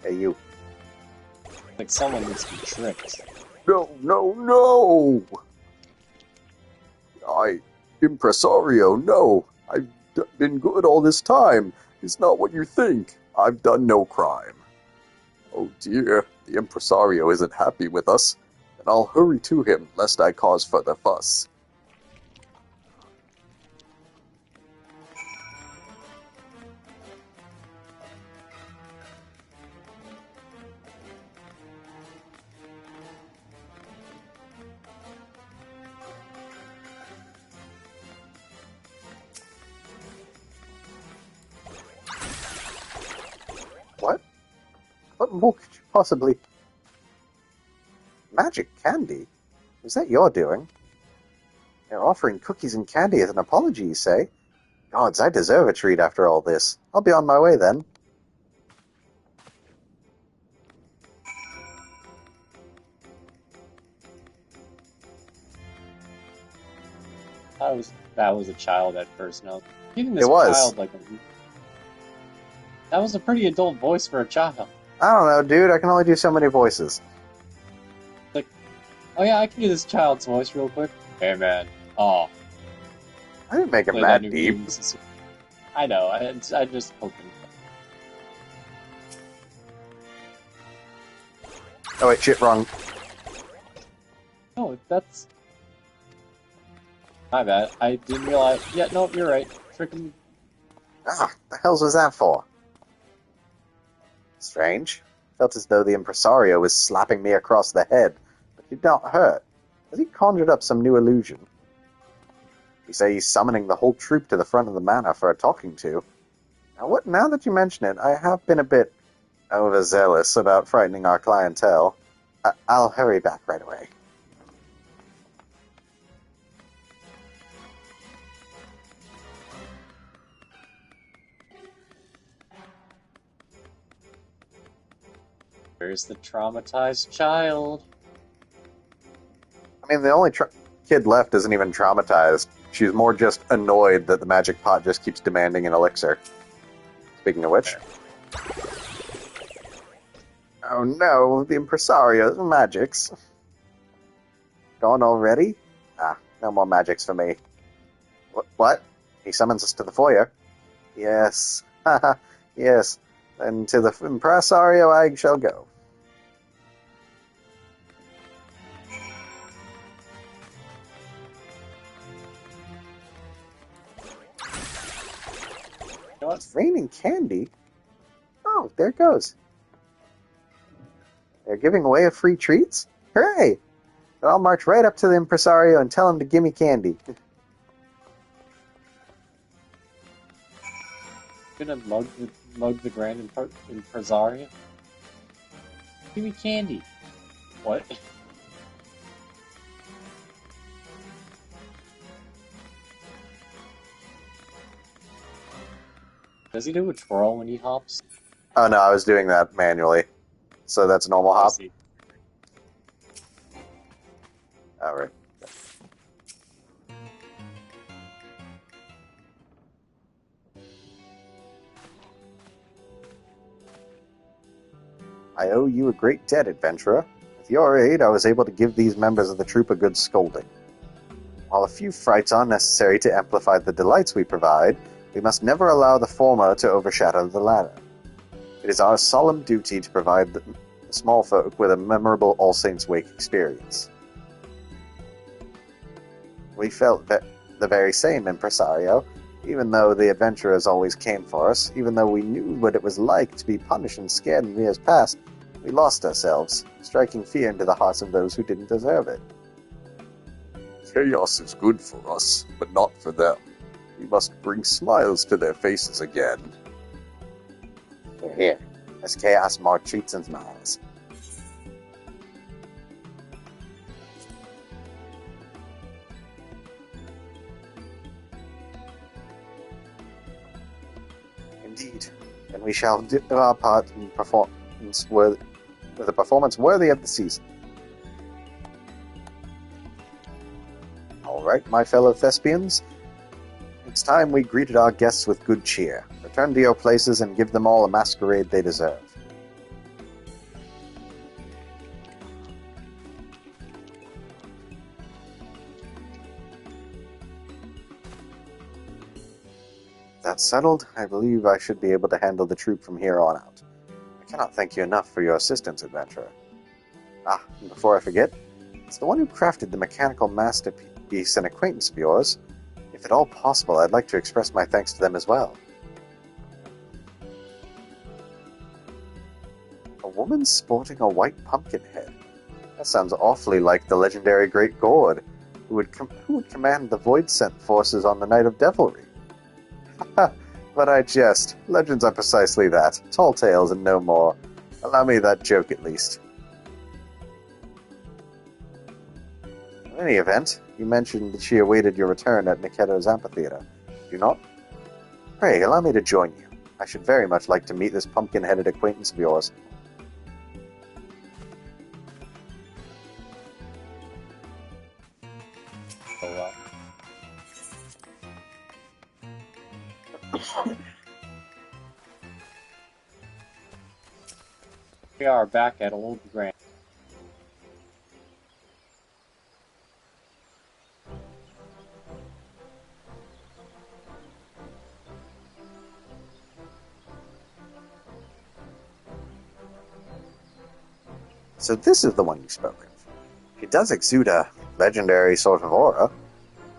Hey, you. Like someone needs to be tricked. No, no, no! Impresario, no! I've been good all this time. It's not what you think. I've done no crime. Oh dear, the impresario isn't happy with us, and I'll hurry to him, lest I cause further fuss. What? What more could you possibly... Magic candy? Is that your doing? You're offering cookies and candy as an apology, you say? Gods, I deserve a treat after all this. I'll be on my way then. That was a child at first. No, giving this It was. child like that was a pretty adult voice for a child. I don't know, dude. I can only do so many voices. Like, oh yeah, I can do this child's voice real quick. Hey man, oh, I didn't make it play mad that new deep. game. I know. I just hoping. Oh wait, shit, wrong. Oh, that's my bad. I didn't realize. Yeah, no, you're right. Freaking. Ah, the hells was that for? Strange. Felt as though the impresario was slapping me across the head, but did not hurt. Has he conjured up some new illusion? You say he's summoning the whole troop to the front of the manor for a talking to. Now that you mention it, I have been a bit overzealous about frightening our clientele. I'll hurry back right away. Where's the traumatized child? I mean, the only kid left isn't even traumatized. She's more just annoyed that the magic pot just keeps demanding an elixir. Speaking of which... Oh no, the impresario's magics. Gone already? Ah, no more magics for me. What? He summons us to the foyer? Yes. Haha, yes. Then to the impresario I shall go. You know what? It's raining candy? Oh, there it goes. They're giving away free treats? Hooray! But I'll march right up to the impresario and tell him to give me candy. Gonna mug the grand impresario? Give me candy. What? Does he do a twirl when he hops? Oh no, I was doing that manually. So that's a normal hop? Does he? Alright. I owe you a great debt, adventurer. With your aid, I was able to give these members of the troop a good scolding. While a few frights are necessary to amplify the delights we provide, we must never allow the former to overshadow the latter. It is our solemn duty to provide the small folk with a memorable All Saints' Wake experience. We felt the very same, impresario. Even though the adventurers always came for us, even though we knew what it was like to be punished and scared in years past, we lost ourselves, striking fear into the hearts of those who didn't deserve it. Chaos is good for us, but not for them. We must bring smiles to their faces again. Here, as chaos more treats and smiles. Indeed, and we shall do our part in performance with a performance worthy of the season. All right, my fellow thespians, it's time we greeted our guests with good cheer. Return to your places and give them all a masquerade they deserve. That settled, I believe I should be able to handle the troop from here on out. I cannot thank you enough for your assistance, adventurer. Ah, and before I forget, it's the one who crafted the mechanical masterpiece, an acquaintance of yours. If at all possible, I'd like to express my thanks to them as well. A woman sporting a white pumpkin head. That sounds awfully like the legendary Great Gourd, who would command the Void Scent forces on the Night of Devilry. But I jest. Legends are precisely that. Tall tales and no more. Allow me that joke at least. In any event, you mentioned that she awaited your return at Niketo's amphitheater. Do you not? Pray, allow me to join you. I should very much like to meet this pumpkin-headed acquaintance of yours. We are back at Old Grand. So this is the one you spoke of. She does exude a legendary sort of aura.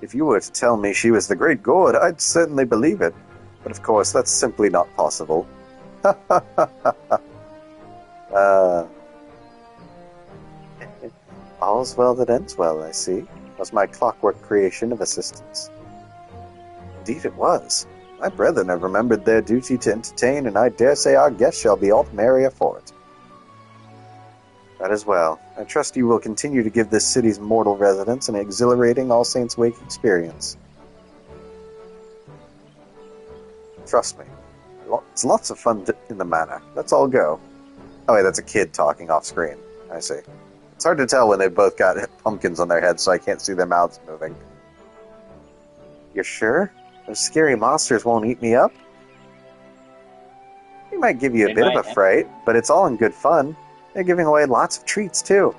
If you were to tell me she was the Great Gourd, I'd certainly believe it. But of course, that's simply not possible. All's well that ends well, I see. Was my clockwork creation of assistance? Indeed it was. My brethren have remembered their duty to entertain, and I dare say our guests shall be all the merrier for it. That is well. I trust you will continue to give this city's mortal residents an exhilarating All Saints' Wake experience. Trust me. It's lots of fun in the manor. Let's all go. Oh wait, that's a kid talking off screen. I see. It's hard to tell when they've both got pumpkins on their heads, so I can't see their mouths moving. You're sure? Those scary monsters won't eat me up? They might give you a bit of a fright, but it's all in good fun. They're giving away lots of treats, too.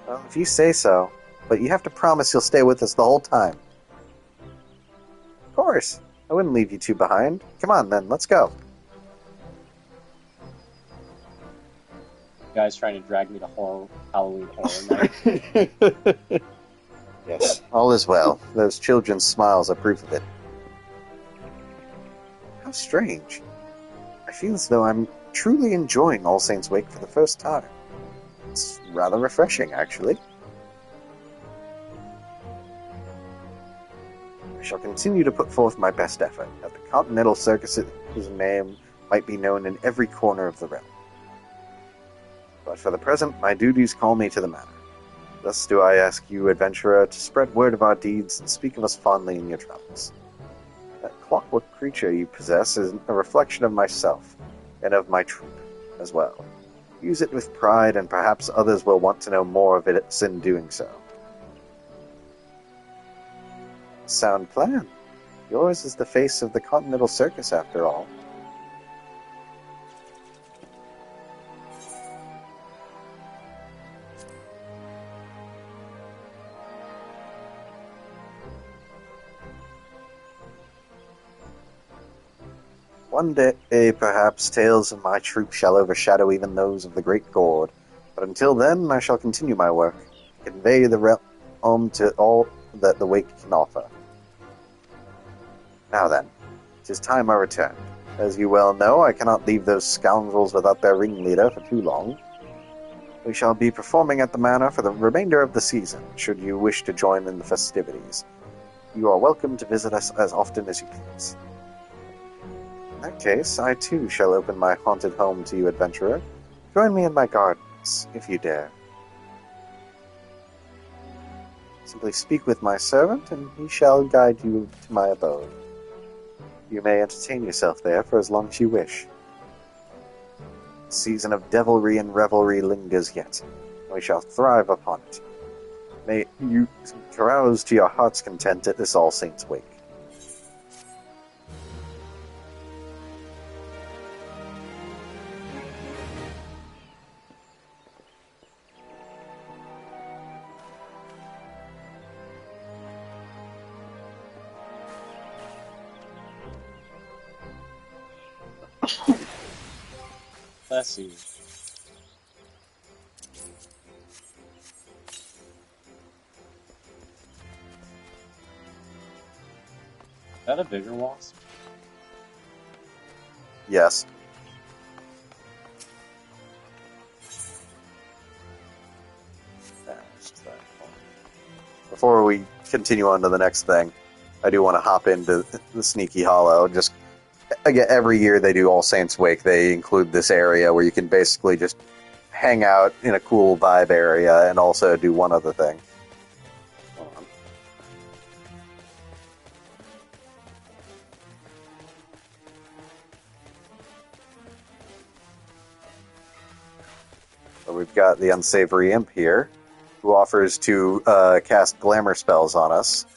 Well, if you say so, but you have to promise you'll stay with us the whole time. Of course. I wouldn't leave you two behind. Come on, then. Let's go. You guys trying to drag me to Halloween Horror Night. Yes, all is well. Those children's smiles are proof of it. How strange. I feel as though I'm truly enjoying All Saints' Wake for the first time. It's rather refreshing, actually. I shall continue to put forth my best effort, that the Continental Circus's name might be known in every corner of the realm. But for the present, my duties call me to the manor. Thus do I ask you, adventurer, to spread word of our deeds and speak of us fondly in your travels. That clockwork creature you possess is a reflection of myself, and of my troop as well. Use it with pride, and perhaps others will want to know more of it in doing so. Sound plan. Yours is the face of the Continental Circus, after all. One day, perhaps, tales of my troop shall overshadow even those of the Great Gord. But until then, I shall continue my work, convey the realm to all that the Wake can offer. Now then, it is time I returned. As you well know, I cannot leave those scoundrels without their ringleader for too long. We shall be performing at the manor for the remainder of the season, should you wish to join in the festivities. You are welcome to visit us as often as you please. In that case, I too shall open my haunted home to you, adventurer. Join me in my gardens, if you dare. Simply speak with my servant, and he shall guide you to my abode. You may entertain yourself there for as long as you wish. The season of devilry and revelry lingers yet. We shall thrive upon it. May you carouse to your heart's content at this All Saints' Wake. Bless you. Is that a bigger wasp? Yes. Before we continue on to the next thing, I do want to hop into the Sneaky Hollow. Just again, every year they do All Saints Wake, they include this area where you can basically just hang out in a cool vibe area and also do one other thing. Hold on. So we've got the Unsavory Imp here, who offers to cast glamour spells on us.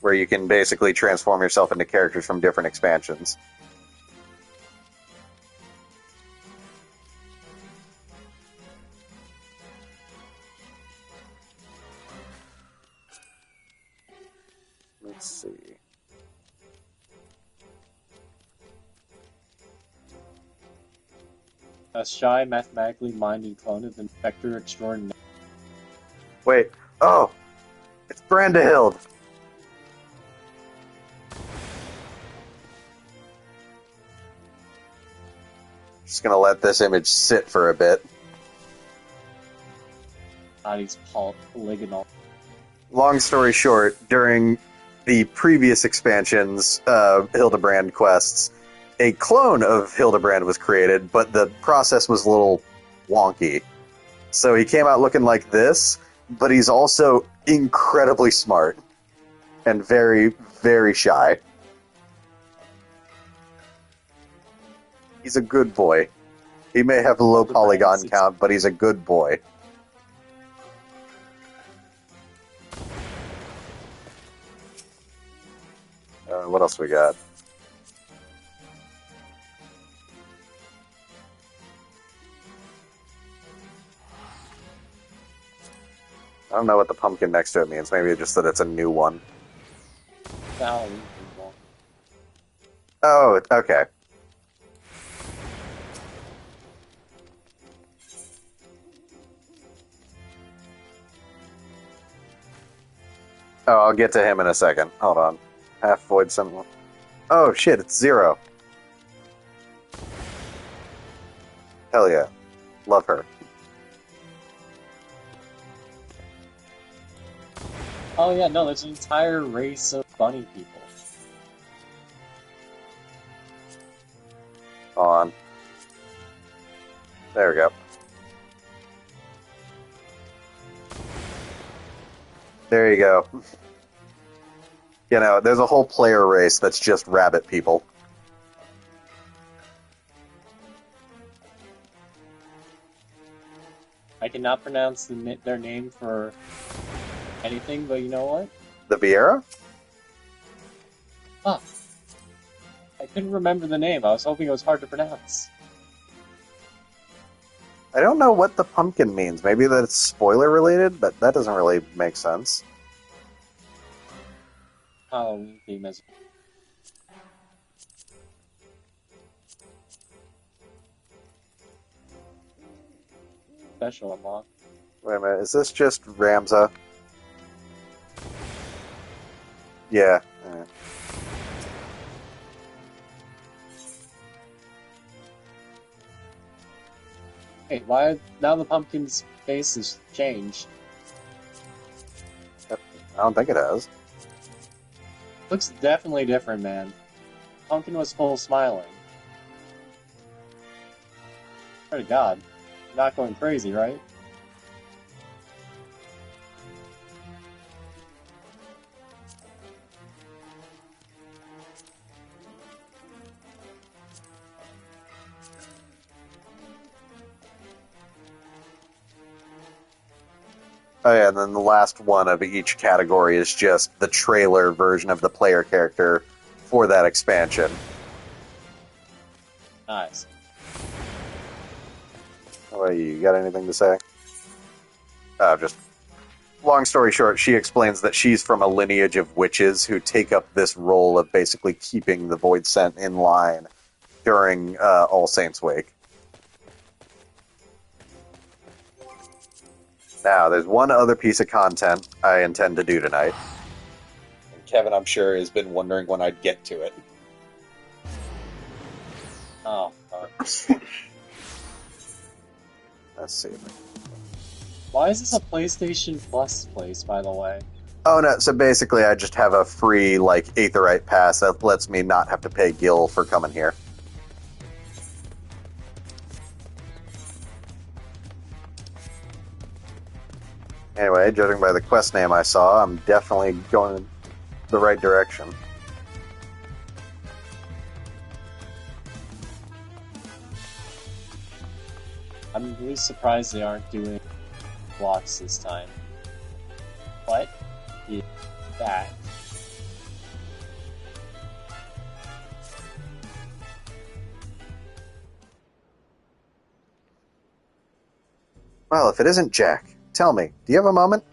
Where you can basically transform yourself into characters from different expansions. Let's see. A shy, mathematically minded clone of Inspector Extraordinaire. Wait. Oh! It's Brandahild! Just gonna let this image sit for a bit. Body's polygonal. Long story short, during the previous expansions, Hildebrand quests, a clone of Hildebrand was created, but the process was a little wonky. So he came out looking like this, but he's also incredibly smart and very, very shy. He's a good boy. He may have a low polygon count, but he's a good boy. What else we got? I don't know what the pumpkin next to it means. Maybe just that it's a new one. Oh, okay. Oh, I'll get to him in a second. Hold on. Half Void Sentinel. Oh, shit, it's 0. Hell yeah. Love her. Oh yeah, no, there's an entire race of bunny people. On. There we go. There you go. You know, there's a whole player race that's just rabbit people. I cannot pronounce their name for anything, but you know what? The Vieira? Huh. I couldn't remember the name. I was hoping it was hard to pronounce. I don't know what the pumpkin means. Maybe that it's spoiler related, but that doesn't really make sense. Halloween theme as special unlock. Wait a minute, is this just Ramza? Yeah. Hey, why now the pumpkin's face has changed? I don't think it has. Looks definitely different, man. Pumpkin was full smiling. Swear to God, you're not going crazy, right? Oh yeah, and then the last one of each category is just the trailer version of the player character for that expansion. Nice. Oh, you got anything to say? Just long story short, she explains that she's from a lineage of witches who take up this role of basically keeping the Void Scent in line during All Saints Wake. Now, there's one other piece of content I intend to do tonight. And Kevin, I'm sure, has been wondering when I'd get to it. Oh, fuck. Let's see. Why is this a PlayStation Plus place, by the way? Oh, no, so basically I just have a free, Aetherite pass that lets me not have to pay Gil for coming here. Anyway, judging by the quest name I saw, I'm definitely going in the right direction. I'm really surprised they aren't doing blocks this time. What is that? Well, if it isn't Jack, tell me, do you have a moment?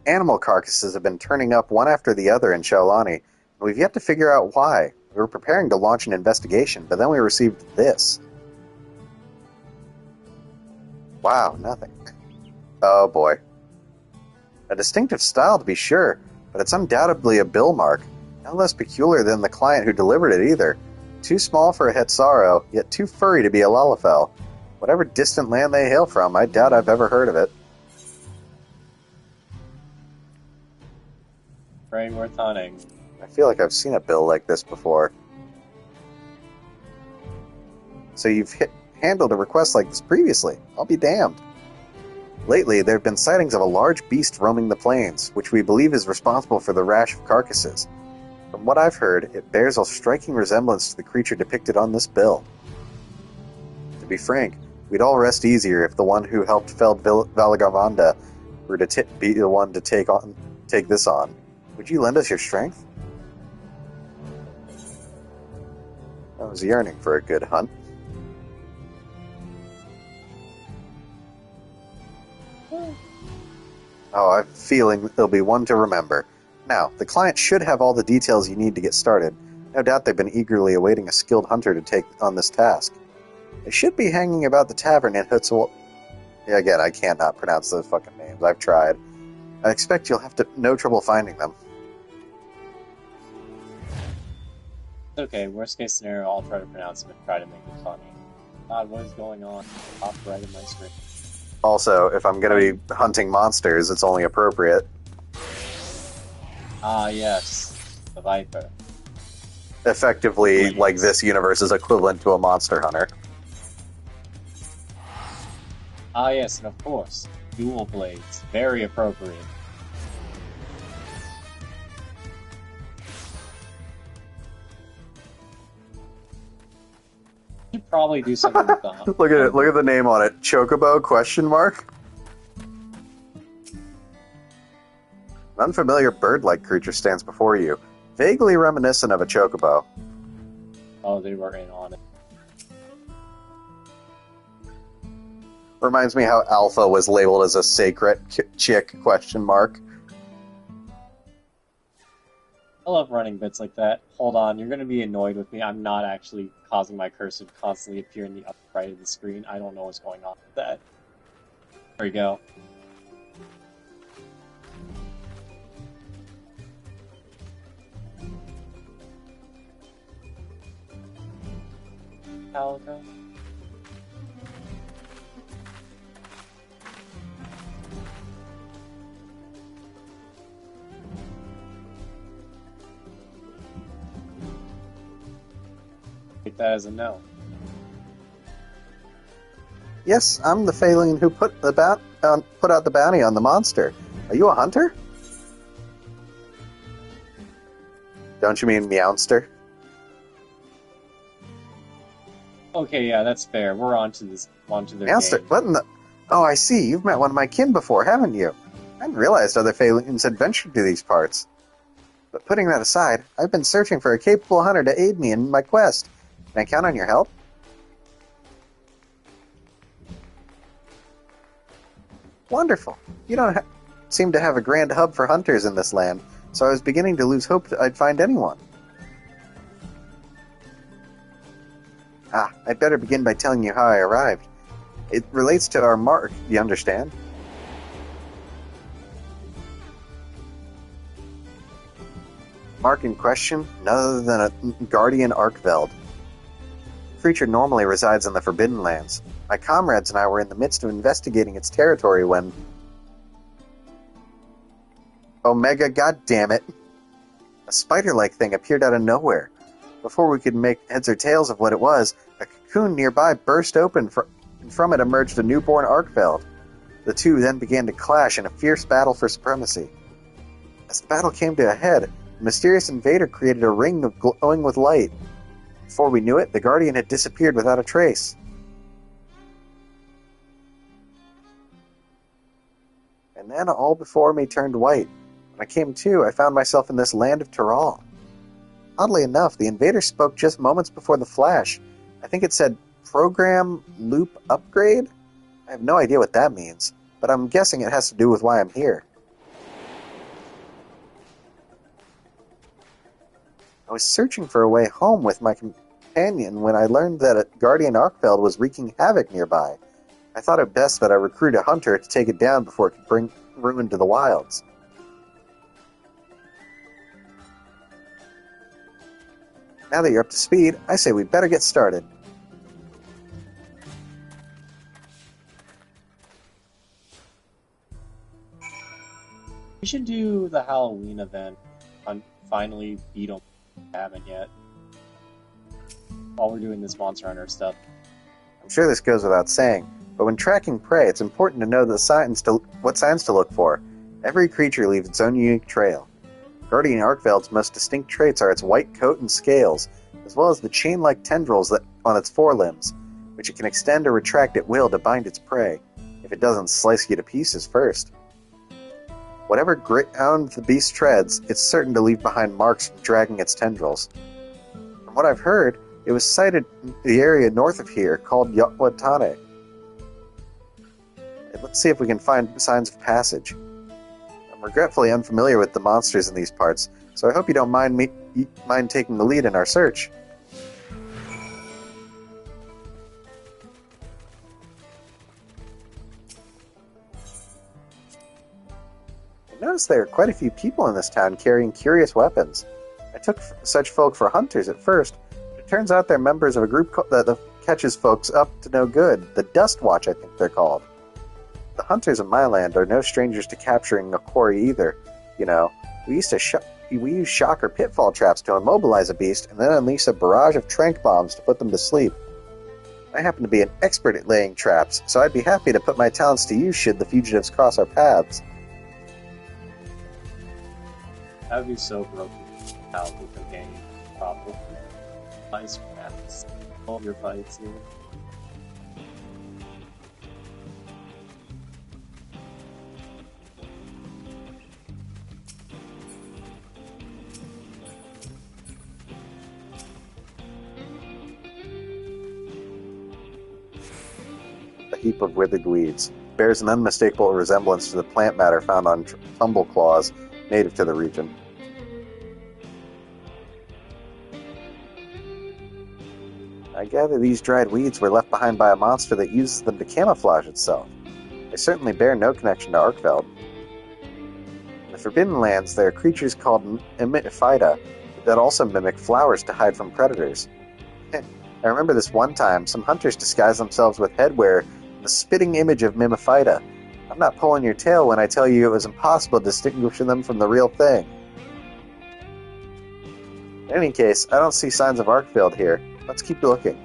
Animal carcasses have been turning up one after the other in Shaolani, and we've yet to figure out why. We were preparing to launch an investigation, but then we received this. Wow, nothing. Oh boy. A distinctive style to be sure, but it's undoubtedly a bill mark. No less peculiar than the client who delivered it either. Too small for a Hetsaro, yet too furry to be a Lalafell. Whatever distant land they hail from, I doubt I've ever heard of it. Very worth hunting. I feel like I've seen a bill like this before. So you've handled a request like this previously. I'll be damned. Lately, there have been sightings of a large beast roaming the plains, which we believe is responsible for the rash of carcasses. From what I've heard, it bears a striking resemblance to the creature depicted on this bill. To be frank, we'd all rest easier if the one who helped fell Valagavanda were to be the one to take this on. Would you lend us your strength? I was yearning for a good hunt. Oh, I have a feeling there'll be one to remember. Now, the client should have all the details you need to get started. No doubt they've been eagerly awaiting a skilled hunter to take on this task. They should be hanging about the tavern in Hutzul. Yeah, again, I cannot pronounce those fucking names. I've tried. I expect you'll have no trouble finding them. Okay, worst case scenario, I'll try to pronounce them and try to make it funny. God, what is going on? Top right of my screen. Also, if I'm going to be hunting monsters, it's only appropriate. Ah, yes. The Viper. Effectively, Please. this universe is equivalent to a monster hunter. Ah, yes, and of course, dual blades. Very appropriate. You should probably do something with the Look at it. Look at the name on it. Chocobo question mark. An unfamiliar bird-like creature stands before you, vaguely reminiscent of a chocobo. Oh, they were in on it. Reminds me how Alpha was labeled as a sacred chick question mark. I love running bits like that. Hold on, you're going to be annoyed with me. I'm not actually causing my cursor to constantly appear in the upper right of the screen. I don't know what's going on with that. There we go. Calico. Take that as a no. Yes, I'm the Phalanx who put out the bounty on the monster. Are you a hunter? Don't you mean Meowster? Okay, yeah, that's fair. We're on to their Meowster? game. What in the... Oh, I see. You've met one of my kin before, haven't you? I hadn't realized other Phalanx had ventured to these parts. But putting that aside, I've been searching for a capable hunter to aid me in my quest. Can I count on your help? Wonderful. You don't seem to have a grand hub for hunters in this land, so I was beginning to lose hope I'd find anyone. I'd better begin by telling you how I arrived. It relates to our mark, you understand? Mark in question, none other than a guardian Arkveld. The creature normally resides in the Forbidden Lands. My comrades and I were in the midst of investigating its territory when... Omega, goddammit! A spider-like thing appeared out of nowhere. Before we could make heads or tails of what it was, a cocoon nearby burst open, and from it emerged a newborn Arkveld. The two then began to clash in a fierce battle for supremacy. As the battle came to a head, the mysterious invader created a ring of glowing with light. Before we knew it, the Guardian had disappeared without a trace. And then all before me turned white. When I came to, I found myself in this land of Tyrol. Oddly enough, the invader spoke just moments before the flash. I think it said, Program Loop Upgrade? I have no idea what that means, but I'm guessing it has to do with why I'm here. I was searching for a way home with my companion when I learned that a Guardian Arkveld was wreaking havoc nearby. I thought it best that I recruit a hunter to take it down before it could bring ruin to the wilds. Now that you're up to speed, I say we better get started. We should do the Halloween event on finally beat them. Haven't yet. While we're doing this Monster Hunter stuff. I'm sure this goes without saying, but when tracking prey, it's important to know what signs to look for. Every creature leaves its own unique trail. Guardian Arkveld's most distinct traits are its white coat and scales, as well as the chain-like tendrils on its forelimbs, which it can extend or retract at will to bind its prey, if it doesn't slice you to pieces first. Whatever ground the beast treads, it's certain to leave behind marks from dragging its tendrils. From what I've heard, it was sighted in the area north of here called Yotwatane. Let's see if we can find signs of passage. I'm regretfully unfamiliar with the monsters in these parts, so I hope you don't mind taking the lead in our search. I noticed there are quite a few people in this town carrying curious weapons. I took such folk for hunters at first, but it turns out they're members of a group that catches folks up to no good. The Dust Watch, I think they're called. The hunters of my land are no strangers to capturing a quarry either. You know, we use shock or pitfall traps to immobilize a beast and then unleash a barrage of trank bombs to put them to sleep. I happen to be an expert at laying traps, so I'd be happy to put my talents to use should the fugitives cross our paths. That would be so broken. How the companion probably. Ice rats. All your fights here. A heap of withered weeds. Bears an unmistakable resemblance to the plant matter found on tumble claws native to the region. I gather these dried weeds were left behind by a monster that uses them to camouflage itself. They certainly bear no connection to Arkfeld. In the Forbidden Lands, there are creatures called Emitophyta that also mimic flowers to hide from predators. I remember this one time, some hunters disguised themselves with headwear in the spitting image of Mimophyta. I'm not pulling your tail when I tell you it was impossible to distinguish them from the real thing. In any case, I don't see signs of Arkfeld here. Let's keep looking.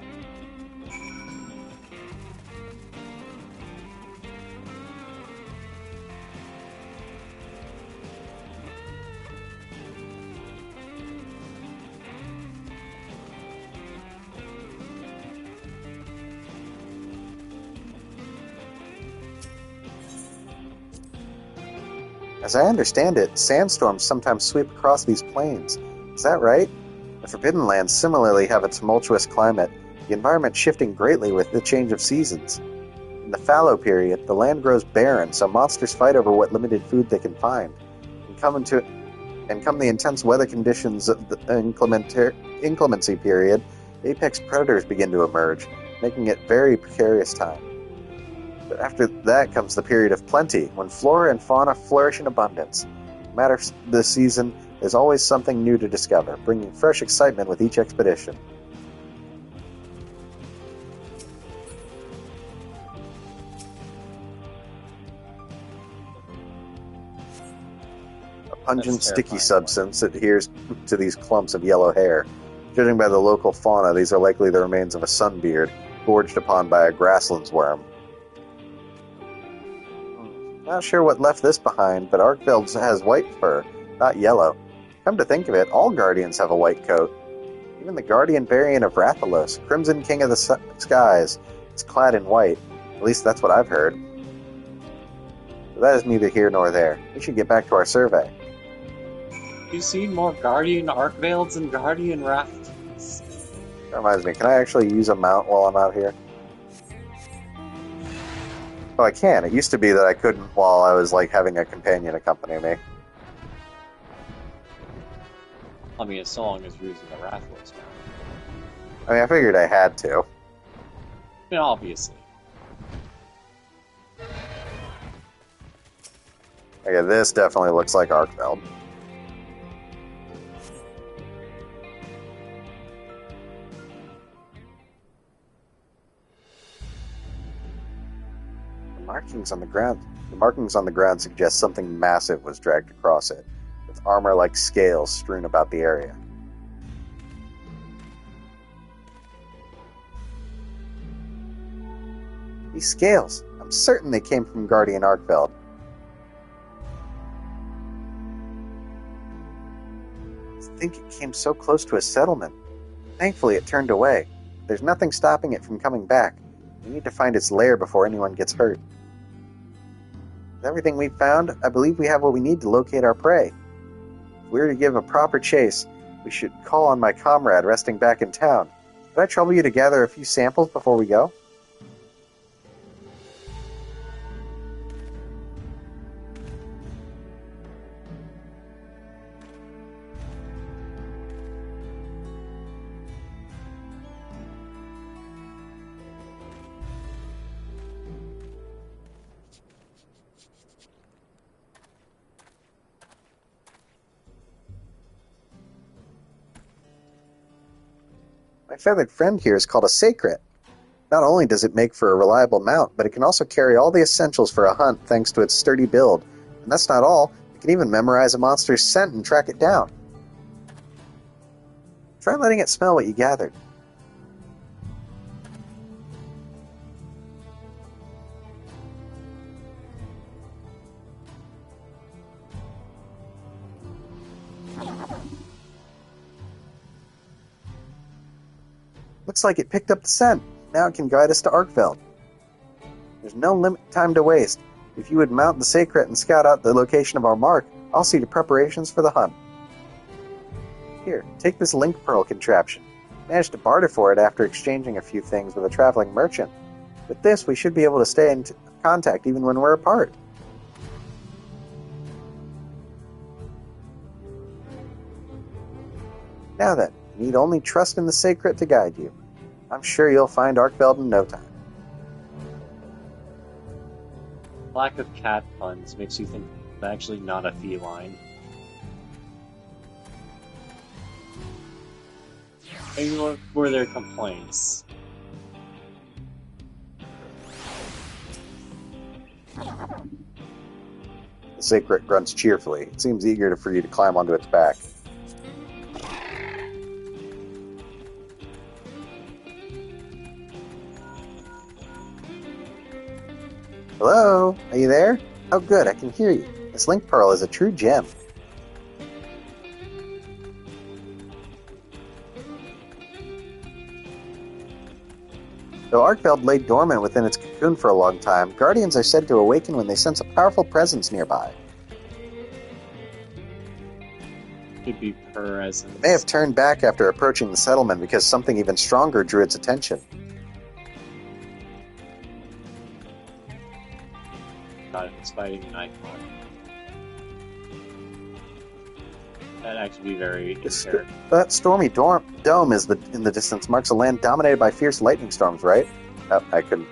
As I understand it, sandstorms sometimes sweep across these plains. Is that right? The Forbidden Lands similarly have a tumultuous climate, the environment shifting greatly with the change of seasons. In the fallow period, the land grows barren, so monsters fight over what limited food they can find. And come the intense weather conditions of the inclemency period, apex predators begin to emerge, making it very precarious time. But after that comes the period of plenty, when flora and fauna flourish in abundance. No matter the season, there's always something new to discover, bringing fresh excitement with each expedition. A pungent, sticky substance adheres to these clumps of yellow hair. Judging by the local fauna, these are likely the remains of a sunbeard, gorged upon by a grasslands worm. Not sure what left this behind, but Arkfeld has white fur, not yellow. Come to think of it, all Guardians have a white coat. Even the Guardian variant of Rathalos, Crimson King of the Skies, is clad in white. At least that's what I've heard. But that is neither here nor there. We should get back to our survey. You see more Guardian Arkvelds and Guardian Rathalos. That reminds me, can I actually use a mount while I'm out here? Oh, I can. It used to be that I couldn't while I was, having a companion accompany me. I mean, as long as you're using the Rathalos now. I mean, I figured I had to. I mean, obviously. Okay, this definitely looks like Arkfeld. The markings on the ground suggest something massive was dragged across it, with armor like scales strewn about the area. These scales, I'm certain they came from Guardian Arkfeld. I think it came so close to a settlement. Thankfully, it turned away. There's nothing stopping it from coming back. We need to find its lair before anyone gets hurt. With everything we've found, I believe we have what we need to locate our prey. If we were to give a proper chase, we should call on my comrade resting back in town. Could I trouble you to gather a few samples before we go? My feathered friend here is called a sacred. Not only does it make for a reliable mount, but it can also carry all the essentials for a hunt thanks to its sturdy build. And that's not all, it can even memorize a monster's scent and track it down. Try letting it smell what you gathered. Looks like it picked up the scent. Now it can guide us to Arkveld. There's no time to waste. If you would mount the Sacred and scout out the location of our mark, I'll see to preparations for the hunt. Here, take this link pearl contraption. Managed to barter for it after exchanging a few things with a traveling merchant. With this, we should be able to stay in contact even when we're apart. Now then, you need only trust in the Sacred to guide you. I'm sure you'll find Arkveld in no time. Lack of cat puns makes you think it's actually not a feline. Maybe what were their complaints? The Sacred grunts cheerfully. It seems eager for you to climb onto its back. Hello? Are you there? Oh good, I can hear you. This link pearl is a true gem. Though Arkveld lay dormant within its cocoon for a long time, guardians are said to awaken when they sense a powerful presence nearby. Could be presence. It may have turned back after approaching the settlement because something even stronger drew its attention. God, it's fighting an icon. That'd actually be very scary. That stormy dome is in the distance marks a land dominated by fierce lightning storms, right? Oh, I couldn't.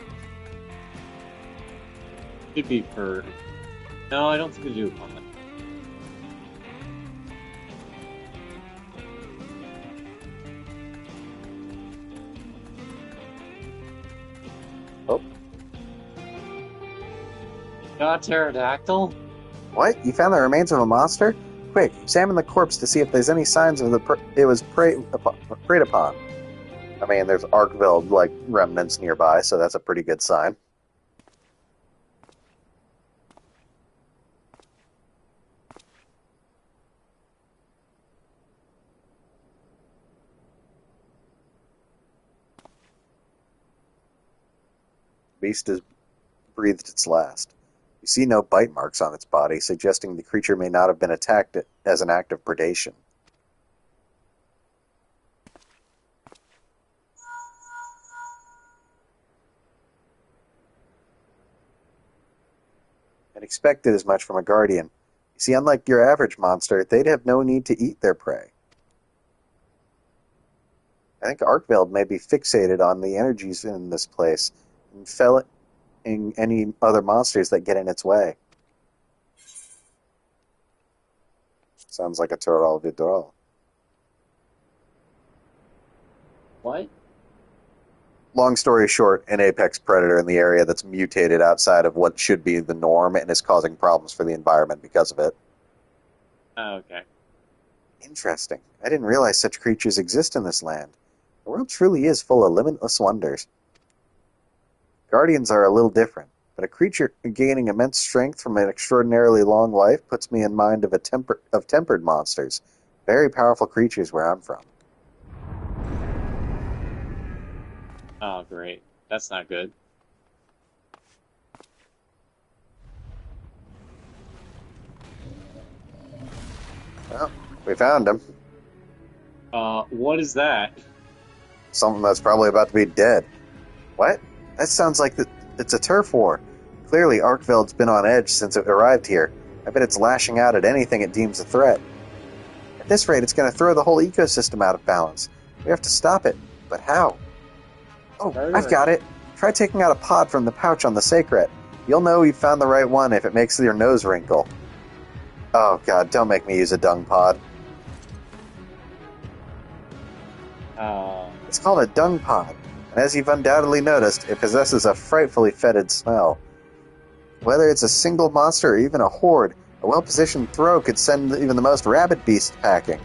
Could be for. No, I don't think we do upon that. Oh. Got pterodactyl? What? You found the remains of a monster? Quick, examine the corpse to see if there's any signs of it was preyed upon. I mean, there's Arkveld like remnants nearby, so that's a pretty good sign. The beast has breathed its last. You see no bite marks on its body, suggesting the creature may not have been attacked as an act of predation. I'd expected as much from a guardian. You see, unlike your average monster, they'd have no need to eat their prey. I think Arkveld may be fixated on the energies in this place and felling any other monsters that get in its way. Sounds like a Toral Vidral. What? Long story short, an apex predator in the area that's mutated outside of what should be the norm and is causing problems for the environment because of it. Oh, okay. Interesting. I didn't realize such creatures exist in this land. The world truly is full of limitless wonders. Guardians are a little different, but a creature gaining immense strength from an extraordinarily long life puts me in mind of tempered monsters. Very powerful creatures where I'm from. Oh, great. That's not good. Well, we found him. What is that? Something that's probably about to be dead. What? That sounds like it's a turf war. Clearly, Arkveld's been on edge since it arrived here. I bet it's lashing out at anything it deems a threat. At this rate, it's going to throw the whole ecosystem out of balance. We have to stop it. But how? Oh, I've got it. Try taking out a pod from the pouch on the Sacred. You'll know you've found the right one if it makes your nose wrinkle. Oh god, don't make me use a dung pod. It's called a dung pod, and as you've undoubtedly noticed, it possesses a frightfully fetid smell. Whether it's a single monster or even a horde, a well-positioned throw could send even the most rabid beast packing.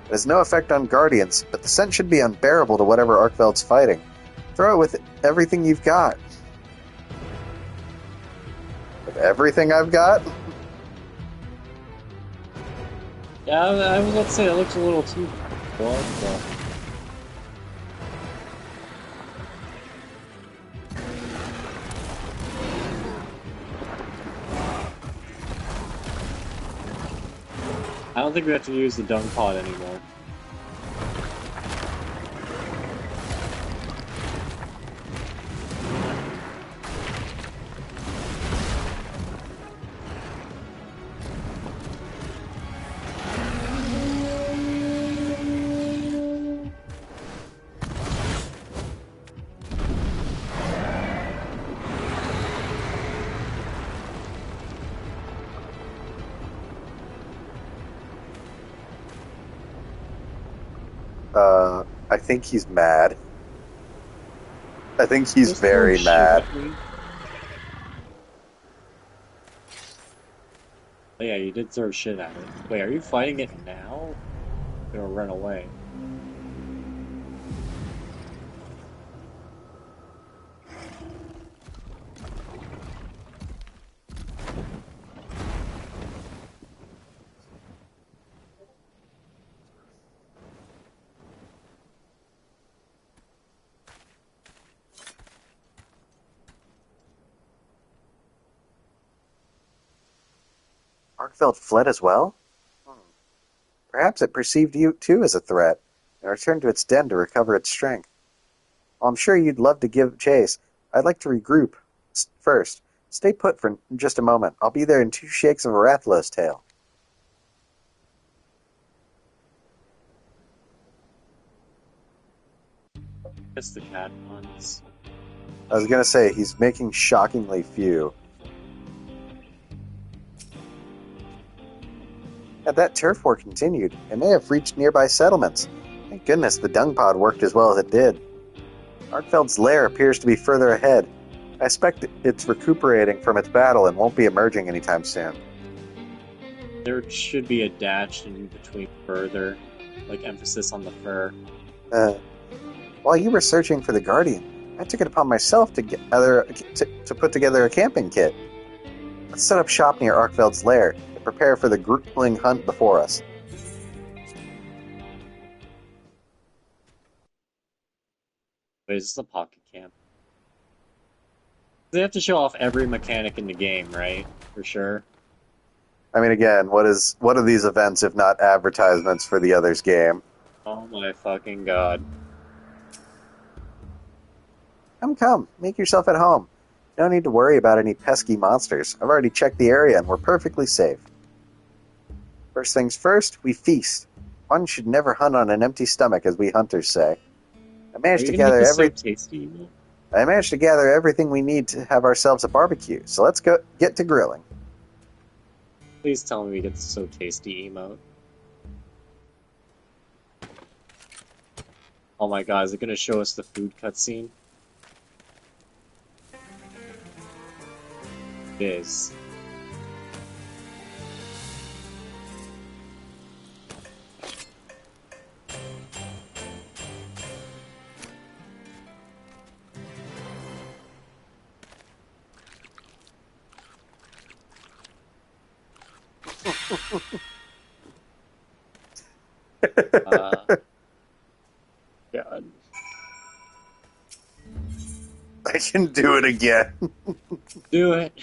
It has no effect on guardians, but the scent should be unbearable to whatever Arkveld's fighting. Throw it with everything you've got. With everything I've got? Yeah, I was about to say it looks a little too broad, but... don't think we have to use the dung pod anymore. I think he's mad. I think he's Just very throw shit mad. at me. Oh, yeah, you did throw shit at it. Wait, are you fighting it now? Or run away? Arkfeld fled as well? Perhaps it perceived you too as a threat, and returned to its den to recover its strength. While I'm sure you'd love to give chase, I'd like to regroup first. Stay put for just a moment. I'll be there in 2 shakes of a Rathalos tail. It's the cat ones. I was gonna say, he's making shockingly few. Had that turf war continued, it may have reached nearby settlements. Thank goodness the dung pod worked as well as it did. Arkfeld's lair appears to be further ahead. I expect it's recuperating from its battle and won't be emerging anytime soon. There should be a dash in between further, like emphasis on the fur. While you were searching for the Guardian, I took it upon myself to put together a camping kit. Let's set up shop near Arkfeld's lair and prepare for the grueling hunt before us. Wait, is this a pocket camp? They have to show off every mechanic in the game, right? For sure. I mean, again, what are these events if not advertisements for the other's game? Oh my fucking god. Come, make yourself at home. No need to worry about any pesky monsters. I've already checked the area and we're perfectly safe. First things first, we feast. One should never hunt on an empty stomach, as we hunters say. I managed to gather so tasty? I managed to gather everything we need to have ourselves a barbecue, so let's get to grilling. Please tell me we get the so tasty emote. Oh my god, is it gonna show us the food cutscene? It is. God. I can do it again. Do it.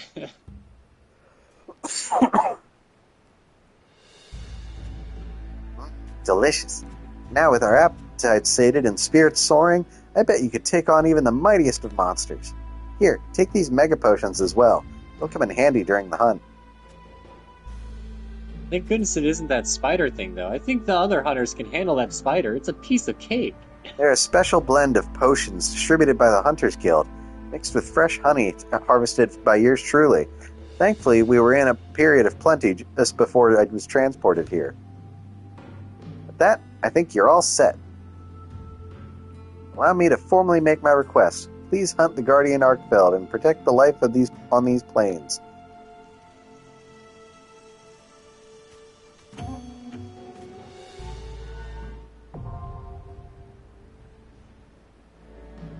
Delicious. Now with our appetites sated and spirits soaring, I bet you could take on even the mightiest of monsters. Here, take these mega potions as well. They'll come in handy during the hunt. Thank goodness it isn't that spider thing, though. I think the other hunters can handle that spider. It's a piece of cake. They're a special blend of potions distributed by the Hunters Guild, mixed with fresh honey harvested by yours truly. Thankfully, we were in a period of plenty just before I was transported here. With that, I think you're all set. Allow me to formally make my request. Please hunt the Guardian Arkfeld and protect the life of on these plains.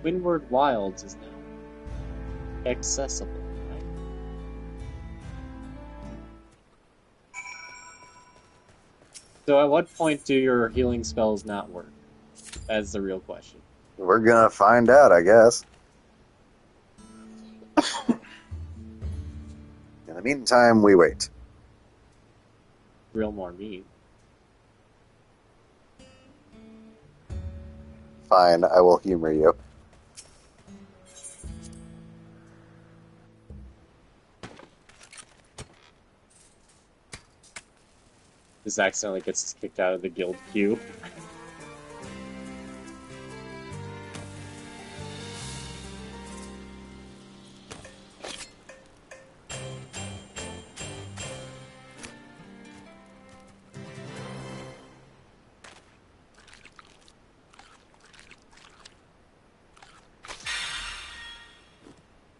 Windward Wilds is now accessible, right? So at what point do your healing spells not work? That's the real question. We're gonna find out, I guess. In the meantime, we wait. Real more meat. Fine, I will humor you. Just accidentally gets kicked out of the guild queue.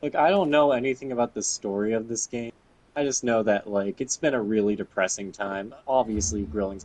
Look, I don't know anything about the story of this game. I just know that, like, it's been a really depressing time. Obviously, grilling.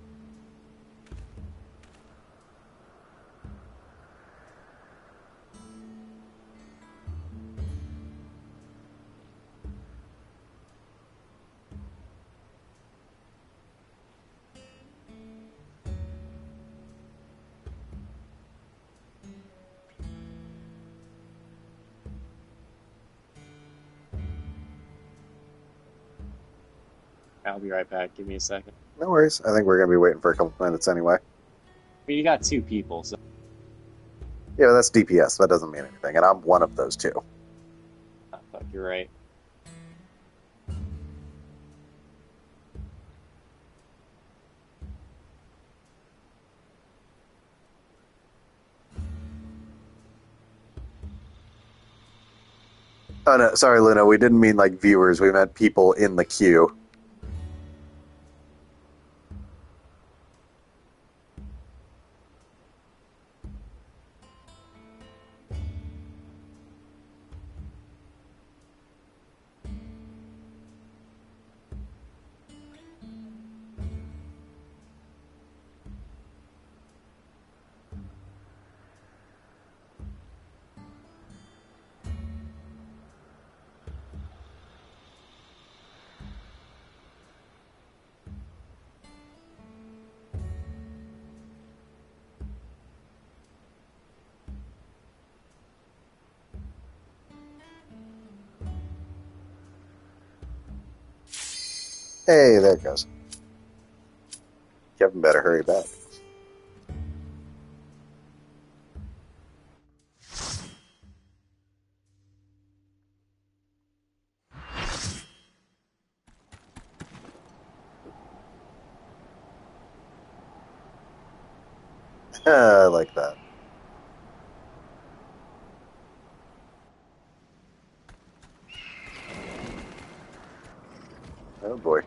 I'll be right back. Give me a second. No worries. I think we're going to be waiting for a couple minutes anyway. I mean, you got 2 people, so... Yeah, but that's DPS. That doesn't mean anything, and I'm one of those 2. Oh, fuck, you're right. Oh, no, sorry, Luna. We didn't mean, like, viewers. We meant people in the queue. Hey, there it goes. Kevin better hurry back. I like that. Oh boy.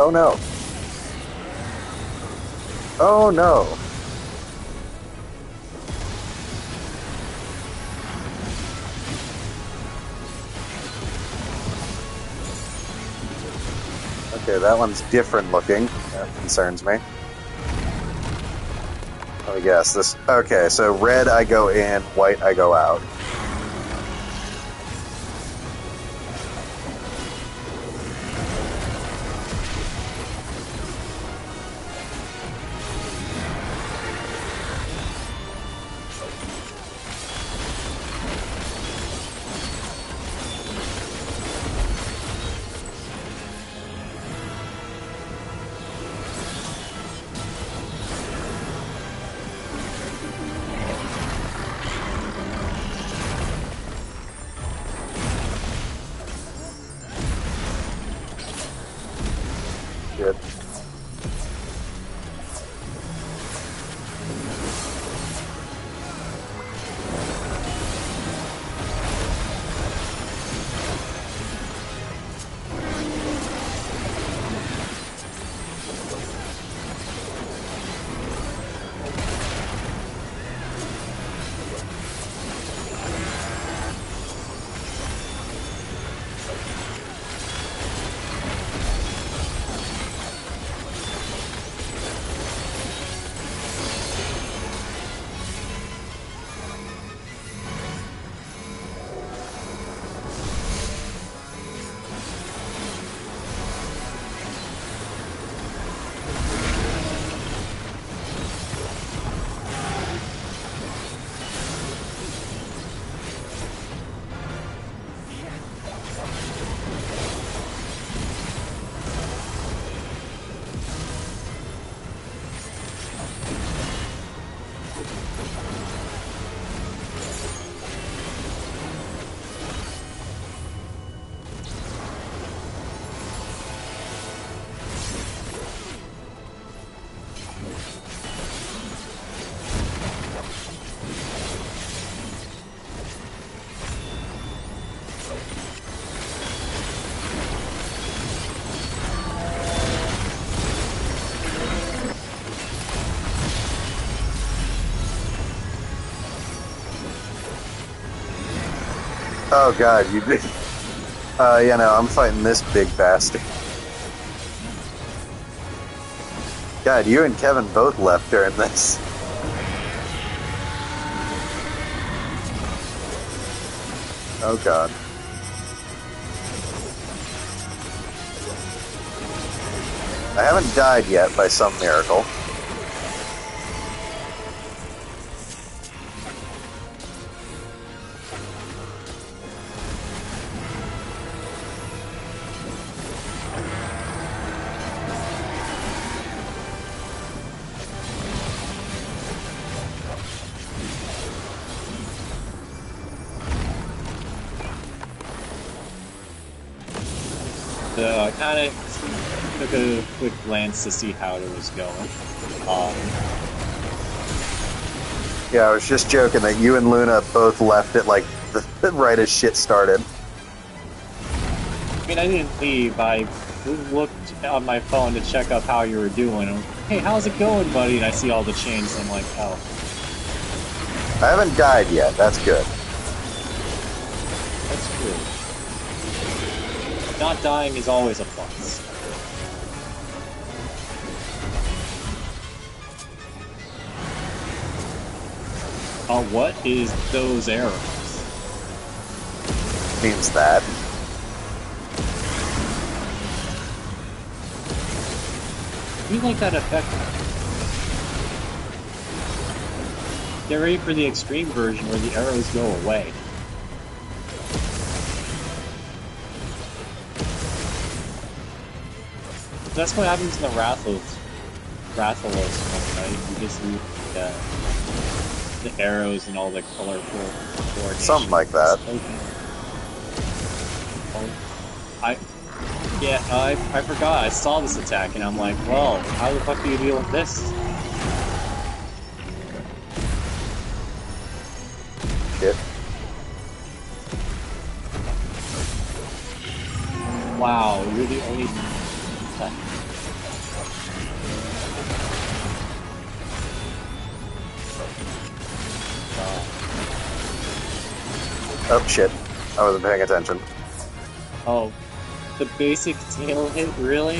Oh no. Oh no. Okay, that one's different looking. That concerns me. Let me guess. This. Okay, so red I go in, white I go out. Shit. Oh god, you did. You know, I'm fighting this big bastard. God, you and Kevin both left during this. Oh god. I haven't died yet by some miracle. So I kind of took a quick glance to see how it was going. Yeah, I was just joking that you and Luna both left it like right as shit started. I mean, I didn't leave. I looked on my phone to check up how you were doing. I'm like, hey, how's it going, buddy? And I see all the changes. I'm like, oh. I haven't died yet. That's good. That's good. Not dying is always a plus. What is those arrows? Means that. You like that effect? Get ready for the extreme version where the arrows go away. That's what happens in the Rathalos one, right? You just need the arrows and all the colorful coordination. Something like that. I forgot. I saw this attack and I'm like, well, how the fuck do you deal with this? Shit. Wow, you're the only... Oh shit. I wasn't paying attention. Oh, the basic tail hit, really?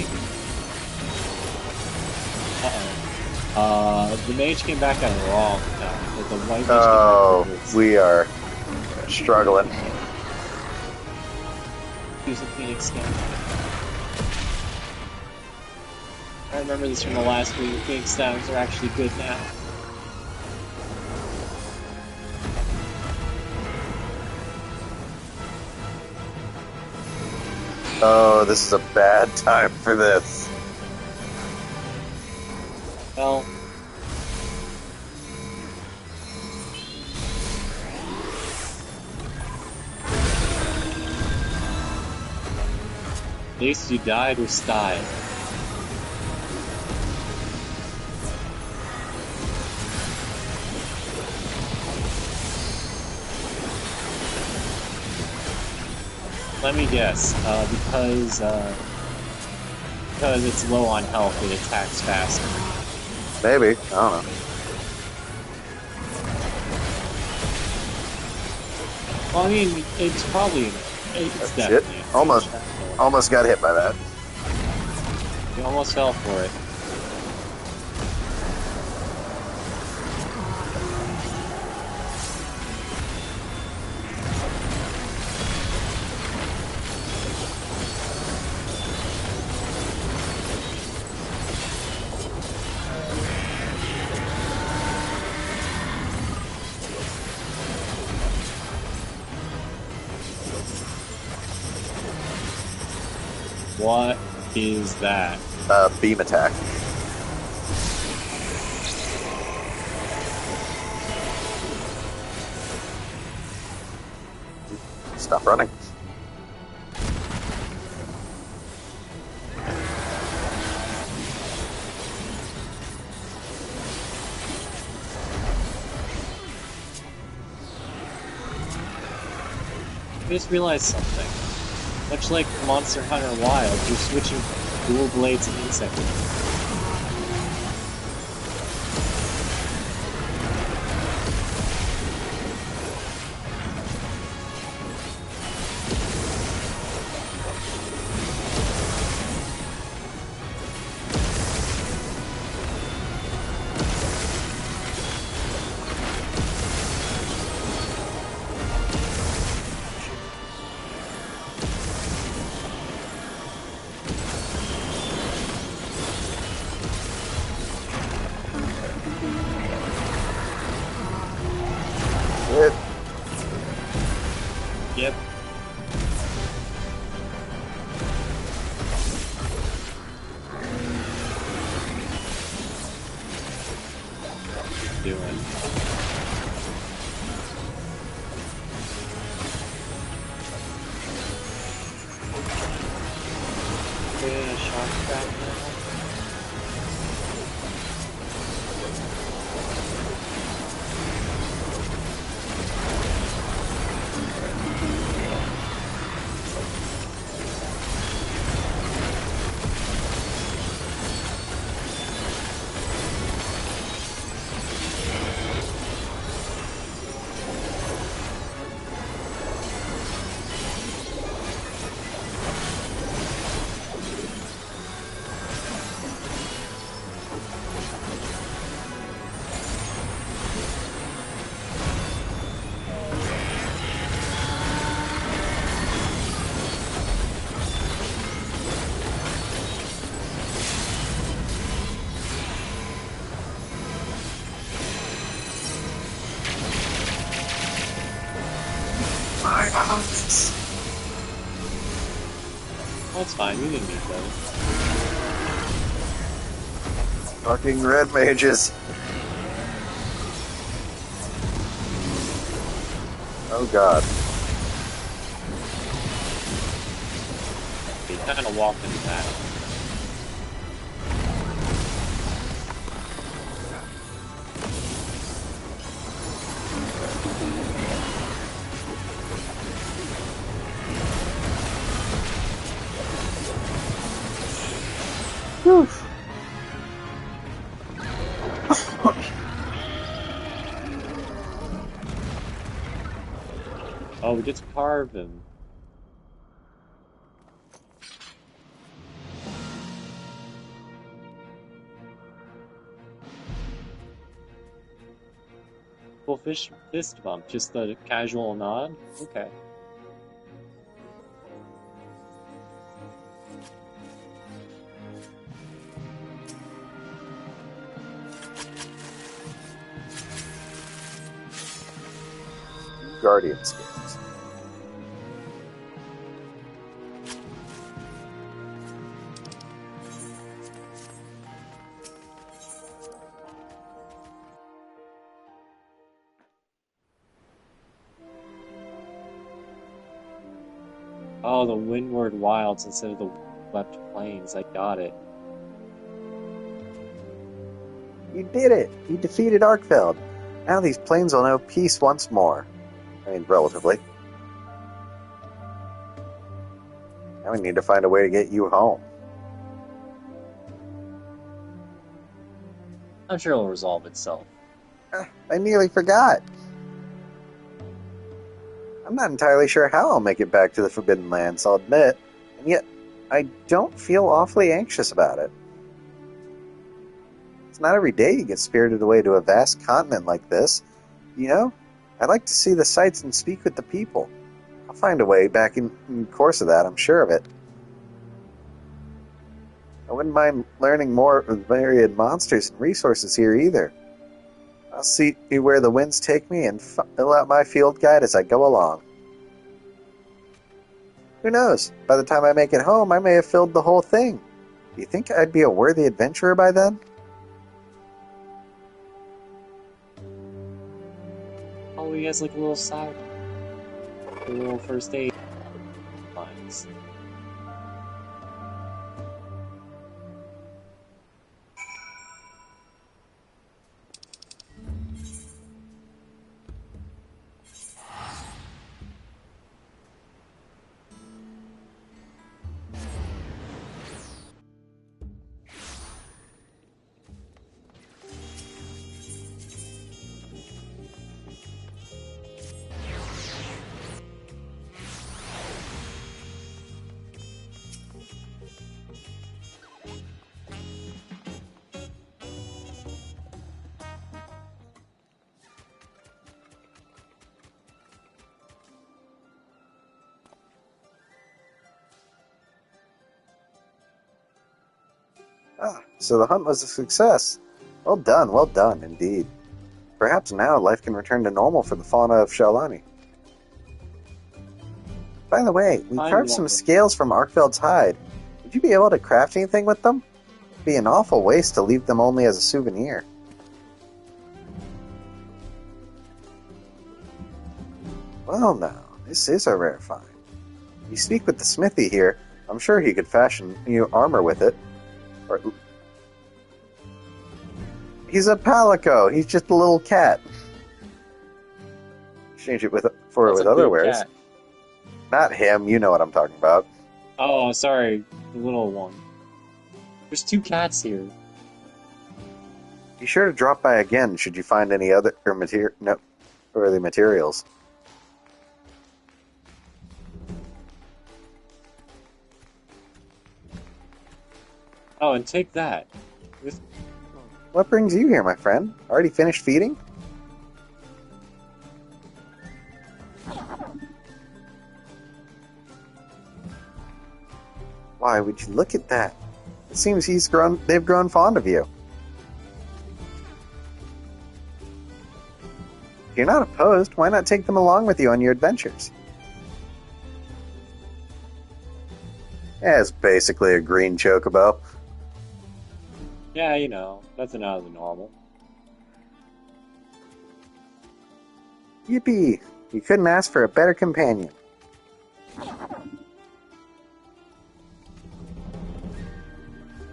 Uh-oh. The mage came back out wrong now. The white mage Oh, came back we are struggling. use the Phoenix skin. I remember this from the last week. The Phoenix statues are actually good now. Oh, this is a bad time for this. Well, at least you died with style. Let me guess. Because it's low on health, it attacks faster. Maybe. I don't know. Well, I mean, it's probably... It's Shit. definitely... Almost got hit by that. You almost fell for it. What is that? Beam attack. Stop running. I just realized something. Much like Monster Hunter Wild, you're switching dual blades and insect. Yep. Doing. Getting a shock trap now. Well, it's fine, you didn't need those. Fucking red mages. Oh god. You kind of walked into that. Oh, we get to carve him. Full fist bump, just the casual nod? Okay. Guardian skins. Oh, the Windward Wilds instead of the Left Plains. I got it. You did it! You defeated Arkfeld. Now these planes will know peace once more. I mean, relatively. Now we need to find a way to get you home. I'm sure it'll resolve itself. I nearly forgot. I'm not entirely sure how I'll make it back to the Forbidden Lands, I'll admit, and yet I don't feel awfully anxious about it. It's not every day you get spirited away to a vast continent like this. You know, I'd like to see the sights and speak with the people. I'll find a way back in the course of that, I'm sure of it. I wouldn't mind learning more of the myriad monsters and resources here either. I'll see where the winds take me and fill out my field guide as I go along. Who knows? By the time I make it home, I may have filled the whole thing. Do you think I'd be a worthy adventurer by then? Oh, he has like a little side. A little first aid lines. Ah, so the hunt was a success. Well done, indeed. Perhaps now life can return to normal for the fauna of Shalani. By the way, we carved some scales from Arkveld's hide. Would you be able to craft anything with them? It'd be an awful waste to leave them only as a souvenir. Well now, this is a rare find. You speak with the smithy here. I'm sure he could fashion you armor with it. Or... He's a palico. He's just a little cat. Exchange it with other wares. Cat. Not him. You know what I'm talking about. Oh, sorry, the little one. There's two cats here. Be sure to drop by again should you find any other early materials. Oh, and take that. What brings you here, my friend? Already finished feeding? Why would you look at that? It seems they've grown fond of you. If you're not opposed, why not take them along with you on your adventures? Yeah, it's basically a green chocobo. Yeah, you know, nothing out of the normal. Yippee! You couldn't ask for a better companion.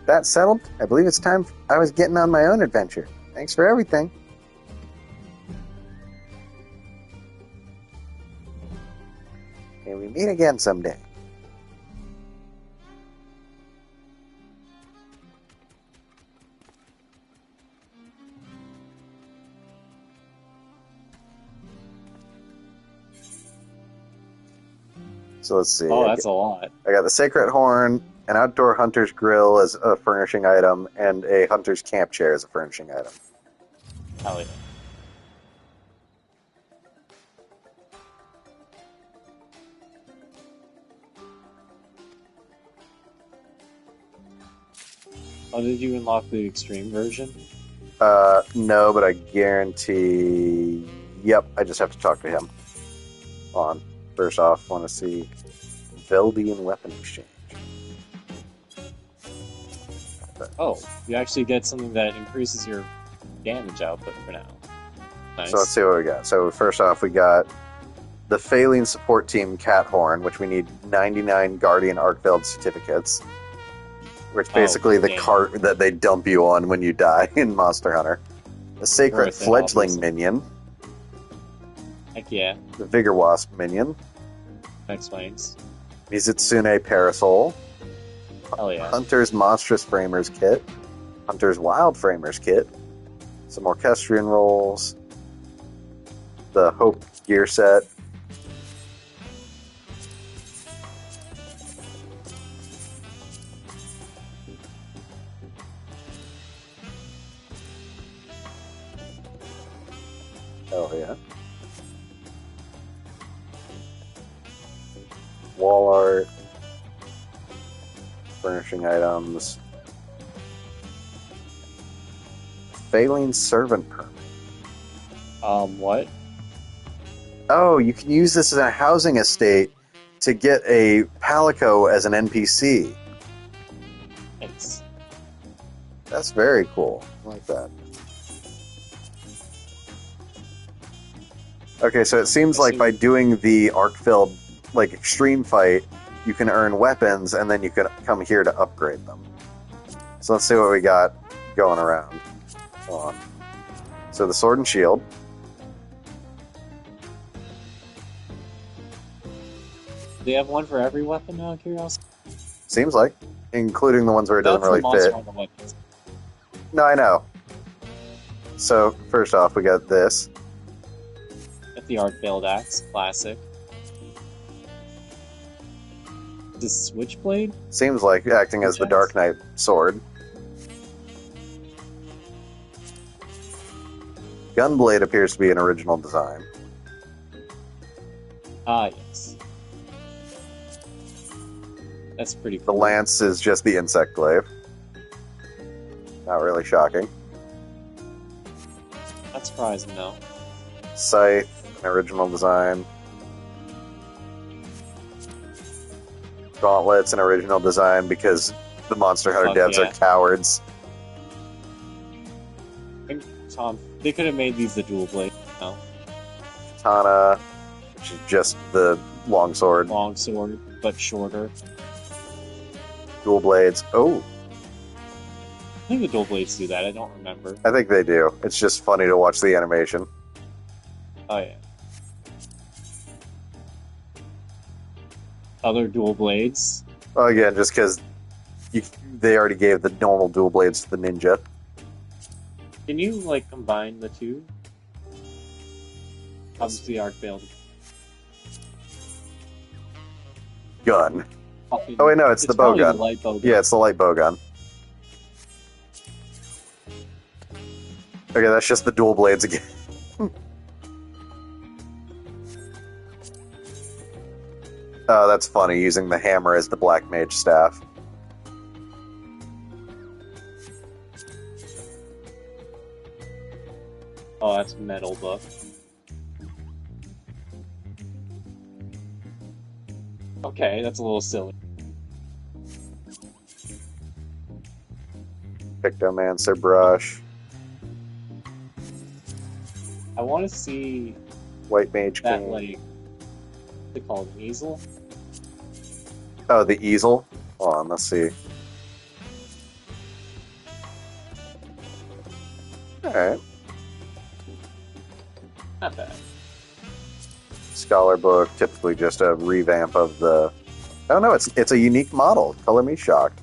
That settled, I believe it's time I was getting on my own adventure. Thanks for everything. May we meet again someday. So let's see. Oh, that's a lot. I got the Sacred Horn, an outdoor hunter's grill as a furnishing item, and a hunter's camp chair as a furnishing item. Hell yeah. Oh, did you unlock the extreme version? No, but I guarantee... Yep, I just have to talk to him. Hold on. First off, want to see Veldian weapon exchange. Oh, you actually get something that increases your damage output for now. Nice. So let's see what we got. So first off, we got the Phaline support team Cat Horn, which we need 99 Guardian Arkveld certificates. Which basically the cart that they dump you on when you die in Monster Hunter. The Sacred Fledgling minion. Heck yeah. The Vigor Wasp minion. That explains. Mizutsune Parasol, Hell yeah. Hunter's Monstrous Framers Kit, Hunter's Wild Framers Kit, some Orchestrion rolls, the Hope gear set. Oh yeah. Wall art, furnishing items, Failing Servant Permit. What? Oh, you can use this as a housing estate to get a Palico as an NPC. Thanks. That's very cool. I like that. Okay, so it seems like by doing the arc-filled, like, extreme fight, you can earn weapons, and then you can come here to upgrade them. So let's see what we got going around. Hold on. So the Sword and Shield. Do they have one for every weapon now, curiosity? Seems like. Including the ones where it doesn't That's really the monster fit. on the weapons. No, I know. So, first off, we got this. Got the art-failed axe, classic. The Switchblade? Seems like acting as the Dark Knight sword. Gunblade appears to be an original design. Ah, yes. That's pretty The cool. lance is just the insect glaive. Not really shocking. Not surprising, no. Scythe, an original design. Gauntlets, an original design because the Monster Hunter Fuck devs yeah. are cowards. And Tom, they could have made these the dual blade. No. Katana, which is just the longsword. Long sword, but shorter. Dual blades. Oh, I think the dual blades do that, I don't remember. I think they do. It's just funny to watch the animation. Oh, yeah. Other dual blades. Well, again, just because they already gave the normal dual blades to the ninja. Can you, like, combine the two? Obviously, arc failed. Gun. Oh, wait, no, it's the bow probably gun. The light bow gun. Yeah, it's the light bow gun. Okay, that's just the dual blades again. Oh, that's funny, using the hammer as the black mage staff. Oh, that's metal book. Okay, that's a little silly. Pictomancer brush. I want to see White mage that, king. like, what's it called, an easel? Oh, the easel? Hold on, let's see. Alright. Not bad. Scholar book, typically just a revamp of the... Oh no, it's a unique model. Color me shocked.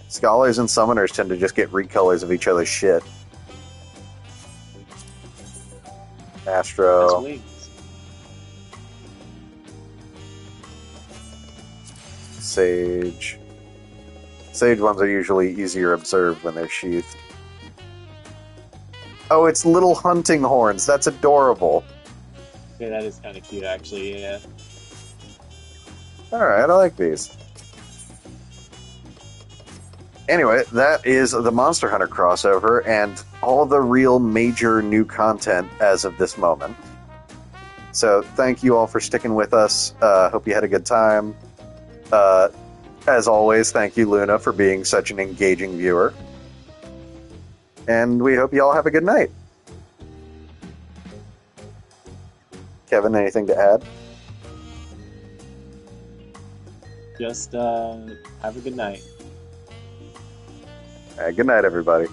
Scholars and summoners tend to just get recolors of each other's shit. That's Astro. wings. Sage. Sage ones are usually easier observed when they're sheathed. Oh, it's little hunting horns. That's adorable. Yeah, that is kind of cute, actually, yeah. Alright, I like these. Anyway, that is the Monster Hunter crossover and all the real major new content as of this moment. So thank you all for sticking with us. Hope you had a good time. As always, thank you, Luna, for being such an engaging viewer. And we hope you all have a good night. Kevin, anything to add? Just, have a good night. Good night, everybody.